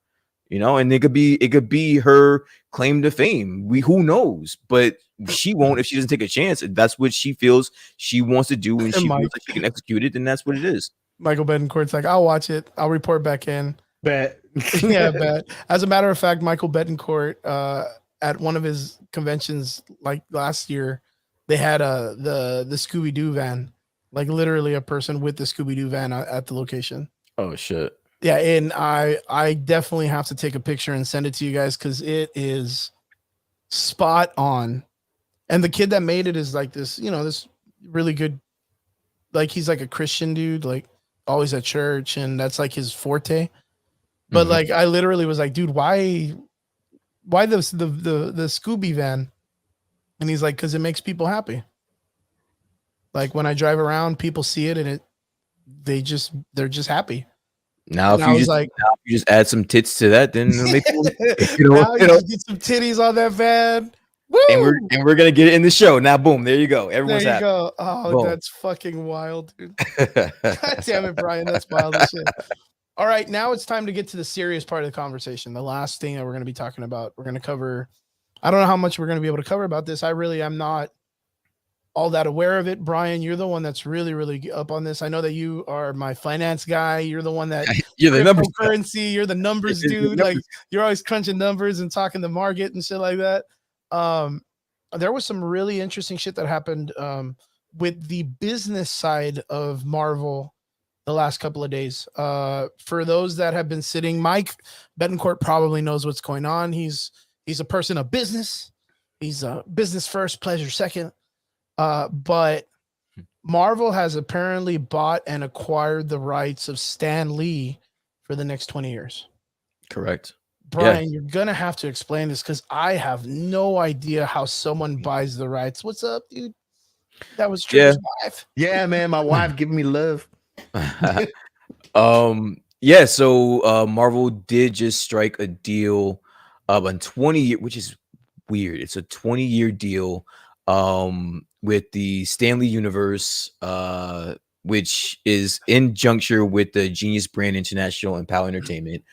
And it could be her claim to fame. Who knows? But she won't if she doesn't take a chance. That's what she feels she wants to do, and she feels like she can execute it. Then that's what it is. Michael Betancourt's like, I'll watch it. I'll report back in. Bet. Yeah, bet. As a matter of fact, Michael Betancourt, at one of his conventions like last year, they had the Scooby Doo van, like literally a person with the Scooby Doo van at the location. Oh shit. Yeah, and I definitely have to take a picture and send it to you guys because it is spot on. And the kid that made it is like this, this really good, like he's like a Christian dude, like always at church, and that's like his forte. But like I literally was like, dude, why the Scooby van? And he's like, because it makes people happy. Like when I drive around, people see it and they're just happy. Now, if you just add some tits to that, then it'll make you get some titties on that van. Woo! And we're gonna get it in the show. Now, boom, there you go. Everyone's happy. Go. Oh, boom. That's fucking wild, dude. God damn it, Brian. That's wild as shit. All right, now it's time to get to the serious part of the conversation. The last thing that we're gonna be talking about. We're gonna cover. I don't know how much we're gonna be able to cover about this. I really am not all that aware of it. Brian, you're the one that's really, really up on this. I know that you are my finance guy. You're the one that you're the numbers currency. You're the numbers dude. Like you're always crunching numbers and talking the market and shit like that. There was some really interesting shit that happened with the business side of Marvel the last couple of days. For those that have been sitting, Mike Betancourt probably knows what's going on. He's a person of business. He's a business first, pleasure second. But Marvel has apparently bought and acquired the rights of Stan Lee for the next 20 years. Correct. Brian, You're going to have to explain this because I have no idea how someone buys the rights. What's up, dude? That was Trip's wife. Yeah, man. My wife giving me love. So Marvel did just strike a deal of a 20-year, which is weird. It's a 20-year deal with the Stan Lee universe, which is in juncture with the Genius Brand International and PAL Entertainment,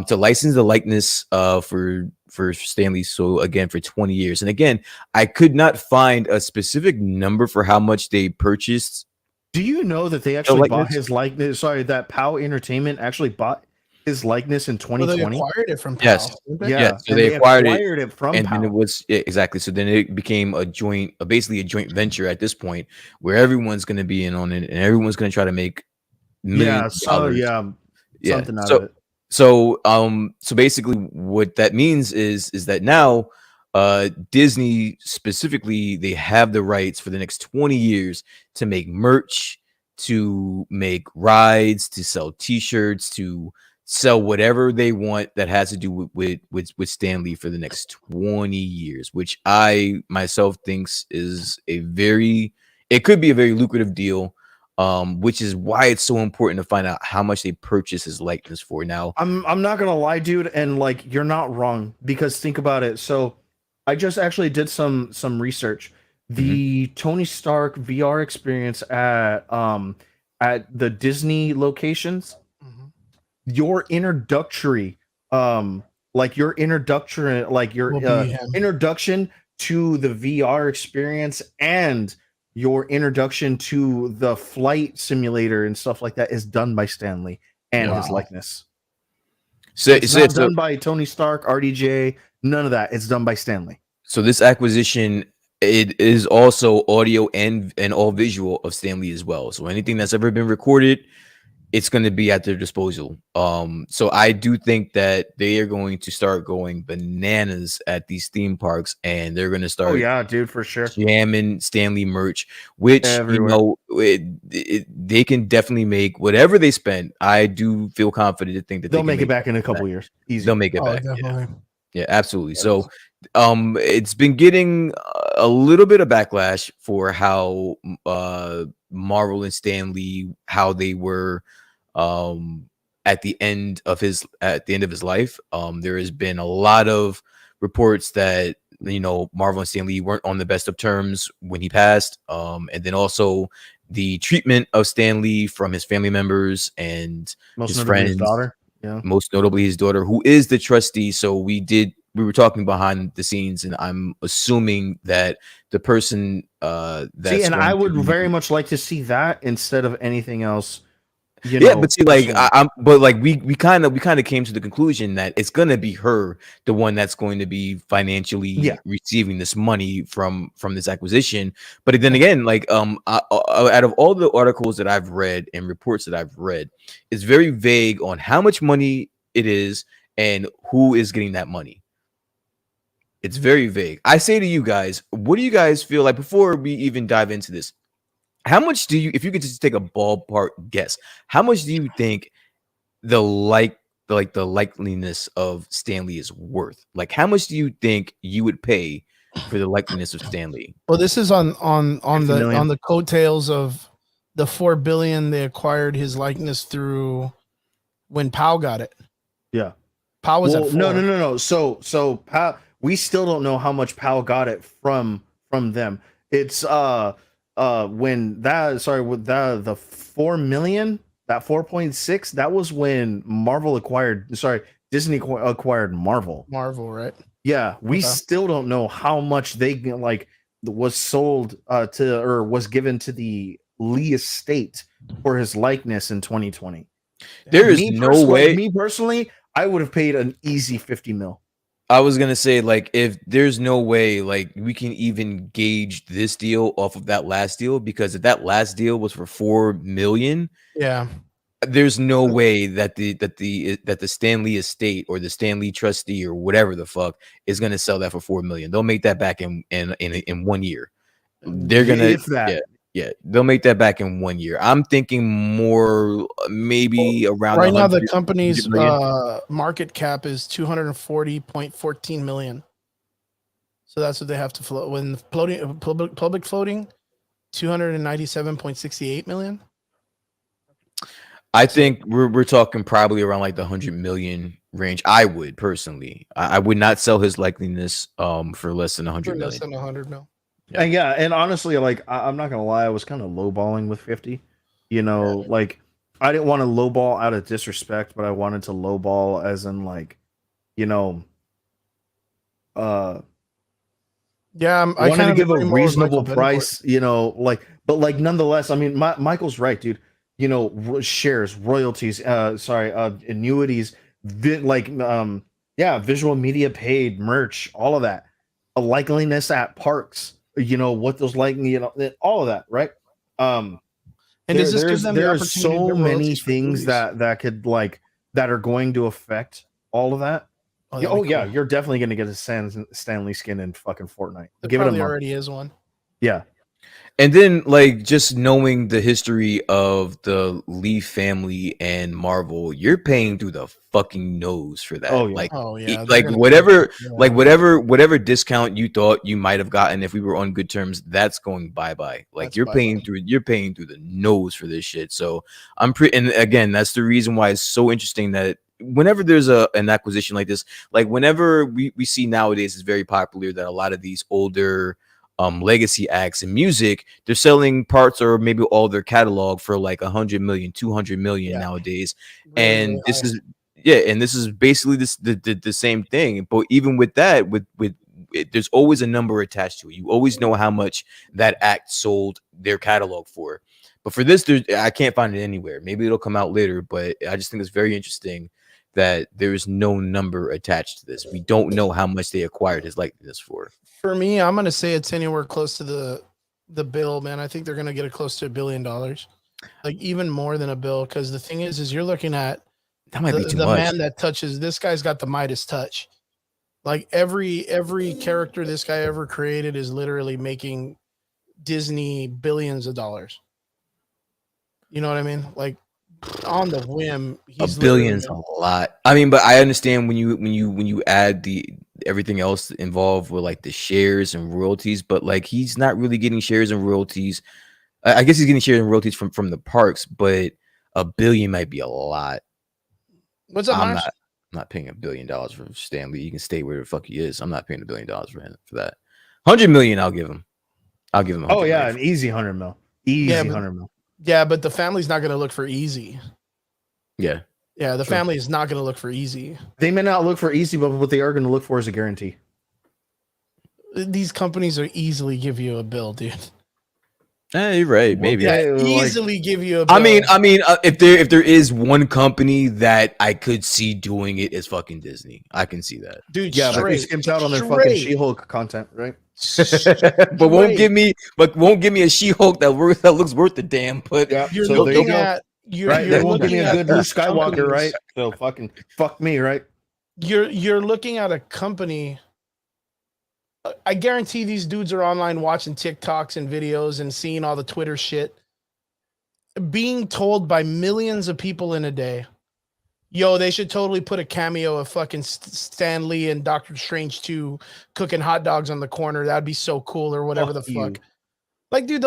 to license the likeness for Stan Lee. So again, for 20 years. And again, I could not find a specific number for how much they purchased. Do you know that they actually bought his likeness? Sorry, that PAL Entertainment actually bought his likeness in 2020. Well, they acquired it from PAL. Yes. Yeah. So they acquired it from and PAL. then it was exactly. So then it became basically a joint venture at this point, where everyone's going to be in on it, and everyone's going to try to make millions of dollars. Something out of it. So basically what that means is that now Disney specifically, they have the rights for the next 20 years to make merch, to make rides, to sell T-shirts, to sell whatever they want that has to do with Stan Lee for the next 20 years, which I myself thinks is it could be a very lucrative deal. Which is why it's so important to find out how much they purchase his likeness for. Now, I'm not gonna lie, dude, and like you're not wrong, because think about it. So I just actually did some research. The Tony Stark VR experience at the Disney locations, your introductory Will be him. introduction to the VR experience and your introduction to the flight simulator and stuff like that is done by Stanley and his Wow. likeness. so It's not done by Tony Stark, RDJ, none of that. It's done by Stanley. So this acquisition, it is also audio and all visual of Stan Lee as well. So anything that's ever been recorded, it's going to be at their disposal. So I do think that they are going to start going bananas at these theme parks, and they're going to start Oh yeah, dude, for sure. jamming Stan Lee merch, which Everywhere. they can definitely make whatever they spend. I do feel confident to think that They'll they can make it back in a couple back. years. Easy. They'll make it Oh, back. Yeah. definitely. Yeah, absolutely. So, it's been getting a little bit of backlash for how Marvel and Stan Lee, how they were at the end of his life. There has been a lot of reports that Marvel and Stan Lee weren't on the best of terms when he passed, and then also the treatment of Stan Lee from his family members and Most his notably friends. his daughter. Yeah. Most notably his daughter, who is the trustee. So we were talking behind the scenes, and I'm assuming that the person that's and going I would to- very much like to see that instead of anything else. but see, like personally. but like we kind of came to the conclusion that it's gonna be her, the one that's going to be financially receiving this money from this acquisition. But then again, like out of all the articles that I've read and reports that I've read, it's very vague on how much money it is and who is getting that money. It's very vague. I say to you guys, what do you guys feel like before we even dive into this? How much do you, if you could just take a ballpark guess, how much do you think the likeliness of Stan Lee is worth? Like, how much do you think you would pay for the likeliness of Stan Lee? Well, this is on 50 million. on the coattails of the $4 billion they acquired his likeness through when Powell got it. Yeah. Powell was at 4. No. So Powell, we still don't know how much Powell got it from them. It's when that with the 4 million, that 4.6, that was when Disney acquired Marvel. Marvel, right? Yeah, we Okay. still don't know how much they was sold to or was given to the Lee estate for his likeness in 2020. There is no way. Me personally, I would have paid an easy 50 mil. I was gonna say, like, if there's no way, like, we can even gauge this deal off of that last deal, because if that last deal was for 4 million, Yeah. there's no way that the Stan Lee estate or the Stan Lee trustee or whatever the fuck is gonna sell that for 4 million. They'll make that back in 1 year. They're gonna, If that. yeah, they'll make that back in 1 year. I'm thinking more, maybe around Right now, the 100 company's million. market cap is 240.14 million. So that's what they have to float when floating public floating, 297.68 million. I think we're talking probably around like the 100 million range. I would personally, I would not sell his likeliness for less than 100 Less million. than 100 mil. Yeah. And honestly, like I'm not gonna lie, I was kind of lowballing with 50. Like I didn't want to lowball out of disrespect, but I wanted to lowball as in like, Yeah, I wanted to give a reasonable Michael price, but like nonetheless, I mean, Michael's right, dude. Shares, royalties, annuities, visual media paid, merch, all of that, a likeliness at parks, what those all of that, right? And does this give them the there are opportunity so to get many royalties for things movies? that could that are going to affect all of that. Oh, Yeah, that'd be yeah, cool. you're definitely gonna get a Stanley skin in fucking Fortnite. There Give it a probably month. already is one. Yeah. And then, like, just knowing the history of the Lee family and Marvel, you're paying through the fucking nose for that. Oh yeah. Like, Oh yeah, they're like gonna whatever, like yeah, whatever discount you thought you might have gotten if we were on good terms, that's going bye bye. Like, that's you're paying through the nose for this shit. So I'm pretty. And again, that's the reason why it's so interesting that whenever there's an acquisition like this, like whenever we see nowadays, it's very popular that a lot of these older legacy acts in music, they're selling parts or maybe all their catalog for like 100 million, 200 million Yeah. nowadays. Really, And really this high. is and this is basically the same thing. But even with that, with there's always a number attached to it. You always know how much that act sold their catalog for. But for this, I can't find it anywhere. Maybe it'll come out later, but I just think it's very interesting that there is no number attached to this. We don't know how much they acquired his likeness for. For me, I'm gonna say it's anywhere close to the bill, man. I think they're gonna get it close to $1 billion, like even more than a bill. Because the thing is you're looking at That might be too the much. man that touches. This guy's got the Midas touch. Like every character this guy ever created is literally making Disney billions of dollars. You know what I mean? Like on the whim, A he's billion's literally a lot. I mean, but I understand when you add the everything else involved with like the shares and royalties, but like he's not really getting shares and royalties. I guess he's getting shares and royalties from the parks, but a billion might be a lot. what's up, I'm Marsh? not paying $1 billion for Stanley. You can stay where the fuck he is. I'm not paying $1 billion for that. 100 million, I'll give him. I'll give him. Oh 100 yeah, million. an easy 100 mil. Easy Yeah, but- 100 mil. Yeah, but the family's not gonna look for easy. Yeah. Yeah, the Sure. family is not gonna look for easy. They may not look for easy, but what they are going to look for is a guarantee. These companies are easily give you a bill, dude. You're right. Maybe. Yeah, Okay, like- easily give you a bill. I mean, if there is one company that I could see doing it, is fucking Disney. I can see that, dude, Yeah, but they straight, skimped out on their fucking straight. She-Hulk content, right? but won't give me a She-Hulk that looks worth the damn. But Yeah, You're so there you looking go. at you're, Right, you're they won't give me looking a at good Luke these Skywalker, companies- right? So fucking fuck me, right? You're looking at a company. I guarantee these dudes are online watching TikToks and videos and seeing all the Twitter shit. Being told by millions of people in a day, yo, they should totally put a cameo of fucking Stan Lee and Doctor Strange 2 cooking hot dogs on the corner. That'd be so cool, or whatever Fuck the you. fuck. Like, dude,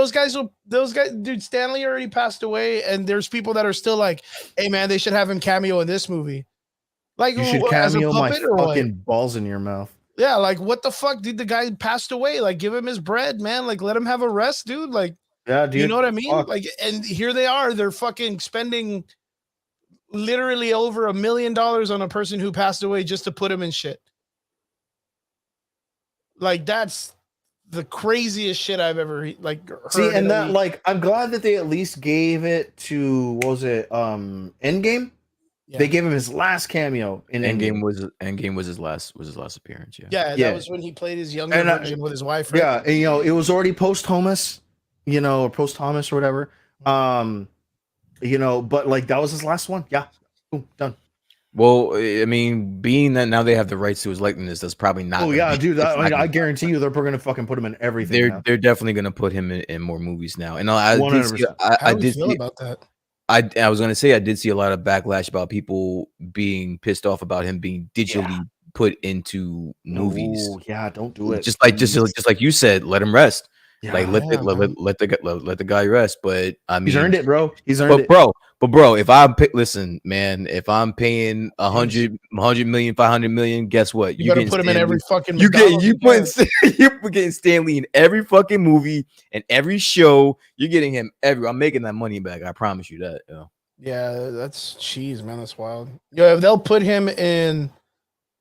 dude, Stanley already passed away, and there's people that are still like, hey man, they should have him cameo in this movie. Like, You should as a cameo my puppet or what? fucking balls in your mouth. Yeah, like what the fuck, dude? The guy passed away. Like, give him his bread, man. Like, let him have a rest, dude. Like, Yeah, dude. you know what I mean? Fuck. Like, and here they are. They're fucking spending literally over $1 million on a person who passed away just to put him in shit. Like, that's the craziest shit I've ever like heard. See, in and a that week. like I'm glad that they at least gave it to what was it Endgame? Yeah. They gave him his last cameo in Endgame was his last appearance. Yeah. Yeah, Yeah. that was when he played his younger And, version with his wife. Right? Yeah, and, it was already post Thomas, or post Thomas or whatever. But like that was his last one. Yeah, boom, done. Well, I mean, being that now they have the rights to his likeness, that's probably not. Oh yeah, dude. it's not I gonna- guarantee you, they're gonna fucking put him in everything. now. They're definitely gonna put him in more movies now. And I did see, 100%. How I do you did feel see, about that? I was gonna say I did see a lot of backlash about people being pissed off about him being digitally put into movies. Ooh, yeah, don't do it. Just like please. just like you said, let him rest. Yeah, Like let the guy rest. But I mean, he's earned it, bro. He's earned But it. bro, if I'm listen, man, if I'm paying 100 million, 500 million, guess what? You better getting put him in Stan every Lee- fucking. you get McDonald's you you putting you're getting Stanley in every fucking movie and every show. You're getting him every. I'm making that money back. I promise you that. Yo. Yeah, that's cheese, man. That's wild. Yeah, if they'll put him in,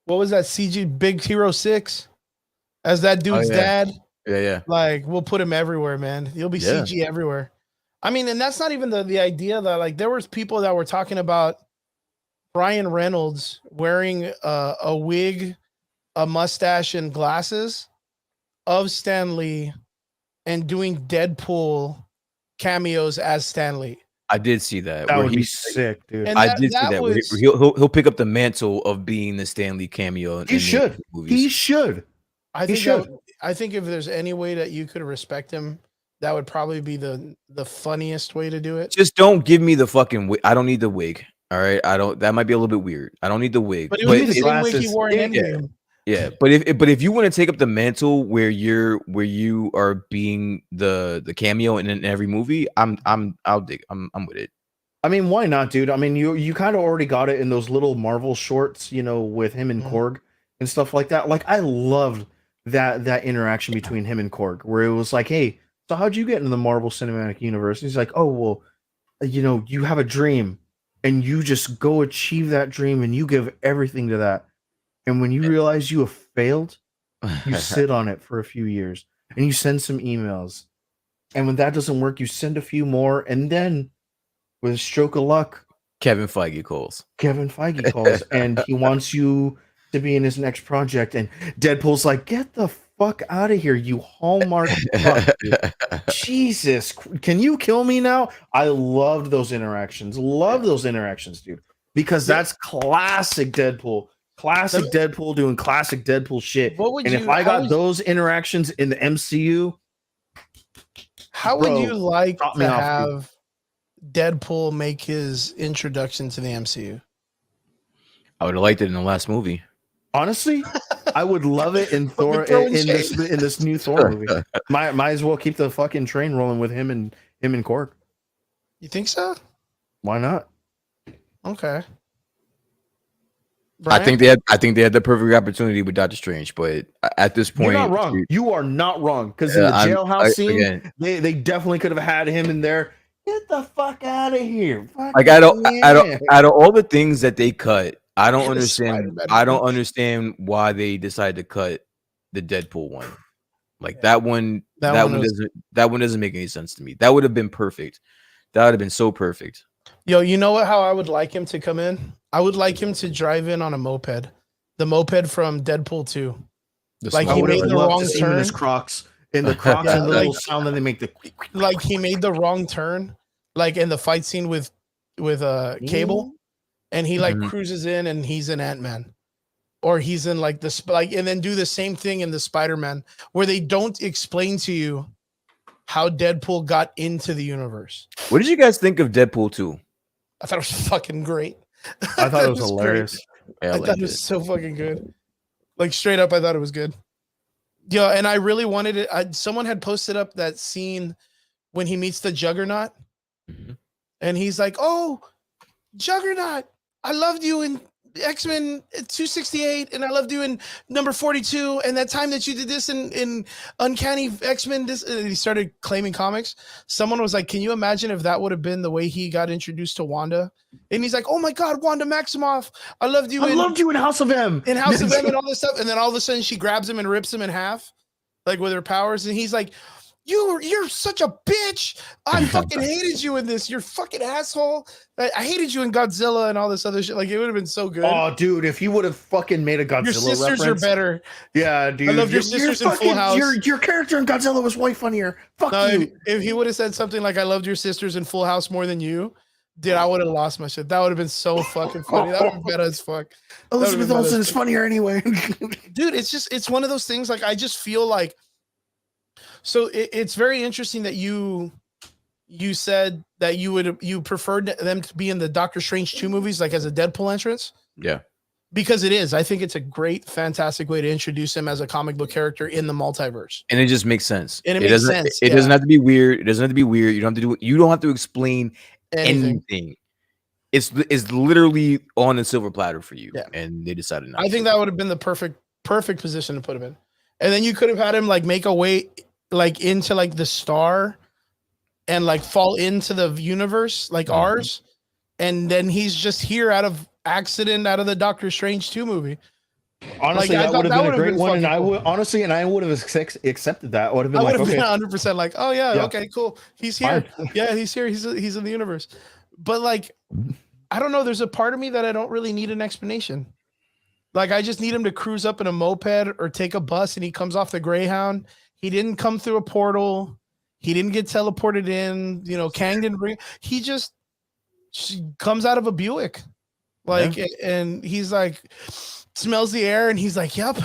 what was that CG Big Hero 6 as that dude's yeah. dad? Yeah. Like, we'll put him everywhere, man. He'll be Yeah. CG everywhere. I mean, and that's not even the idea that like there was people that were talking about Ryan Reynolds wearing a wig, a mustache, and glasses of Stan Lee and doing Deadpool cameos as Stan Lee. I did see that. That where would be he's sick, dude. And I that did see that that. Where was he'll pick up the mantle of being the Stanley cameo He in should. the He movies. should. I He think should. I think if there's any way that you could respect him, that would probably be the funniest way to do it. Just don't give me the fucking wig. I don't need the wig. All right, I don't. That might be a little bit weird. I don't need the wig. But it Give was me the the same wig he glasses. wore in Yeah. Endgame. Yeah, but if you want to take up the mantle where you are being the cameo in every movie, I'm with it. I mean, why not, dude? I mean, you kind of already got it in those little Marvel shorts, you know, with him and Mhm. Korg and stuff like that. Like, I loved that interaction between him and Korg, where it was like, "Hey, so how'd you get into the Marvel Cinematic Universe?" And he's like, "Oh, well, you know, you have a dream, and you just go achieve that dream, and you give everything to that. And when you realize you have failed, you sit on it for a few years, and you send some emails, and when that doesn't work, you send a few more, and then." With a stroke of luck, Kevin Feige calls. Kevin Feige calls and he wants you to be in his next project. And Deadpool's like, "Get the fuck out of here, you Hallmark fuck, dude. Jesus, can you kill me now?" I loved those interactions. Love those interactions, dude. Because that's classic Deadpool. Classic Deadpool doing classic Deadpool shit. What would And you? if I how got would- those interactions in the MCU, How would Bro, you like chop me to off, dude. have Deadpool make his introduction to the MCU? I would have liked it in the last movie. honestly, I would love it in Put me Thor throwing in this shade. in this new Thor movie. Might as well keep the fucking train rolling with him and Korg. You think so? Why not? Okay. I think they had the perfect opportunity with Doctor Strange, but at this point, You're not wrong. You are not wrong. Because in the I'm- jailhouse scene, again, they definitely could have had him in there. Get the fuck out of here! like out of all the things that they cut, I don't And the understand. Spider-Man I don't one. understand why they decided to cut the Deadpool one. Like that one. That That one one was- doesn't. That one doesn't make any sense to me. That would have been perfect. That would have been so perfect. Yo, you know what? How I would like him to come in? I would like him to drive in on a moped, the moped from Deadpool 2. The Like, small he I would made have the loved wrong to see him in his turn. Crocs. In the Crocs Yeah, and the like- little sound that they make. Like he made the wrong turn, like in the fight scene with Cable, and he like Mhm. cruises in and he's in Ant-Man, or he's in like and then do the same thing in the Spider-Man, where they don't explain to you how Deadpool got into the universe. What did you guys think of Deadpool 2? I thought it was fucking great. I thought it was great. hilarious. Yeah, I thought liked it was so fucking good. Like straight up, I thought it was good. Yeah, and I really wanted it. Someone had posted up that scene when he meets the Juggernaut, Mhm. and he's like, "Oh, Juggernaut, I loved you in X-Men 268, and I loved you in number 42, and that time that you did this in Uncanny X-Men." This, and he started claiming comics. Someone was like, "Can you imagine if that would have been the way he got introduced to Wanda?" And he's like, "Oh my God, Wanda Maximoff, I loved you I in loved you in House of M. in House of M and all this stuff." And then all of a sudden she grabs him and rips him in half, like with her powers. And he's like, You're such a bitch. I fucking hated you in this. You're fucking asshole. I hated you in Godzilla and all this other shit. Like, it would have been so good. Oh, dude, if you would have fucking made a Godzilla Your sisters reference, are better. Yeah, dude. I love your You're sisters in Full House. Your character in Godzilla was way funnier. Fuck No, you. if he would have said something like, "I loved your sisters in Full House more than you," dude, I would have lost my shit. That would have been so fucking funny. That would have been better as fuck. Elizabeth been Olsen better. is funnier anyway. Dude, it's one of those things. Like, I just feel like, so it's very interesting that you said that you preferred them to be in the Doctor Strange 2 movies, like as a Deadpool entrance, Yeah. because it is. I think it's a great, fantastic way to introduce him as a comic book character in the multiverse. And it just makes sense. And it makes doesn't, sense, It doesn't yeah. have to be weird. It doesn't have to be weird. You don't have to do it. You don't have to explain Anything. anything. It's literally on a silver platter for you. Yeah. And they decided not I think to. that would have been the perfect position to put him in. And then you could have had him like make a way like into like the star and like fall into the universe like ours. And then he's just here out of accident out of the Doctor Strange 2 movie. Honestly, I that thought would that have been a would've great been one, and fucking I cool. would honestly, and I would have accepted that. I would have been I would like, have okay, been 100% like, oh yeah, Yeah. okay, cool. He's here. Fine. Yeah, he's here. He's in the universe. But like, I don't know. There's a part of me that I don't really need an explanation. Like, I just need him to cruise up in a moped or take a bus, and he comes off the Greyhound. He didn't come through a portal. He didn't get teleported in. You know, Kang didn't bring. He just She comes out of a Buick, like, and he's like, smells the air, and he's like, "Yep,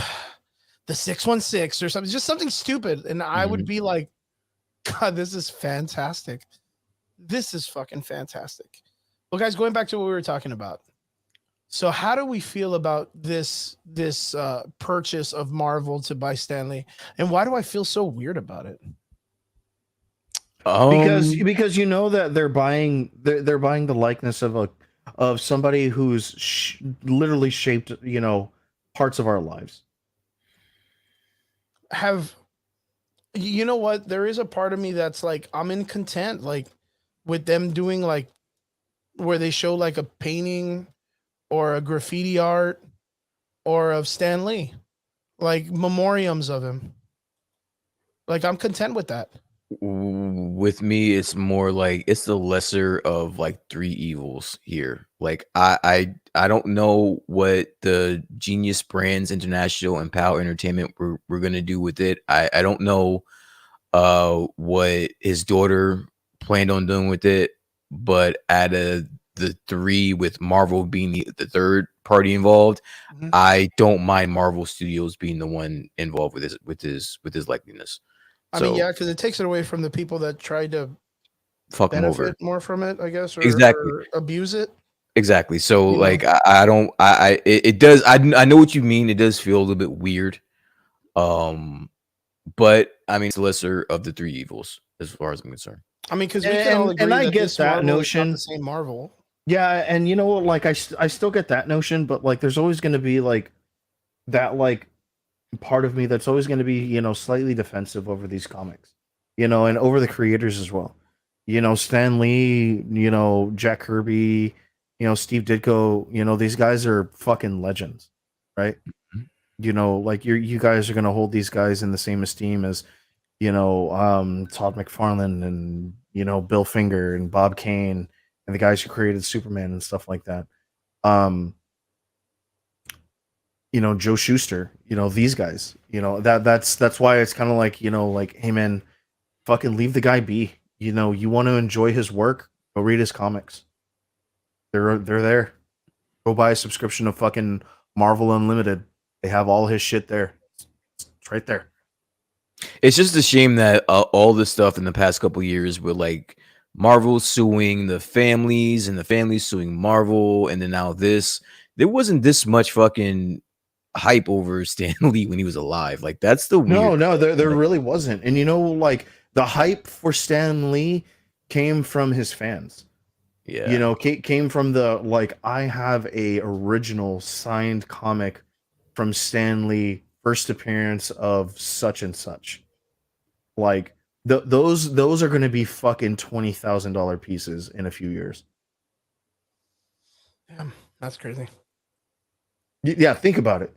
the 616 or something," just something stupid. And I would be like, "God, this is fantastic. This is fucking fantastic." Well, guys, going back to what we were talking about. So, how do we feel about this purchase of Marvel to buy Stanley, and why do I feel so weird about it? Because you know that they're buying the likeness of somebody who's literally shaped parts of our lives. You know what? There is a part of me that's like, I'm in content, like with them doing like where they show like a painting or a graffiti art or of Stan Lee, like memoriams of him. Like, I'm content with that. With me, it's more like it's the lesser of like three evils here. Like I don't know what the Genius Brands International and Power Entertainment were gonna do with it. I don't know what his daughter planned on doing with it, but out of the three, with Marvel being the third party involved, I don't mind Marvel Studios being the one involved with his likeness. I mean, yeah, because it takes it away from the people that tried to fuck them over benefit more from it, I guess, or, exactly, or abuse it. exactly. So You know? like I don't it does I know what you mean. It does feel a little bit weird, but I mean it's the lesser of the three evils as far as I'm concerned. I mean, because we can all agree and I that get this that Marvel notion. is not the same Marvel. Yeah, and you know, like I still get that notion, but like there's always going to be like that like part of me that's always going to be slightly defensive over these comics, and over the creators as well. Stan Lee, Jack Kirby, Steve Ditko, these guys are fucking legends, right? Like you guys are going to hold these guys in the same esteem as Todd McFarlane and Bill Finger and Bob Kane and the guys who created Superman and stuff like that. Joe Shuster, these guys, that's why it's kind of like, like, hey man, fucking leave the guy be. You want to enjoy his work, go read his comics. They're there. Go buy a subscription of fucking Marvel Unlimited. They have all his shit there. It's right there. It's just a shame that all this stuff in the past couple years with like Marvel suing the families and the families suing Marvel, and then now this, there wasn't this much fucking hype over Stan Lee when he was alive. Like that's the weird. No, there really wasn't. And like the hype for Stan Lee came from his fans. Yeah. Came from the like, I have a original signed comic from Stan Lee, first appearance of such and such. Like those are going to be fucking $20,000 pieces in a few years. Damn, that's crazy. Yeah, think about it.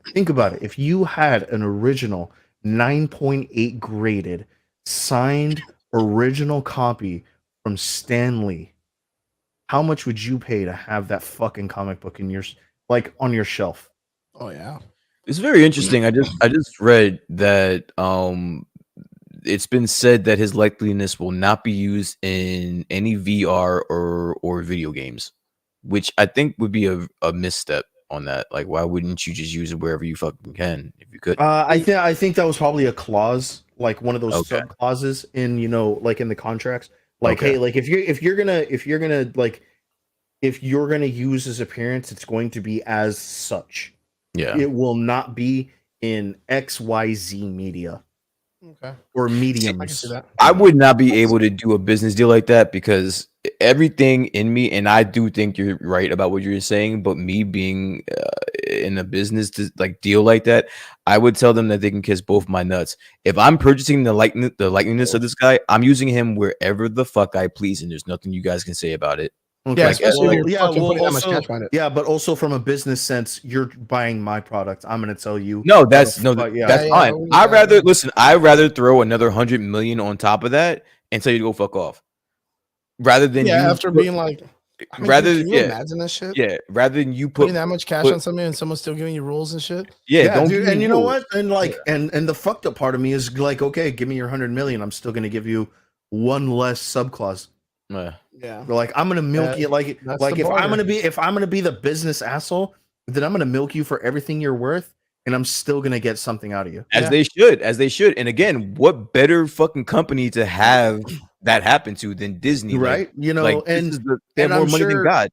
If you had an original 9.8 graded signed original copy from Stan Lee, how much would you pay to have that fucking comic book in your on your shelf? Oh yeah. It's very interesting. I just read that it's been said that his likeliness will not be used in any VR or video games, which I think would be a misstep on that. Like, why wouldn't you just use it wherever you fucking can if you could? I think that was probably a clause, like one of those sub clauses in like in the contracts. Like, hey, like if you're gonna use his appearance, it's going to be as such. Yeah, it will not be in XYZ media. Okay. Or mediums. I can see that. I would not be able to do a business deal like that because everything in me, and I do think you're right about what you're saying, but me being in a business to like deal like that, I would tell them that they can kiss both my nuts. If I'm purchasing the likeness of this guy, I'm using him wherever the fuck I please, and there's nothing you guys can say about it. Okay. Yeah, especially if you're fucking putting that much cash behind it. Yeah, but also from a business sense, you're buying my product. I'm going to tell you. No, that's fine. I'd rather throw another 100 million on top of that and tell you to go fuck off, rather than after being like, I mean, can you imagine that shit? Yeah, rather than you putting that much cash on something and someone's still giving you rules and shit. Yeah, don't dude. And you know what? And like, and the fucked up part of me is like, okay, give me your 100 million. I'm still going to give you one less subclause. Yeah. Like I'm gonna milk you like That's like the if I'm barter. gonna be the business asshole, then I'm gonna milk you for everything you're worth, and I'm still gonna get something out of you. As they should. And again, what better fucking company to have that happen to than Disney? Right? Like this is they have and more I'm money than sure God.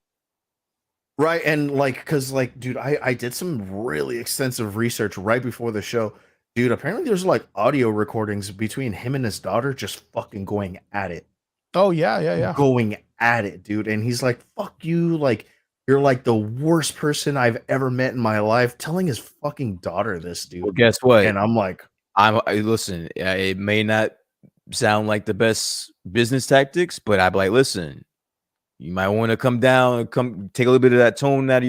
right, and like because like dude, I did some really extensive research right before the show. Dude, apparently there's like audio recordings between him and his daughter just fucking going at it. Oh yeah. Going at it, dude. And he's like, fuck you, like you're like the worst person I've ever met in my life, telling his fucking daughter this, dude. Well, guess what? And I'm like, listen, it may not sound like the best business tactics, but I'd be like, listen, you might want to come down, come take a little bit of that tone out of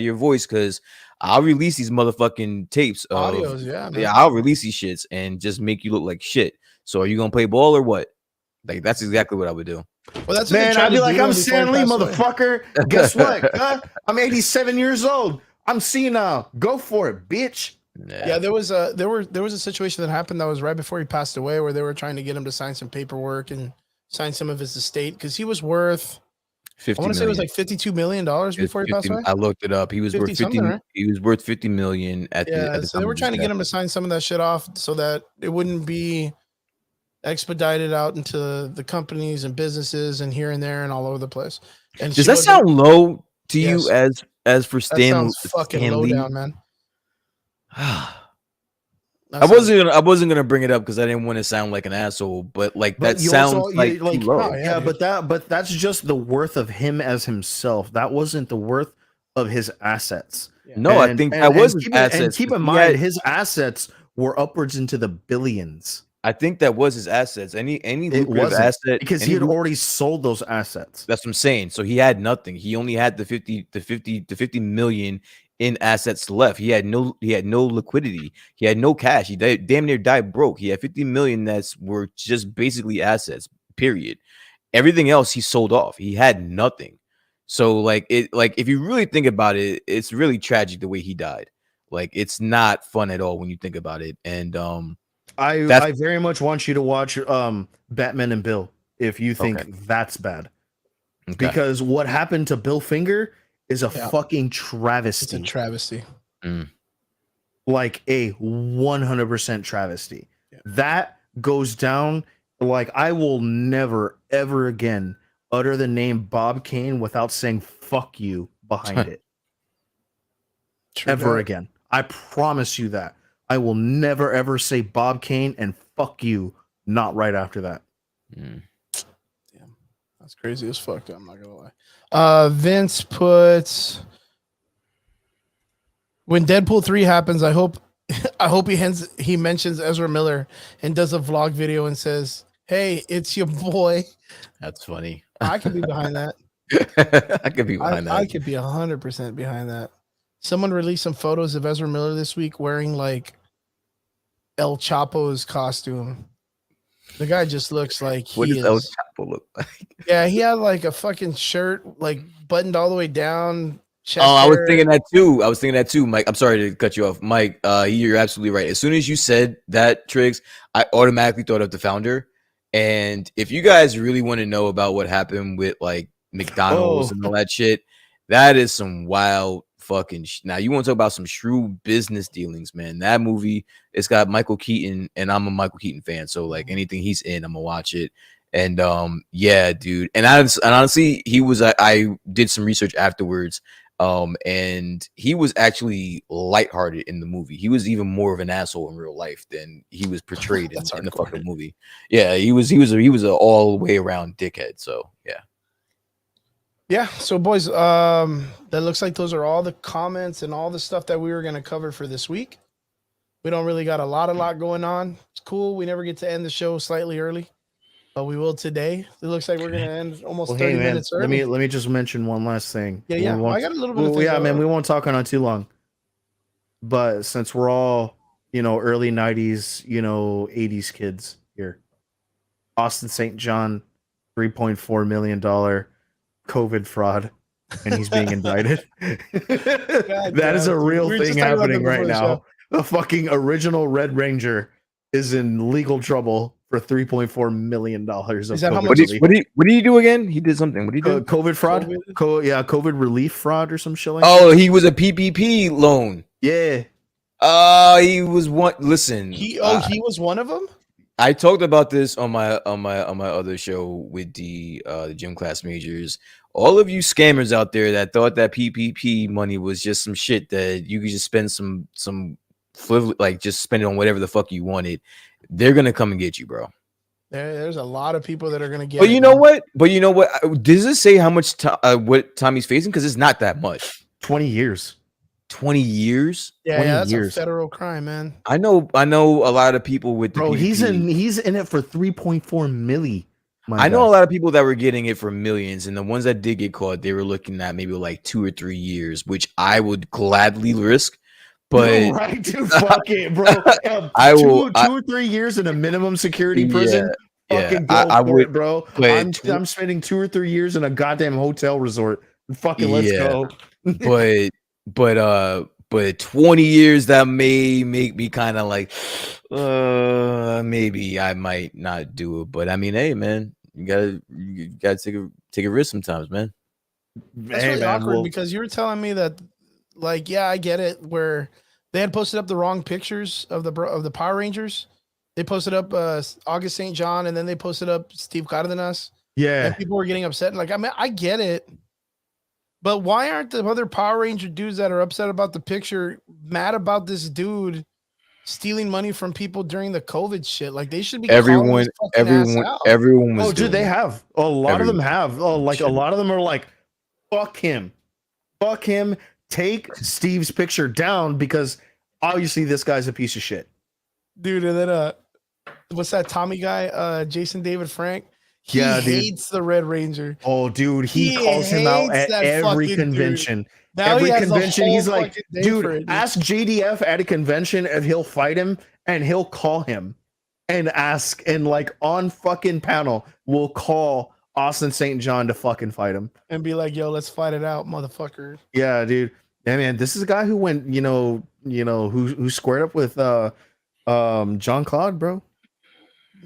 your voice, because I'll release these motherfucking tapes of Audios, yeah, man. I'll release these shits and just make you look like shit. So are you gonna play ball or what? Like that's exactly what I would do. Well, that's man, I'd be like, I'm Stan Stan Lee, motherfucker. Guess what? I'm 87 years old. I'm senile. Go for it, bitch. Yeah, there was a situation that happened that was right before he passed away, where they were trying to get him to sign some paperwork and sign some of his estate because he was worth. I want to say it was like $52 million before he passed away. I looked it up. He was worth 50. Right? He was worth $50 million at the so they were trying to get him to sign some of that shit off so that it wouldn't be expedited out into the companies and businesses and here and there and all over the place. And does that sound low to you as for Stan? That sounds fucking low down, man. I wasn't gonna bring it up because I didn't want to sound like an asshole, but like that sounds also, like too low. Oh, yeah, but that's just the worth of him as himself. That wasn't the worth of his assets. Yeah. No, I think that was his assets. And keep in mind, his assets were upwards into the billions. I think that was his assets. Any lucrative asset, because he had already sold those assets. That's what I'm saying. So he had nothing. He only had the 50 million in assets left. He had no liquidity. He had no cash. He damn near died broke. He had 50 million were just basically assets. Period. Everything else he sold off. He had nothing. So if you really think about it, it's really tragic the way he died. Like it's not fun at all when you think about it. And I very much want you to watch Batman and Bill if you think that's bad. Okay. Because what happened to Bill Finger is a fucking travesty. It's a travesty. Like a 100% travesty. Yeah. That goes down like I will never ever again utter the name Bob Kane without saying fuck you behind it. Ever again. I promise you that. I will never ever say Bob Kane and fuck you not right after that. Damn. That's crazy as fuck. I'm not gonna lie. Vince puts when Deadpool 3 happens, I hope he mentions Ezra Miller and does a vlog video and says, "Hey, it's your boy." That's funny. I could be behind that. I could be behind that. I could be 100% behind that. Someone released some photos of Ezra Miller this week wearing like El Chapo's costume. The guy just looks like what does El Chapo look like? Yeah, he had like a fucking shirt like buttoned all the way down. I was thinking that too, Mike. I'm sorry to cut you off, Mike. You're absolutely right. As soon as you said that, Triggs, I automatically thought of the founder. And if you guys really want to know about what happened with like McDonald's and all that shit, that is some wild fucking now you want to talk about some shrewd business dealings, man. That movie, it's got Michael Keaton, and I'm a Michael Keaton fan, so like anything he's in, I'm gonna watch it. And yeah, dude. And honestly, he was I did some research afterwards, and he was actually lighthearted in the movie. He was even more of an asshole in real life than he was portrayed in the fucking movie. Yeah, he was an all the way around dickhead. So yeah. Yeah, so boys, that looks like those are all the comments and all the stuff that we were going to cover for this week. We don't really got a lot going on. It's cool. We never get to end the show slightly early, but we will today. It looks like we're going to end almost 30 minutes early. Let me just mention one last thing. Yeah. I got a little bit of yeah, man, we won't talk on it too long. But since we're all, early 90s, 80s kids here, Austin St. John, $3.4 million COVID fraud, and he's being indicted. That is a real thing happening right now. The fucking original Red Ranger is in legal trouble for $3.4 million of Is that how COVID much relief. What did he do again? He did something. What did he do? COVID fraud? COVID relief fraud or some shit like that. Oh, he was a PPP loan. Yeah. He was one. Listen, He was one of them. I talked about this on my other show with the gym class majors. All of you scammers out there that thought that PPP money was just some shit that you could just spend some like just spend it on whatever the fuck you wanted, they're gonna come and get you, bro. There's a lot of people that are gonna get. But you know what? Does it say how much what Tommy's facing? Because it's not that much. 20 years. 20 years? Yeah, that's a federal crime, man. I know a lot of people with the bro. PPP. He's in it for 3.4 milli. I know a lot of people that were getting it for millions, and the ones that did get caught, they were looking at maybe like 2 or 3 years, which I would gladly risk. But right, dude, fuck it, bro. I will 2 or 3 years in a minimum security prison. Yeah, I would, bro. But I'm spending 2 or 3 years in a goddamn hotel resort. Fucking let's go. but 20 years, that may make me kind of like maybe I might not do it. But I mean, hey man, you gotta take a risk sometimes, man. That's really awkward because you were telling me that, like, yeah, I get it, where they had posted up the wrong pictures of the Power Rangers. They posted up August St. John, and then they posted up Steve Cardenas. Yeah, and people were getting upset. Like, I mean, I get it, but why aren't the other Power Ranger dudes that are upset about the picture mad about this dude stealing money from people during the COVID shit? Like, they should be everyone was. Oh, dude, they have a lot of them have. Oh, like a lot of them are like, fuck him. Take Steve's picture down because obviously this guy's a piece of shit, dude. And then what's that Tommy guy? Jason David Frank. He hates the Red Ranger. Oh, dude, he calls him out at every convention. Every convention, he's like, dude, ask JDF at a convention if he'll fight him, and he'll call him and ask, and like on fucking panel, we'll call Austin St. John to fucking fight him and be like, yo, let's fight it out, motherfucker. Yeah, dude. Yeah, man, this is a guy who went, who squared up with John Claude, bro.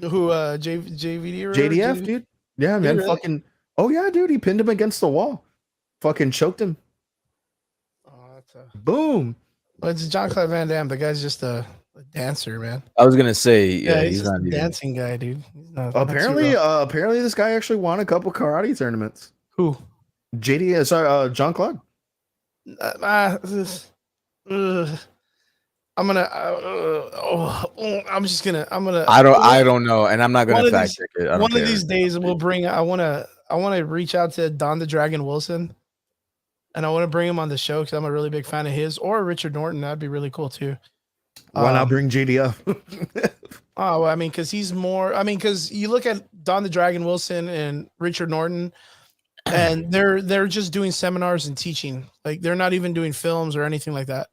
Who JVD or JDF, dude. Yeah, man, really? Fucking. Oh yeah, dude, he pinned him against the wall. Fucking choked him. Boom. Well, it's John Claude Van Damme. The guy's just a dancer, man. I was gonna say, yeah, he's not a dancing guy, dude. Apparently, this guy actually won a couple karate tournaments. Who? John Claude. I'm gonna. I don't know, and I'm not gonna fact check it. One of these days, we'll bring. I wanna reach out to Don the Dragon Wilson, and I want to bring him on the show because I'm a really big fan of his, or Richard Norton. That'd be really cool too. Why not bring JDF? Oh, I mean, because he's more. I mean, because you look at Don the Dragon Wilson and Richard Norton, and they're just doing seminars and teaching. Like, they're not even doing films or anything like that.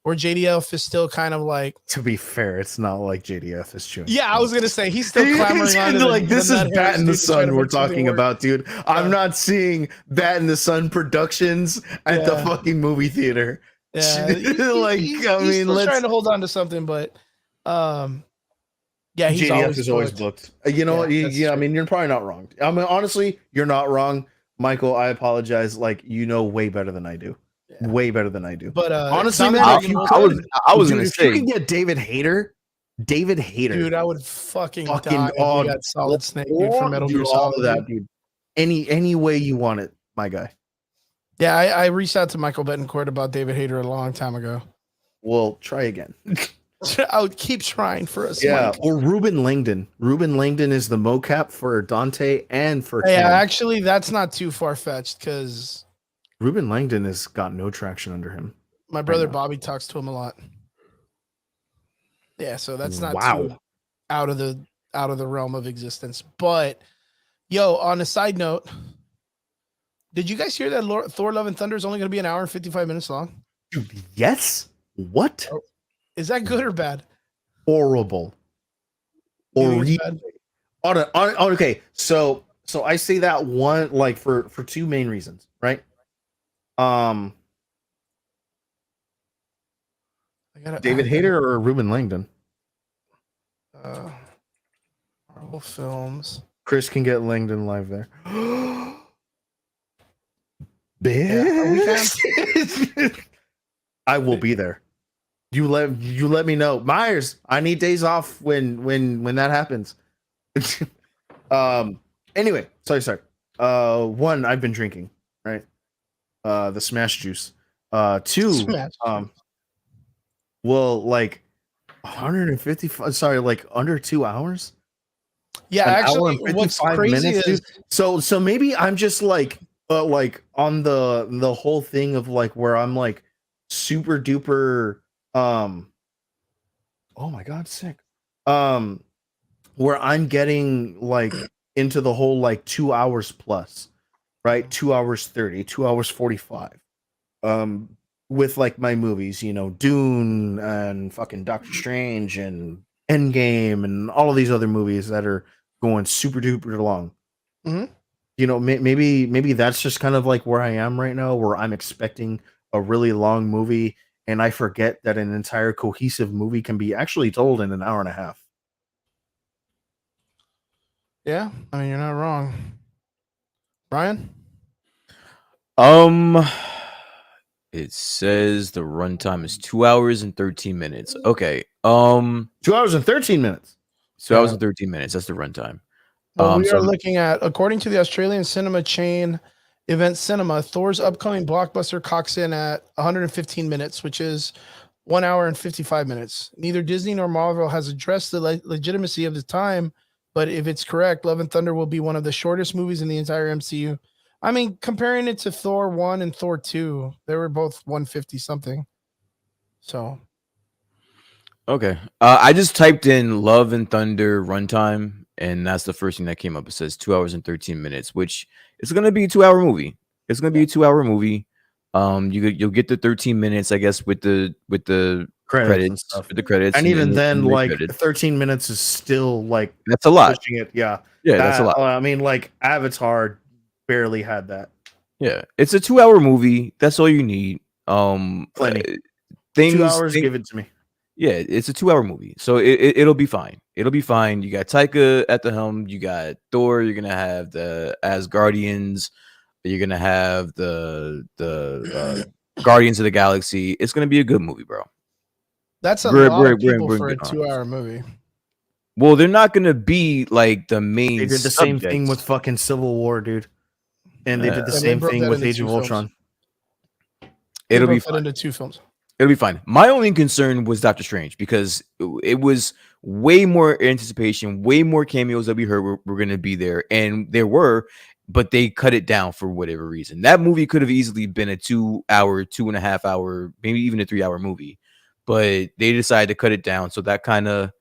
Or JDF is still kind of like. To be fair, it's not like JDF is chewing. Yeah, I was gonna say he's still clamoring on to like this is Bat in the Sun we're talking about, dude. I'm not seeing Bat in the Sun Productions at the fucking movie theater. Yeah, he's still trying to hold on to something, but yeah, he's JDF always booked. You know what? I mean, you're probably not wrong. I mean, honestly, you're not wrong, Michael. I apologize. Like, you know way better than I do. Yeah. Way better than I do. But honestly, man, I was gonna say, you can get David Hayter, dude, I would fucking die if we got Solid Snake, dude, from Metal Gear Solid. That, dude. Any way you want it, my guy. Yeah, I reached out to Michael Betancourt about David Hayter a long time ago. Well, try again. I would keep trying for us. Yeah, Mike. or Ruben Langdon. Ruben Langdon is the mocap for Dante and for Cam. Actually, that's not too far fetched because Ruben Langdon has got no traction under him. My brother Bobby talks to him a lot. Yeah, so that's not too out of the realm of existence. But yo, on a side note, did you guys hear that Thor: Love and Thunder is only going to be an hour and 55 minutes long? Dude, yes. What? Is that good or bad? Horrible. Okay, so I say that one like for two main reasons, right? David Hayter or Ruben Langdon? Marvel films. Chris can get Langdon live there. Yeah, we can. Bitch. I will be there. You let me know. Myers, I need days off when that happens. Anyway, sorry. One, I've been drinking, right? The smash juice. Two, Smash. well, like 150, sorry, like under 2 hours. Yeah, An hour actually, and what's 55 crazy minutes, is dude. So maybe I'm just like on the whole thing of like where I'm like super duper oh my god, sick. Where I'm getting like into the whole like 2 hours plus, right? 2 hours 30, 2 hours 45. With like my movies, Dune and fucking Doctor Strange and Endgame and all of these other movies that are going super duper long. Mhm. Maybe that's just kind of like where I am right now, where I'm expecting a really long movie, and I forget that an entire cohesive movie can be actually told in an hour and a half. yeah. I mean, you're not wrong, Brian. It says the runtime is 2 hours and 13 minutes. Okay. 2 hours and 13 minutes. 2 hours and 13 minutes. That's the runtime. Well, we So are looking at, according to the Australian cinema chain Event Cinema, Thor's upcoming blockbuster clocks in at 115 minutes, which is 1 hour and 55 minutes. Neither Disney nor Marvel has addressed the legitimacy of the time, but if it's correct, Love and Thunder will be one of the shortest movies in the entire MCU. I mean, comparing it to Thor 1 and Thor 2, they were both 150 something. So, okay. I just typed in Love and Thunder runtime, and that's the first thing that came up. It says 2 hours and 13 minutes, which is going to be a 2 hour movie. It's going to be a 2 hour movie. You'll get the 13 minutes, I guess, with the Credits and stuff. with the credits, And even then, the like credits. 13 minutes is still like That's a lot. pushing it. Yeah. Yeah, that's a lot. I mean, like Avatar barely had that. Yeah, it's a 2 hour movie. That's all you need. Plenty. Things, 2 hours, give it to me. Yeah, it's a 2 hour movie, so it'll be fine. It'll be fine. You got Taika at the helm. You got Thor. You're gonna have the Asgardians. You're gonna have the Guardians of the Galaxy. It's gonna be a good movie, bro. that's a We're- lot we're- of we're in people for a good arms. 2 hour movie. Well, they're not gonna be like the main. They did the same thing subjects. with fucking Civil War, dude. And they did the Yeah, they same broke thing that with into Age of 2 films. Ultron. They It'll be broke that fine. into 2 films. It'll be fine. My only concern was Doctor Strange because it was way more anticipation, way more cameos that we heard were going to be there, and there were, but they cut it down for whatever reason. That movie could have easily been a 2 hour, 2.5 hour, maybe even a 3 hour movie, but they decided to cut it down. So that kind of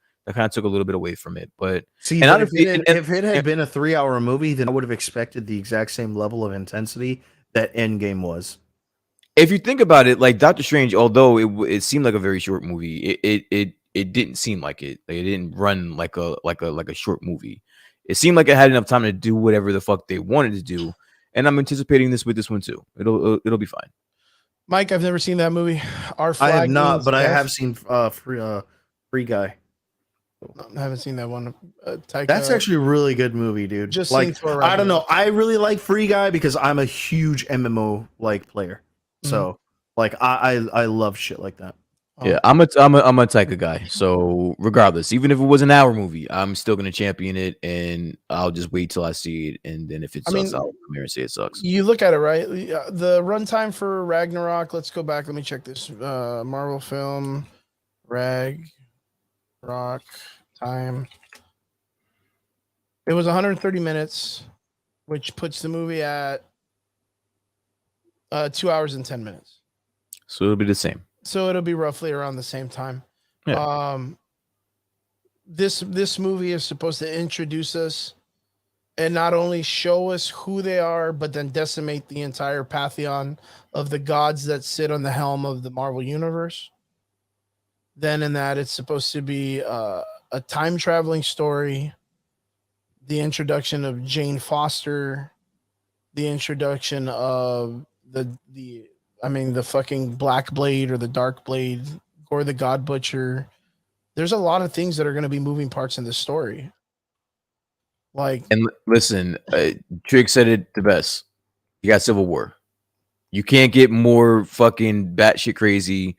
took a little bit away from it. But See, and but honestly, if it had been a 3 hour movie, then I would have expected the exact same level of intensity that Endgame was. if you think about it, like Doctor Strange, although it seemed like a very short movie, it didn't seem like it. Like, it didn't run like a short movie. It seemed like it had enough time to do whatever the fuck they wanted to do. And I'm anticipating this with this one too. It'll be fine. Mike, I've never seen that movie. Our I flag have not, means but I death. have seen Free Guy. I haven't seen that one. Taika, That's actually a really good movie, dude. Just like, seen Thor I don't know. Ragnarok. I really like Free Guy because I'm a huge MMO like player. So like I love shit like that. Yeah, I'm a Taika guy. So regardless, even if it was an hour movie, I'm still gonna champion it, and I'll just wait till I see it, and then if it I sucks, mean, I'll come here and say it sucks. You look at it, right? The runtime for Ragnarok. Let's go back. Let me check this. Marvel film, Ragnarok time. It was 130 minutes, which puts the movie at 2 hours and 10 minutes. So it'll be the same. So it'll be roughly around the same time. Yeah. This movie is supposed to introduce us and not only show us who they are, but then decimate the entire pantheon of the gods that sit on the helm of the Marvel Universe. Then in that, it's supposed to be a time traveling story, the introduction of Jane Foster, the introduction of the fucking Black Blade or the Dark Blade or the God Butcher. There's a lot of things that are going to be moving parts in this story. Like, And listen, Trig said it the best. You got Civil War. You can't get more fucking batshit crazy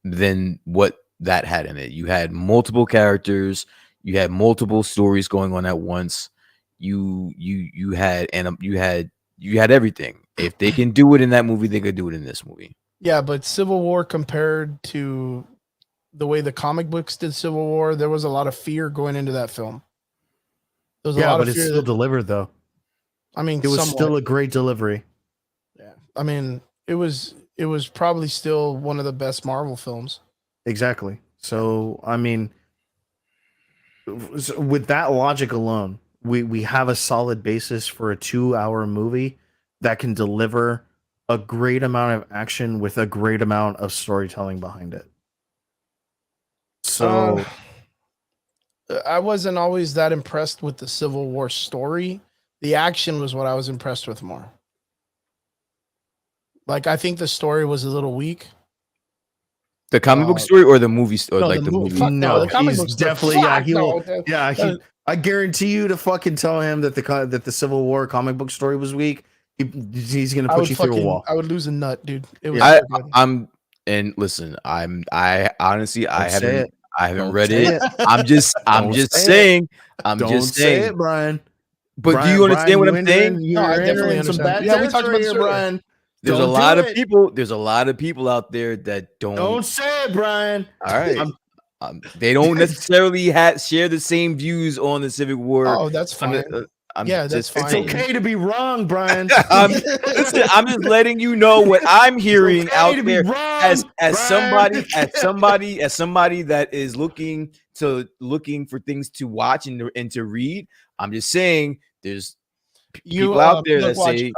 than what that had in it. You had multiple characters. You had multiple stories going on at once. You had you had everything. If they can do it in that movie, they could do it in this movie. yeah, but Civil War compared to the way the comic books did Civil War, there was a lot of fear going into that film. There was a Yeah, lot but of it's fear still that, delivered though. I mean, It was somewhat. still a great delivery. Yeah. I mean, it was probably still one of the best Marvel films. Exactly. So I mean, with that logic alone, we have a solid basis for a 2-hour movie that can deliver a great amount of action with a great amount of storytelling behind it. So I wasn't always that impressed with the Civil War story. The action was what I was impressed with more. Like, I think the story was a little weak. The comic book story or the movie or No, like the the movie. movie? Fuck no, the comic he's books. definitely yeah. Fuck He will. no. Yeah, I guarantee you to fucking tell him that the Civil War comic book story was weak. He's gonna push you through a wall. I would lose a nut, dude. It was I so good. I'm and listen, I honestly I Don't say haven't it. I haven't Don't read say it. it. I'm just Don't say it. saying. I'm Don't just say saying. it, Brian. But do Brian, you understand what you I'm saying? No, I You're definitely entering some understand. bad Yeah, we talked territory about this here, earlier. Brian. There's Don't a lot do of it. people. There's a lot of people out there that don't. Don't say it, Brian. All right. I'm- They don't necessarily share the same views on the Civic War. Oh, that's fine. I'm Yeah, that's just fine. It's saying. okay to be wrong, Brian. Listen, I'm just letting you know what I'm hearing okay out to be there wrong, as Brian. somebody that is looking for things to watch and to read. I'm just saying there's people out there that say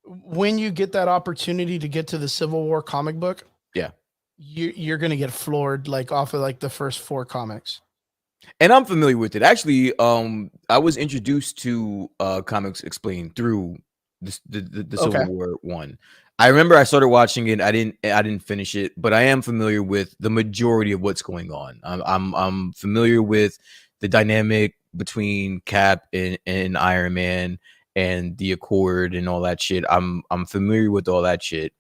when you get that opportunity to get to the Civil War comic book, yeah, you're gonna get floored like off of like the first 4 comics. and I'm familiar with it. Actually, I was introduced to Comics Explained through the Civil War one. I remember I started watching it. I didn't finish it, but I am familiar with the majority of what's going on. I'm familiar with the dynamic between Cap and Iron Man and the Accord and all that shit. I'm familiar with all that shit.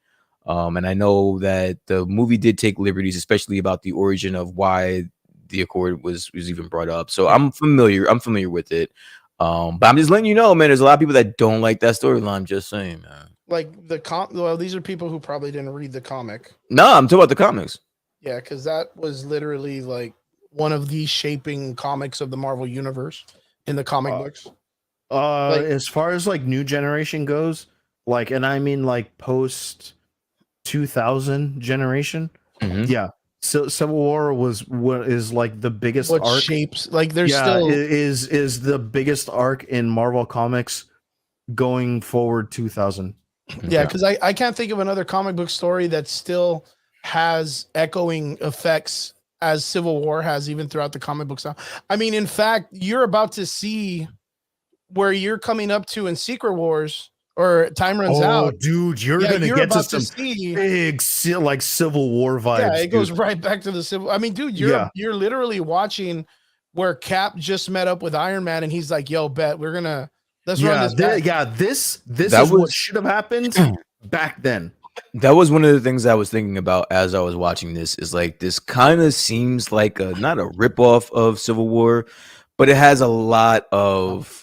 And I know that the movie did take liberties, especially about the origin of why the Accord was even brought up. So I'm familiar with it. But I'm just letting you know, man, there's a lot of people that don't like that storyline. I'm just saying, man. Like well, these are people who probably didn't read the comic. No, I'm talking about the comics. Yeah, because that was literally like one of the shaping comics of the Marvel universe in the comic books. As far as like new generation goes, like, and I mean like post 2000 generation, yeah. So Civil War was what is like the biggest arc. Shapes like there's still is the biggest arc in Marvel Comics going forward 2000. Yeah, because I can't think of another comic book story that still has echoing effects as Civil War has even throughout the comic books now. I mean, in fact, you're about to see where you're coming up to in Secret Wars or Time Runs Out. Dude, you're gonna get to some big like Civil War vibes. Yeah, it goes right back to the Civil. I mean, dude, you're literally watching where Cap just met up with Iron Man and he's like, "Yo, bet we're gonna let's run this back." This is what should have happened back then. That was one of the things I was thinking about as I was watching this. Is like this kind of seems like not a ripoff of Civil War, but it has a lot of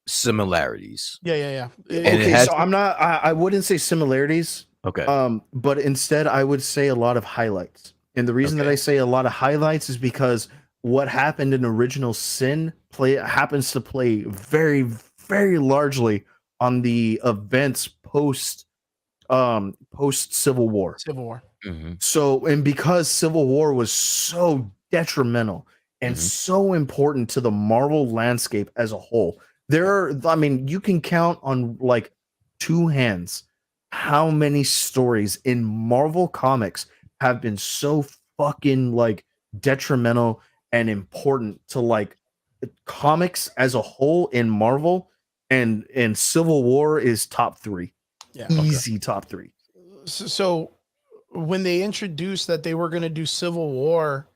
similarities. Yeah. Okay, so I wouldn't say similarities. Okay. But instead I would say a lot of highlights. And the reason that I say a lot of highlights is because what happened in Original Sin happens to play very, very largely on the events post Civil War. So, and because Civil War was so detrimental and so important to the Marvel landscape as a whole, you can count on like 2 hands how many stories in Marvel Comics have been so fucking like detrimental and important to like comics as a whole in Marvel, and Civil War is top 3. Yeah, easy top 3. So when they introduced that they were going to do Civil War,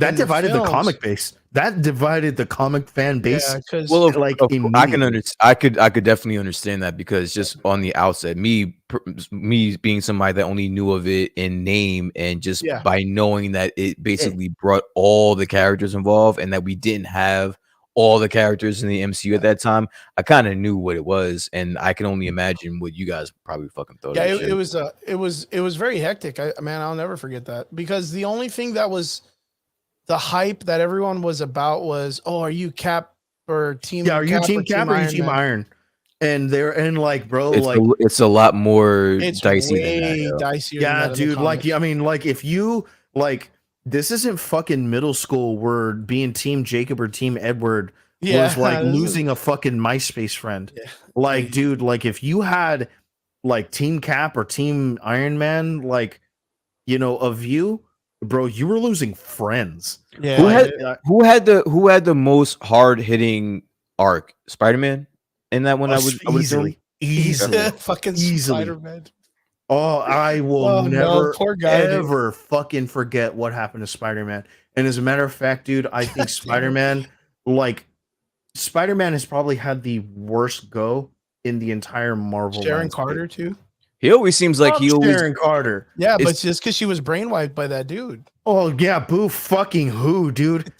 That in the divided the films- comic base. That divided the comic fan base. Yeah, because Well, like, I can immediately. I could definitely understand that because just on the outset, me being somebody that only knew of it in name and just Yeah. by knowing that it basically brought all the characters involved and that we didn't have all the characters in the MCU at that time, I kind of knew what it was, and I can only imagine what you guys probably fucking thought. yeah, of the shit. it was very hectic. Man, I'll never forget that because the only thing that was the hype that everyone was about was, oh, are you Cap or Team? Yeah, are you Team Cap or are you Iron Team Man? Iron? And they're like, bro, It's like it's a lot more It's dicey way than that. Yo. dicier. yeah, than that in the dude. Like, comics. I mean, like if you like, this isn't fucking middle school where being Team Jacob or Team Edward was like this is- losing a fucking MySpace friend. Yeah. Like, Yeah. dude, like if you had like Team Cap or Team Iron Man, like, you know, of you, bro, you were losing friends. Yeah, Who had the most hard hitting arc? Spider-Man in that one. I would easily, easily. fucking Easily. Spider-Man. Oh, I will Oh, no, never poor guy, dude. ever fucking forget what happened to Spider-Man. And as a matter of fact, dude, I think Spider-Man, like Spider-Man has probably had the worst go in the entire Marvel. Sharon landscape. Carter too. He always seems like he always. Sharon Carter. Yeah, but It's- just because she was brainwashed by that dude. Oh yeah, boo fucking who, dude?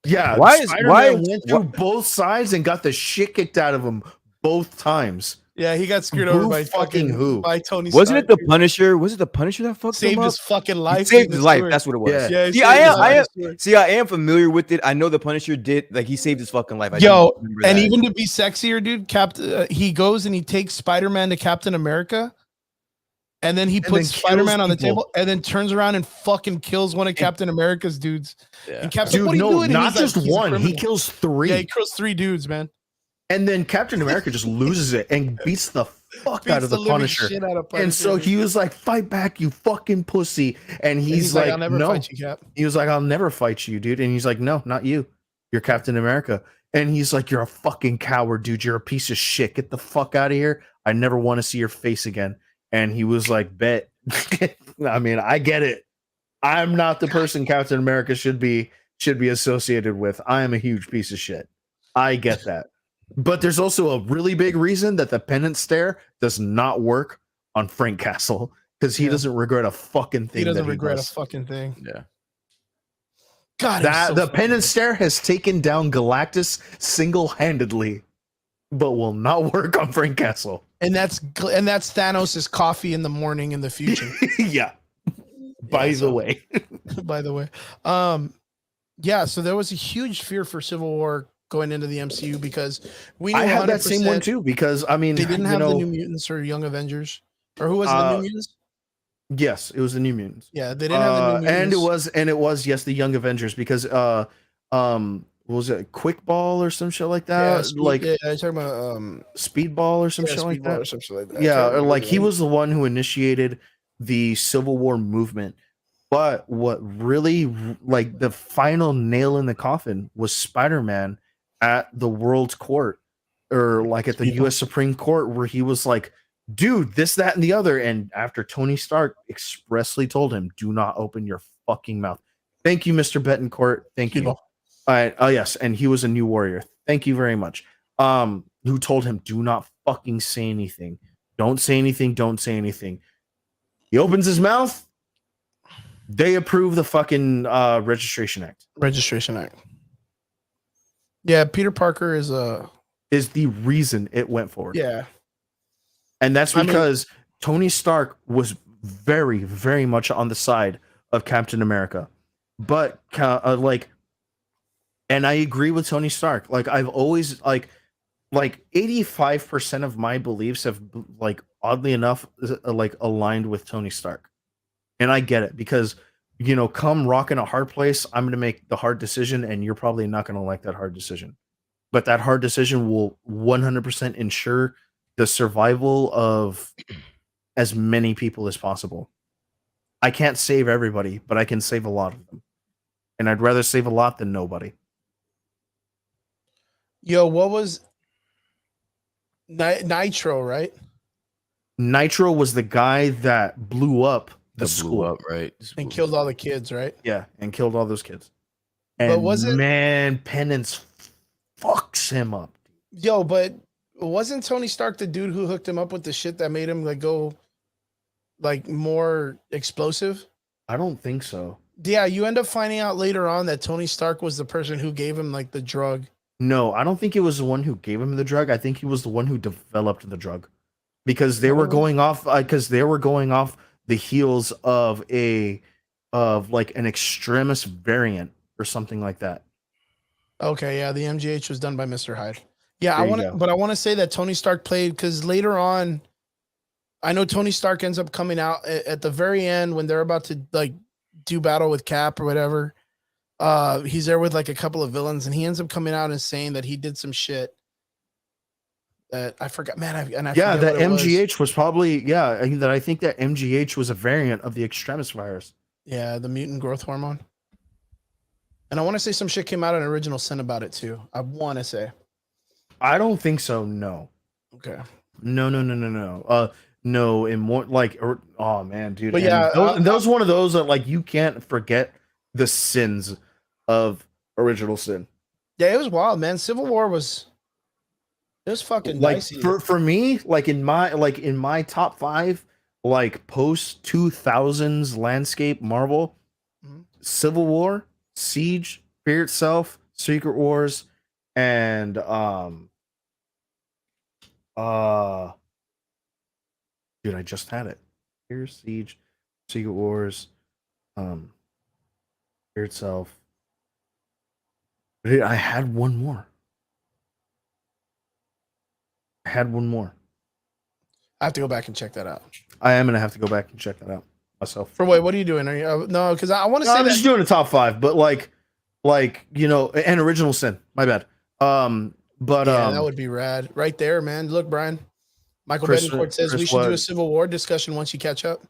Yeah, Why is- Spider-Man why- went through both sides and got the shit kicked out of him both times. Yeah, he got screwed Who over by fucking who? by Tony. Wasn't Stark, it the dude. Punisher? Was it the Punisher that fucked Saved him up? his fucking He life. saved in his the life. sewer. That's what it was. Yeah. Yeah, he See, saved I his am. life in the sewer. See, I am familiar with it. I know the Punisher did. Like he saved his fucking life. I Yo, do remember and that. even to be sexier, dude, he goes and he takes Spider-Man to Captain America, and then he then puts kills Spider-Man on the people. table, and then turns around and fucking kills one of Captain America's dudes. Yeah. And Captain, Dude, what are you no, doing? And not he's like, just he's a one. He criminal. kills three. Yeah, he kills 3 dudes, man. And then Captain America just loses it and beats the fuck Beats out of the living Punisher. shit out of And so Punisher. he was like, "Fight back, you fucking pussy!" And And he's like, "I'll never "No." fight you, Cap." He was like, "I'll never fight you, dude." And he's like, "No, not you. You're Captain America." And he's like, "You're a fucking coward, dude. You're a piece of shit. Get the fuck out of here. I never want to see your face again." And he was like, "Bet." I mean, I get it. I'm not the person Captain America should be associated with. I am a huge piece of shit. I get that. But there's also a really big reason that the penance stare does not work on Frank Castle because he Yeah. doesn't regret a fucking thing. He doesn't that regret does. a fucking thing. Yeah. God, That the penance stare has taken down Galactus single-handedly, but will not work on Frank Castle. and that's Thanos' coffee in the morning in the future. Yeah. By the so- way, By the way, yeah. So there was a huge fear for Civil War going into the MCU because we knew I had that 100% same one too because I mean They didn't you have know, the New Mutants or Young Avengers, or who was it, the New Mutants? yes, it was the New Mutants. Yeah, they didn't have the New Mutants. and it was yes the Young Avengers because what was it, Quick Ball or some shit like that, like yeah, I'm talking about Speedball or some shit like Speedball that. or something like that. I Yeah, can't or remember like the he name. was the one who initiated the Civil War movement. But what really like the final nail in the coffin was Spider-Man at the World's Court or like at the People. US Supreme Court where he was like, dude, this, that, and the other. And after Tony Stark expressly told him, do not open your fucking mouth. Thank you, Mr. Betancourt. Thank you. People. All right. Oh, yes. And he was a new warrior. Thank you very much. Who told him, do not fucking say anything. Don't say anything. Don't say anything. He opens his mouth. They approve the fucking Registration Act. Registration Act. Yeah, Peter Parker is Is the reason it went forward. yeah. And that's I mean- because Tony Stark was very, very much on the side of Captain America. But like, and I agree with Tony Stark. Like I've always like 85% of my beliefs have like oddly enough like aligned with Tony Stark. And I get it because you know, come rocking a hard place, I'm going to make the hard decision and you're probably not going to like that hard decision. But that hard decision will 100% ensure the survival of as many people as possible. I can't save everybody, but I can save a lot of them. And I'd rather save a lot than nobody. Yo, what was Nitro, right? Nitro was the guy that blew up the That school. blew up, right? And killed all the kids, right? Yeah, and killed all those kids. And was it man, Penance fucks him up. yo? But wasn't Tony Stark the dude who hooked him up with the shit that made him like go like more explosive? I don't think so. Yeah, you end up finding out later on that Tony Stark was the person who gave him like the drug. No, I don't think it was the one who gave him the drug. I think he was the one who developed the drug, because they were going off the heels of like an extremist variant or something like that. Okay, yeah, the MGH was done by Mr. Hyde. Yeah, There you go. but I want to say that Tony Stark played because later on, I know Tony Stark ends up coming out at the very end when they're about to like do battle with Cap or whatever. He's there with like a couple of villains, and he ends up coming out and saying that he did some shit that I forgot. Man, I forget that what it was. MGH was probably I think that MGH was a variant of the extremist virus. Yeah, the mutant growth hormone. And I want to say some shit came out in Original Sin about it too. I want to say. I don't think so. No. Okay. No. No. And more like, oh man, dude. But And yeah, those one of those that like you can't forget the sins of Original Sin. Yeah, it was wild, man. Civil War was. It was fucking Like dicey. for me, like in my top 5, like post 2000s landscape Marvel, Civil War, Siege, Fear Itself, Secret Wars, and dude, I just had it. Fear, Siege, Secret Wars, Fear Itself. Dude, I had one more. I have to go back and check that out. I am gonna have to go back and check that out myself. For what are you doing? Are you no? Because I want to say I'm that. just doing a top 5, but like you know, and Original Sin. My bad. But that would be rad, right there, man. Look, Brian, Michael Chris- Betancourt says we Chris should do a what? Civil War discussion once you catch up.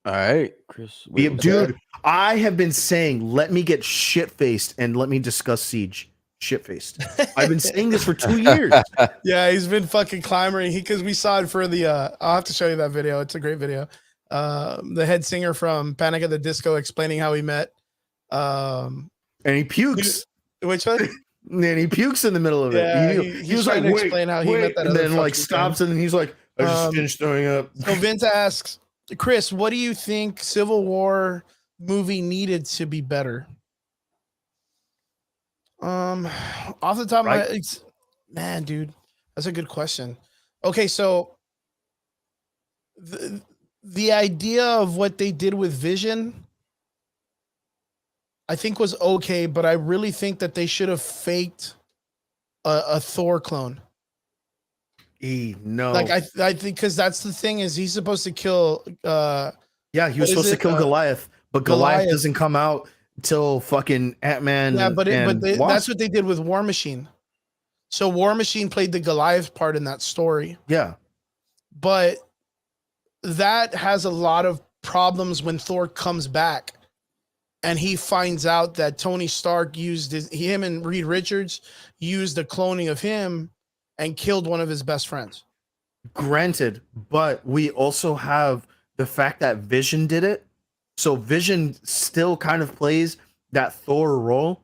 All right, Chris. yeah, what's dude, that? I have been saying, let me get shit faced and let me discuss Siege. Shit faced. I've been saying this for 2 years. Yeah, he's been fucking climbing. Because we saw it for the. I'll have to show you that video. It's a great video. The head singer from Panic at the Disco explaining how he met. And he pukes. Which one? And he pukes in the middle of it. Yeah, He was like, trying to wait, explain how he met that and other then like fucking stops and then he's like, I just finished throwing up. So Vince asks, Chris, what do you think Civil War movie needed to be better? Off the top of my head, man, dude, that's a good question. Okay, so the idea of what they did with Vision, I think was okay, but I really think that they should have faked a Thor clone. No. Like I think because that's the thing is he's supposed to kill. Yeah, he was what supposed is to it? kill Goliath, but Goliath doesn't come out till fucking Ant-Man. Yeah, but Wasp. that's what they did with War Machine. So War Machine played the Goliath part in that story. Yeah. But that has a lot of problems when Thor comes back and he finds out that Tony Stark used him and Reed Richards used the cloning of him and killed one of his best friends. Granted, but we also have the fact that Vision did it. So Vision still kind of plays that Thor role,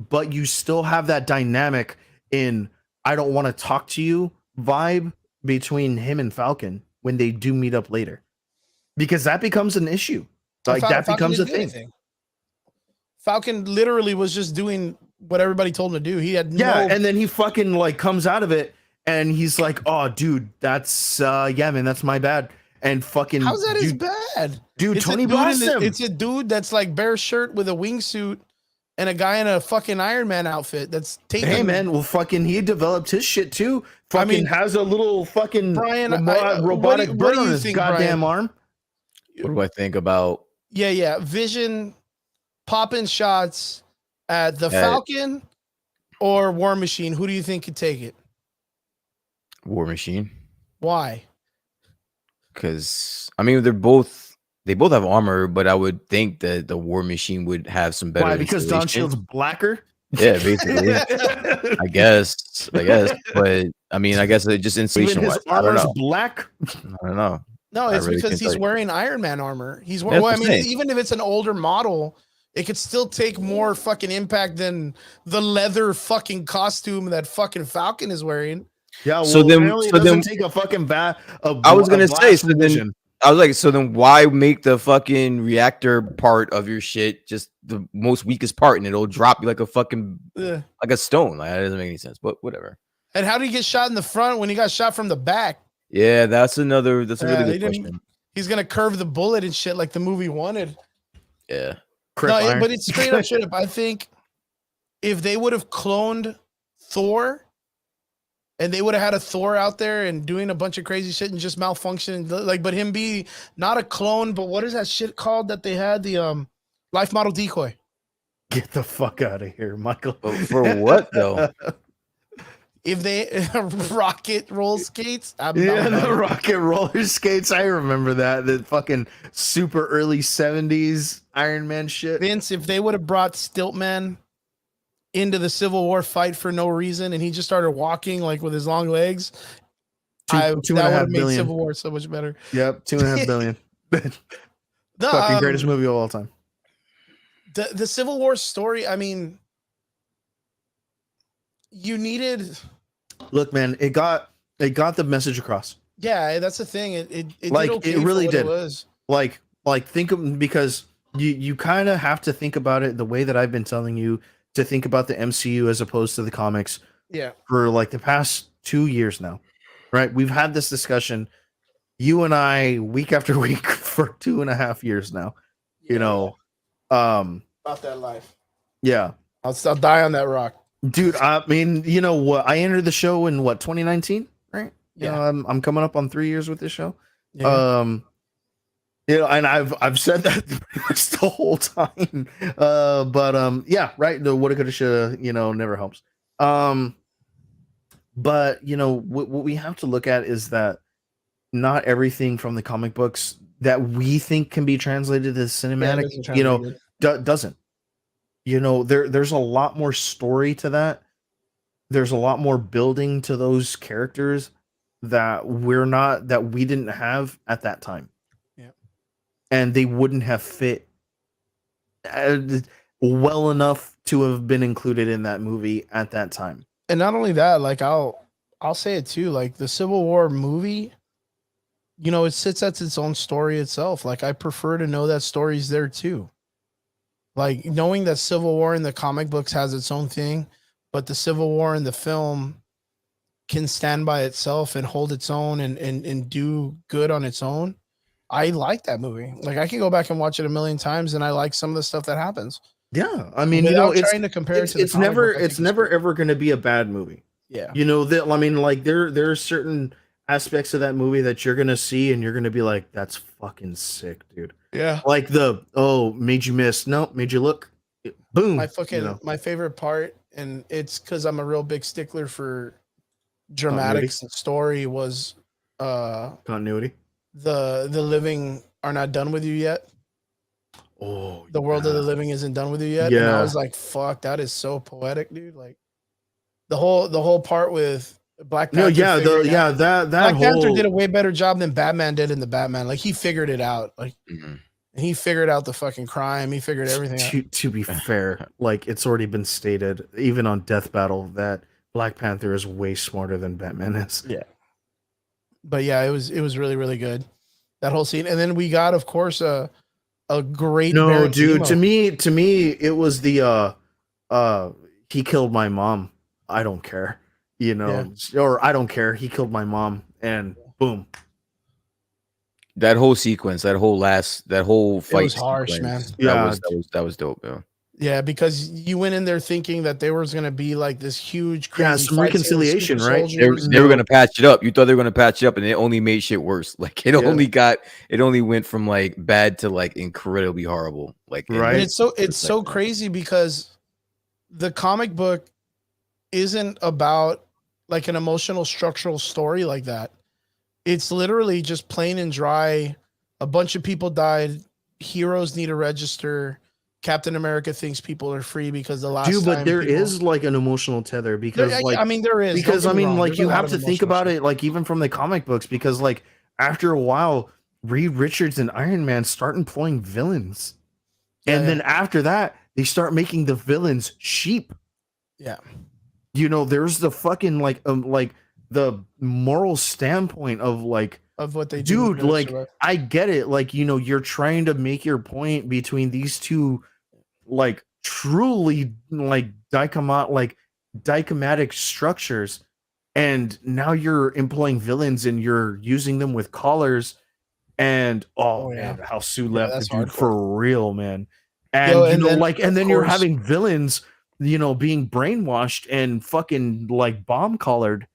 but you still have that dynamic in I don't want to talk to you vibe between him and Falcon when they do meet up later. Because that becomes an issue. Like that becomes a thing. Anything. Falcon literally was just doing what everybody told him to do. He had and then he fucking like comes out of it and he's like, "Oh, dude, that's yeah, man, that's my bad." And fucking how's that his bad? Dude, Tony blasts him. It's a dude that's like bare shirt with a wingsuit and a guy in a fucking Iron Man outfit that's taking. Hey man, well fucking he developed his shit too. Fucking has a little fucking Brian, robotic what bird do on you his think, goddamn Brian? arm. What do I think about? Yeah. Vision popping shots at the Falcon or War Machine. Who do you think could take it? War Machine. Why? Because I mean, they both have armor, but I would think that the War Machine would have some better. Why? Because Don installation. Shield's blacker. Yeah, basically. I guess. But I mean, I guess it just installation Even wise. his armor's black. I don't know. No, I it's really because can't he's tell you. wearing Iron Man armor. He's That's well, what I I'm mean, saying. even if it's an older model, it could still take more fucking impact than the leather fucking costume that fucking Falcon is wearing. Yeah, well, So then- apparently so it doesn't then- take a fucking I was gonna say, blast so from then Vision. I was like, so then why make the fucking reactor part of your shit just the most weakest part, and it'll drop you like a fucking Ugh. like a stone? Like that doesn't make any sense. But whatever. And how did he get shot in the front when he got shot from the back? Yeah, that's a really they good didn't- question. He's gonna curve the bullet and shit like the movie wanted. Yeah. Crip iron. But it's straight up shit up. I think if they would have cloned Thor and they would have had a Thor out there and doing a bunch of crazy shit and just malfunction, like, but him be not a clone, but what is that shit called that they had? The life model decoy. Get the fuck out of here, Michael. But for what though? If they rocket roll skates, I'm Yeah, not the rocket roller skates. I remember that. The fucking super early 70s Iron Man shit. Vince, if they would have brought Stiltman into the Civil War fight for no reason and he just started walking like with his long legs, Two that and a would half have made billion. Civil War so much better. Yep, 2.5 billion. The, Fucking greatest movie of all time. the Civil War story, I mean, you needed, Look, man, it got the message across. yeah, that's the thing. It Like, did okay it really for what did. It was. Like think of, because you kind of have to think about it the way that I've been telling you to think about the MCU as opposed to the comics Yeah, for like the past 2 years now. Right? We've had this discussion, you and I, week after week for 2.5 years now. You know, about that life. yeah. I'll die on that rock. Dude, I mean, you know what? I entered the show in what, 2019, right? Yeah. I'm coming up on 3 years with this show. Yeah. You know, and I've said that pretty much the whole time. Yeah, right. The woulda, coulda, shoulda, you know, never helps. But you know, what we have to look at is that not everything from the comic books that we think can be translated to cinematic, you know, doesn't. You know, there's a lot more story to that. There's a lot more building to those characters that we didn't have at that time. Yeah. And they wouldn't have fit well enough to have been included in that movie at that time. And not only that, like I'll say it too, like the Civil War movie, you know, it sits as its own story itself. Like I prefer to know that story's there too. Like knowing that Civil War in the comic books has its own thing, but the Civil War in the film can stand by itself and hold its own and do good on its own. I like that movie. Like I can go back and watch it a million times and I like some of the stuff that happens. Yeah. I mean, Without you know, it's trying to compare it to the it's comic never book, I think it's never great. ever going to be a bad movie. Yeah. You know that, I mean, like there are certain aspects of that movie that you're going to see and you're going to be like, that's fucking sick, dude. Yeah. Like made you miss. No, made you look. Boom. My fucking you know. my favorite part, and it's because I'm a real big stickler for dramatics and story, was Continuity. the living are not done with you yet. Oh, The world of the yeah. living isn't done with you yet. And I Yeah. was like, fuck, that is so poetic, dude. Like the whole part with Black No, Panther. yeah, figuring out- that Black Panther whole did a way better job than Batman did in the Batman. Like he figured it out. Like Mhm. he figured out the fucking crime. He figured everything out. to be fair, like it's already been stated, even on Death Battle, that Black Panther is way smarter than Batman is. Yeah. But yeah, it was really, really good. That whole scene. And then we got, of course, a great No, Baron dude, Zemo. to me, it was the he killed my mom. I don't care, you know, or I don't care. He killed my mom, and boom. That whole sequence, that whole fight was harsh, sequence, man. Yeah. that was dope, man. Yeah, because you went in there thinking that there was gonna be like this huge crazy Yeah, some fight scene with reconciliation, super right? soldiers. They were gonna patch it up. You thought they were gonna patch it up, and it only made shit worse. Like it Yeah. only went from like bad to like incredibly horrible. Like Right. And it's so Second. crazy because the comic book isn't about like an emotional structural story like that. It's literally just plain and dry. A bunch of people died. Heroes need to register. Captain America thinks people are free because the last Dude, but time there people- is like an emotional tether because There- like I mean there is because don't I get me mean wrong, like there's a you lot have of to think emotional about shit. it like even from the comic books because like after a while Reed Richards and Iron Man start employing villains. Yeah, And then after that, they start making the villains sheep. yeah, You know, there's the fucking like the moral standpoint of like, of what they do. dude, like I get it. Like, you know, you're trying to make your point between these two like truly like dichomatic structures, and now you're employing villains and you're using them with collars. And Oh, yeah. man, how Sue Yeah, left the that's dude hardcore. for real, man. And Yo, you and know, then, like, and of then you're course- having villains, you know, being brainwashed and fucking like bomb collared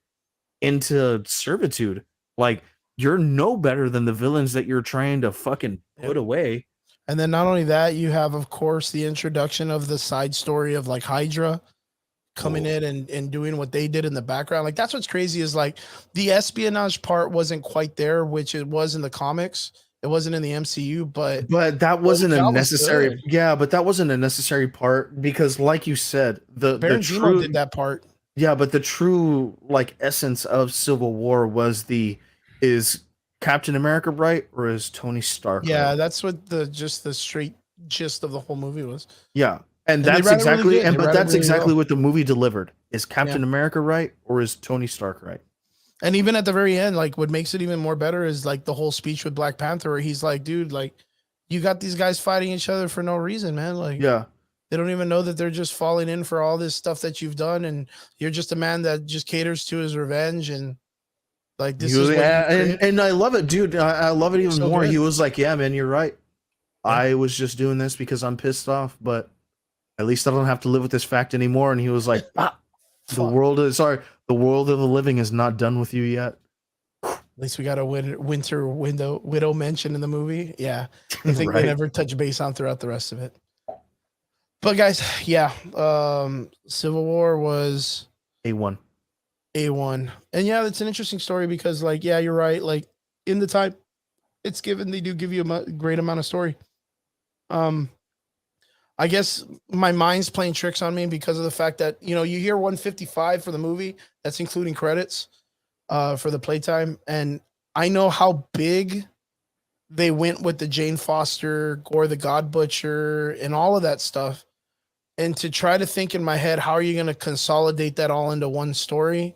into servitude. Like, you're no better than the villains that you're trying to fucking put away. And then not only that, you have, of course, the introduction of the side story of like Hydra coming in and doing what they did in the background. Like, that's what's crazy is like the espionage part wasn't quite there, which it was in the comics. It wasn't in the MCU, but that wasn't a that was necessary. good. Yeah, but that wasn't a necessary part because, like you said, the Baron Zemo true did that part. yeah, but the true like essence of Civil War was is Captain America right or is Tony Stark Yeah, right? that's what the straight gist of the whole movie was. Yeah. And they that's ran it really exactly good. They but ran it that's really exactly well. what the movie delivered. Is Captain America right or is Tony Stark right? And even at the very end, like what makes it even more better is like the whole speech with Black Panther where he's like, dude, like you got these guys fighting each other for no reason, man. Like Yeah. they don't even know that they're just falling in for all this stuff that you've done, and you're just a man that just caters to his revenge, and like this is what and I love it, dude. I love it even So more. good. He was like, "Yeah, man, you're right. Yeah. I was just doing this because I'm pissed off, but at least I don't have to live with this fact anymore." And he was like, the Fuck. world of the living is not done with you yet. At least we got a widow mention in the movie. Yeah, I think Right. they never touch base on throughout the rest of it. But guys, yeah, Civil War was A1. A1, and yeah, it's an interesting story because, like, yeah, you're right. Like in the time it's given, they do give you a great amount of story. I guess my mind's playing tricks on me because of the fact that, you know, you hear 155 for the movie, that's including credits for the playtime. And I know how big they went with the Jane Foster, Gore the God Butcher, and all of that stuff. And to try to think in my head, how are you going to consolidate that all into one story,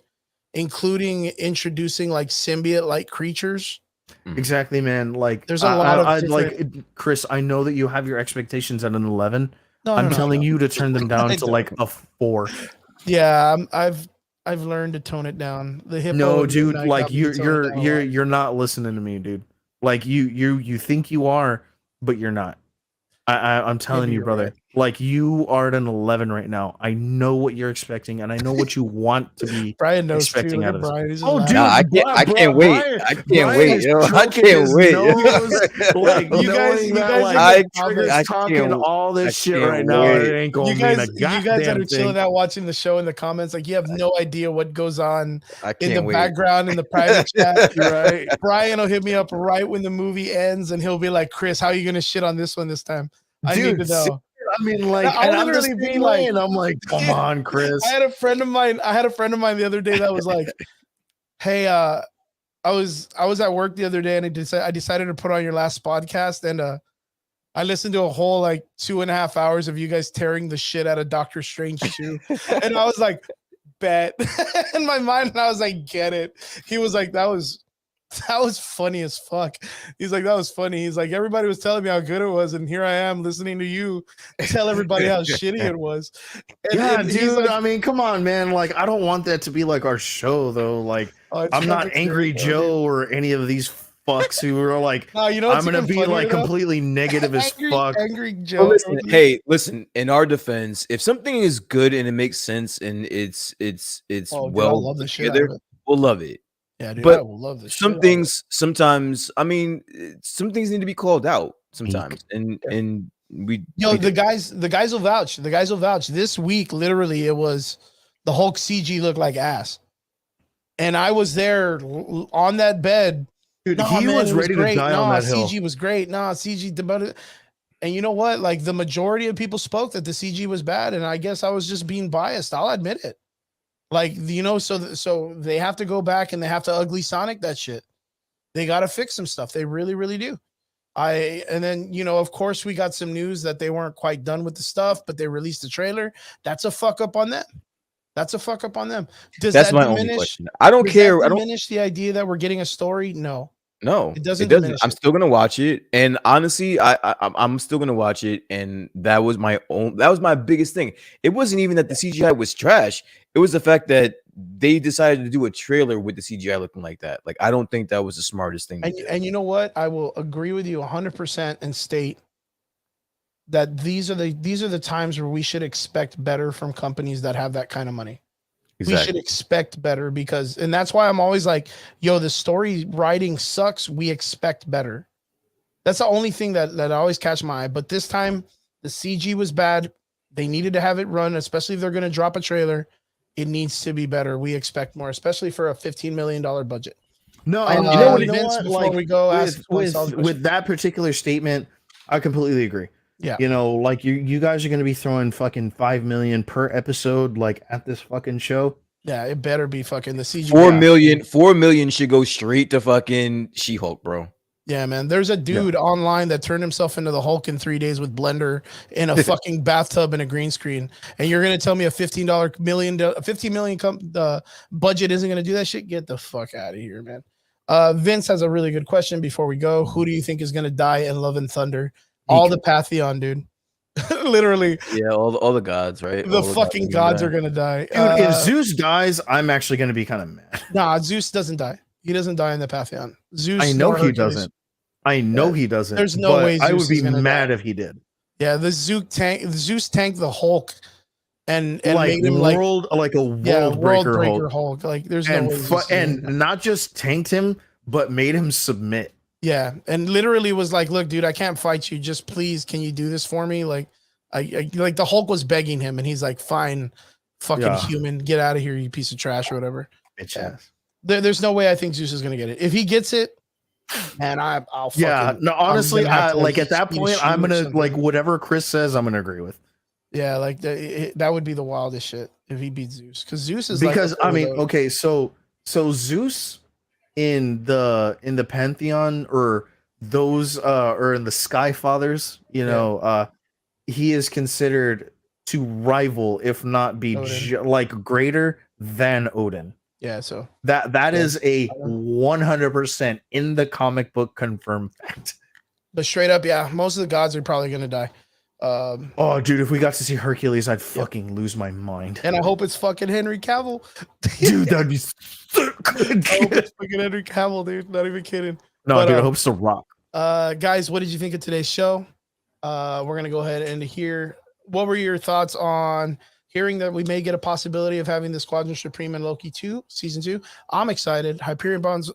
including introducing like symbiote-like creatures? Exactly, man. Like There's a lot of like Chris, I know that you have your expectations at an 11. No, I'm no, telling no. you to turn them down I to don't. like a 4. Yeah, I've learned to tone it down. The hippo. No, and dude, Midnight like got me to tone it down a lot. you're not listening to me, dude. Like you think you are, but you're not. I'm telling Maybe you, you're brother. right. Like you are at an 11 right now. I know what you're expecting, and I know what you want to be Brian knows too. expecting Look out at of this. Brian. He's just Oh, laughing. dude, Nah, I can't wait. I can't wait. is Yo, I stroking can't his wait. nose, like You guys- knowing you that, guys like, are I Trigger's I talking can't- all this I shit can't right now, and wait. it ain't gonna You mean guys, a you guys that goddamn are chilling thing. out watching the show in the comments, like you have no idea what goes on I in the can't wait. background in the private chat. Right? Brian will hit me up right when the movie ends, and he'll be like, "Chris, how are you gonna shit on this one this time? I need to Dude, know." I mean, like, I'll and I'm the literally be same like- way, and I'm like, come on, Chris. I had a friend of mine the other day that was like, "Hey, I was at work the other day and I decided to put on your last podcast, and I listened to a whole like 2.5 hours of you guys tearing the shit out of Doctor Strange 2." And I was like, bet in my mind, and I was like, get it. He was like, that was funny as fuck. He's like, that was funny. He's like, everybody was telling me how good it was, and here I am listening to you tell everybody how shitty it was. And he's dude. like, I mean, come on, man. Like, I don't want that to be like our show, though. Like, oh, it's I'm not fucking Angry terrible, Joe or any of these fucks who are like, No, you know I'm what's gonna even be funnier, like though? completely negative as fuck. Angry Well, Joe. listen, hey, listen. In our defense, if something is good and it makes sense and it's Oh, dude, I well love the put shit out together, of it. we'll love it. Yeah, dude, But I will love this. Some things sometimes, I mean, some things need to be called out sometimes, and we. Yo, we the do. guys will vouch. The guys will vouch. This week, literally, it was the Hulk CG looked like ass, and I was there on that bed. Dude, Nah, he man, was it ready great. to die on Nah, that hill. CG was great. Nah, CG. And you know what? Like the majority of people spoke that the CG was bad, and I guess I was just being biased. I'll admit it. Like, you know, so they have to go back and they have to ugly Sonic that shit. They got to fix some stuff. They really, really do. And then, you know, of course, we got some news that they weren't quite done with the stuff, but they released the trailer. That's a fuck up on them. That's a fuck up on them. Does That's that my diminish? only question. I don't Does care. that I don't. diminish the idea that we're getting a story? No, No, it doesn't. I'm still gonna watch it, and honestly, I'm still gonna watch it, and that was my own. That was my biggest thing. It wasn't even that the CGI was trash. It was the fact that they decided to do a trailer with the CGI looking like that. Like, I don't think that was the smartest thing to do. And you know what? I will agree with you 100% and state that these are the times where we should expect better from companies that have that kind of money. We should expect better because, and that's why I'm always like, yo, the story writing sucks. We expect better. That's the only thing that I always catch my eye. But this time, the CG was bad. They needed to have it run, especially if they're going to drop a trailer. It needs to be better. We expect more, especially for a $15 million budget. No, And Vince, before we go, with that particular statement, I completely agree. Yeah, you know, like you guys are going to be throwing fucking 5 million per episode, like at this fucking show. Yeah, it better be fucking the CG. 4 million should go straight to fucking She-Hulk, bro. Yeah, man. There's a dude online that turned himself into the Hulk in 3 days with Blender in a fucking bathtub and a green screen. And you're gonna tell me a $15 million budget isn't gonna do that shit? Get the fuck out of here, man. Vince has a really good question before we go. Who do you think is gonna die in Love and Thunder? All the Pantheon, dude. Literally. Yeah, all the gods, right? The fucking gods are gonna die. Dude, if Zeus dies, I'm actually gonna be kind of mad. Nah, Zeus doesn't die. He doesn't die in the Pantheon. Zeus. I know he doesn't. I know he doesn't. There's no way I would Zeus be is mad die. if he did. Yeah, Zeus tanked the Hulk and like made him world breaker Hulk. Like there's no way and not just tanked him, but made him submit. Yeah, and literally was like, "Look, dude, I can't fight you. Just please, can you do this for me?" Like, I like the Hulk was begging him, and he's like, "Fine, fucking human, get out of here, you piece of trash, or whatever." Bitch ass. There's no way I think Zeus is gonna get it. If he gets it, man, I'll fucking, yeah. No, honestly, like at that point, I'm gonna something. like whatever Chris says, I'm gonna agree with. Yeah, like that would be the wildest shit if he beats Zeus, because Zeus is because like I mean, okay, so Zeus in the Pantheon or those or in the Sky Fathers, you know, he is considered to rival, if not be like greater than Odin. Yeah, so that is a 100% in the comic book confirmed fact. But straight up, yeah, most of the gods are probably gonna die. Oh, dude, if we got to see Hercules, I'd fucking lose my mind. And I hope it's fucking Henry Cavill. Dude, that'd be so good. I hope it's fucking Henry Cavill, dude. Not even kidding. No, dude, I hope it's The Rock. Guys, what did you think of today's show? We're gonna go ahead and hear what were your thoughts on hearing that we may get a possibility of having the Squadron Supreme and Loki 2 season 2. I'm excited. Hyperion. Right,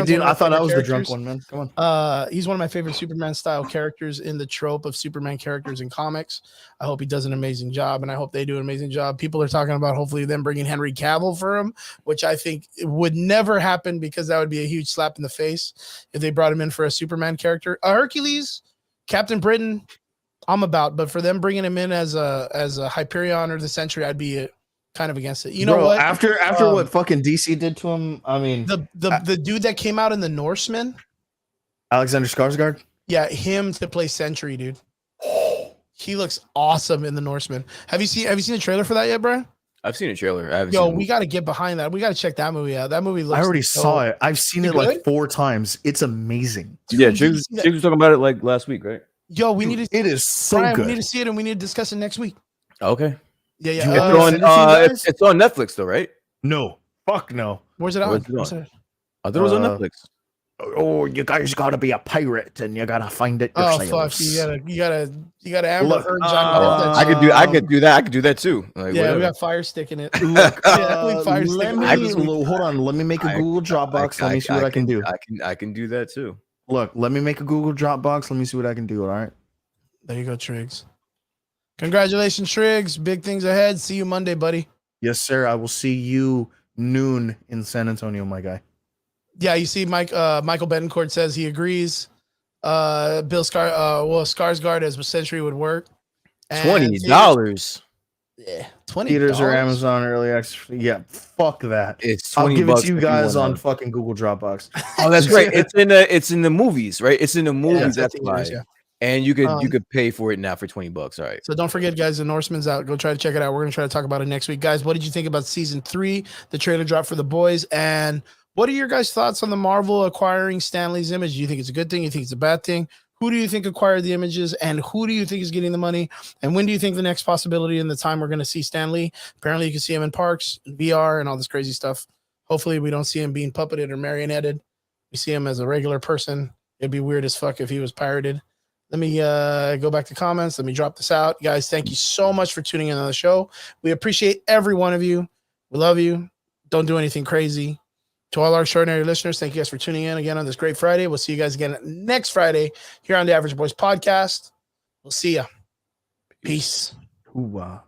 dude. I thought I was the drunk one, man. Come on. He's one of my favorite Superman style characters in the trope of Superman characters in comics. I hope he does an amazing job, and I hope they do an amazing job. People are talking about hopefully them bringing Henry Cavill for him, which I think would never happen because that would be a huge slap in the face if they brought him in for a Superman character. Hercules, Captain Britain, I'm about, but for them bringing him in as a Hyperion or the Sentry, I'd be kind of against it. You know what? After what fucking DC did to him, I mean, the dude that came out in the Norseman, Alexander Skarsgård. Yeah, him to play Sentry, dude. He looks awesome in the Norseman. Have you seen the trailer for that yet, bro? I've seen a trailer. We got to get behind that. We got to check that movie out. That movie looks. I already saw it. I've seen it like 4 times. It's amazing. Dude, yeah, Jigs was talking about it like last week, right? Yo, we need to. It is so Brian, good. We need to see it, and we need to discuss it next week. Okay. Yeah. It's on Netflix, though, right? No, fuck no. Where's it on? I thought it was on Netflix. Oh, you guys gotta be a pirate, and you gotta find it yourselves. Oh fuck! You gotta Amber Heard John. I could do that. I could do that too. Like, yeah, we got Fire Stick in it. Look, hold on. Let me make a Google Dropbox. Let me see what I can do. I can do that too. Look, let me make a Google Dropbox. Let me see what I can do. All right. There you go, Triggs. Congratulations, Triggs. Big things ahead. See you Monday, buddy. Yes, sir. I will see you noon in San Antonio, my guy. Yeah, you see, Michael Betancourt says he agrees. Skarsgård as a Sentry would work. $20. Yeah, $20. Theaters or Amazon early access. Yeah, fuck that. It's I'll 20 give it bucks to you if guys on wanna- fucking Google Dropbox. Oh, that's right. It's in the movies, right? It's in the movies. Yeah, That's theaters, why. yeah. And you Um, could pay for it now for $20. All right. So don't forget, guys, the Norseman's out. Go try to check it out. We're gonna try to talk about it next week, guys. What did you think about season 3? The trailer drop for The Boys, and what are your guys' thoughts on the Marvel acquiring Stanley's image? Do you think it's a good thing? You think it's a bad thing? Who do you think acquired the images, and who do you think is getting the money? And when do you think the next possibility in the time we're going to see Stanley? Apparently, you can see him in parks, VR, and all this crazy stuff. Hopefully, we don't see him being puppeted or marionetted. We see him as a regular person. It'd be weird as fuck if he was pirated. Let me go back to comments. Let me drop this out. Guys, thank you so much for tuning in on the show. We appreciate every one of you. We love you. Don't do anything crazy. To all our extraordinary listeners, thank you guys for tuning in again on this great Friday. We'll see you guys again next Friday here on the Average Boys Podcast. We'll see ya. Peace. Hoorah.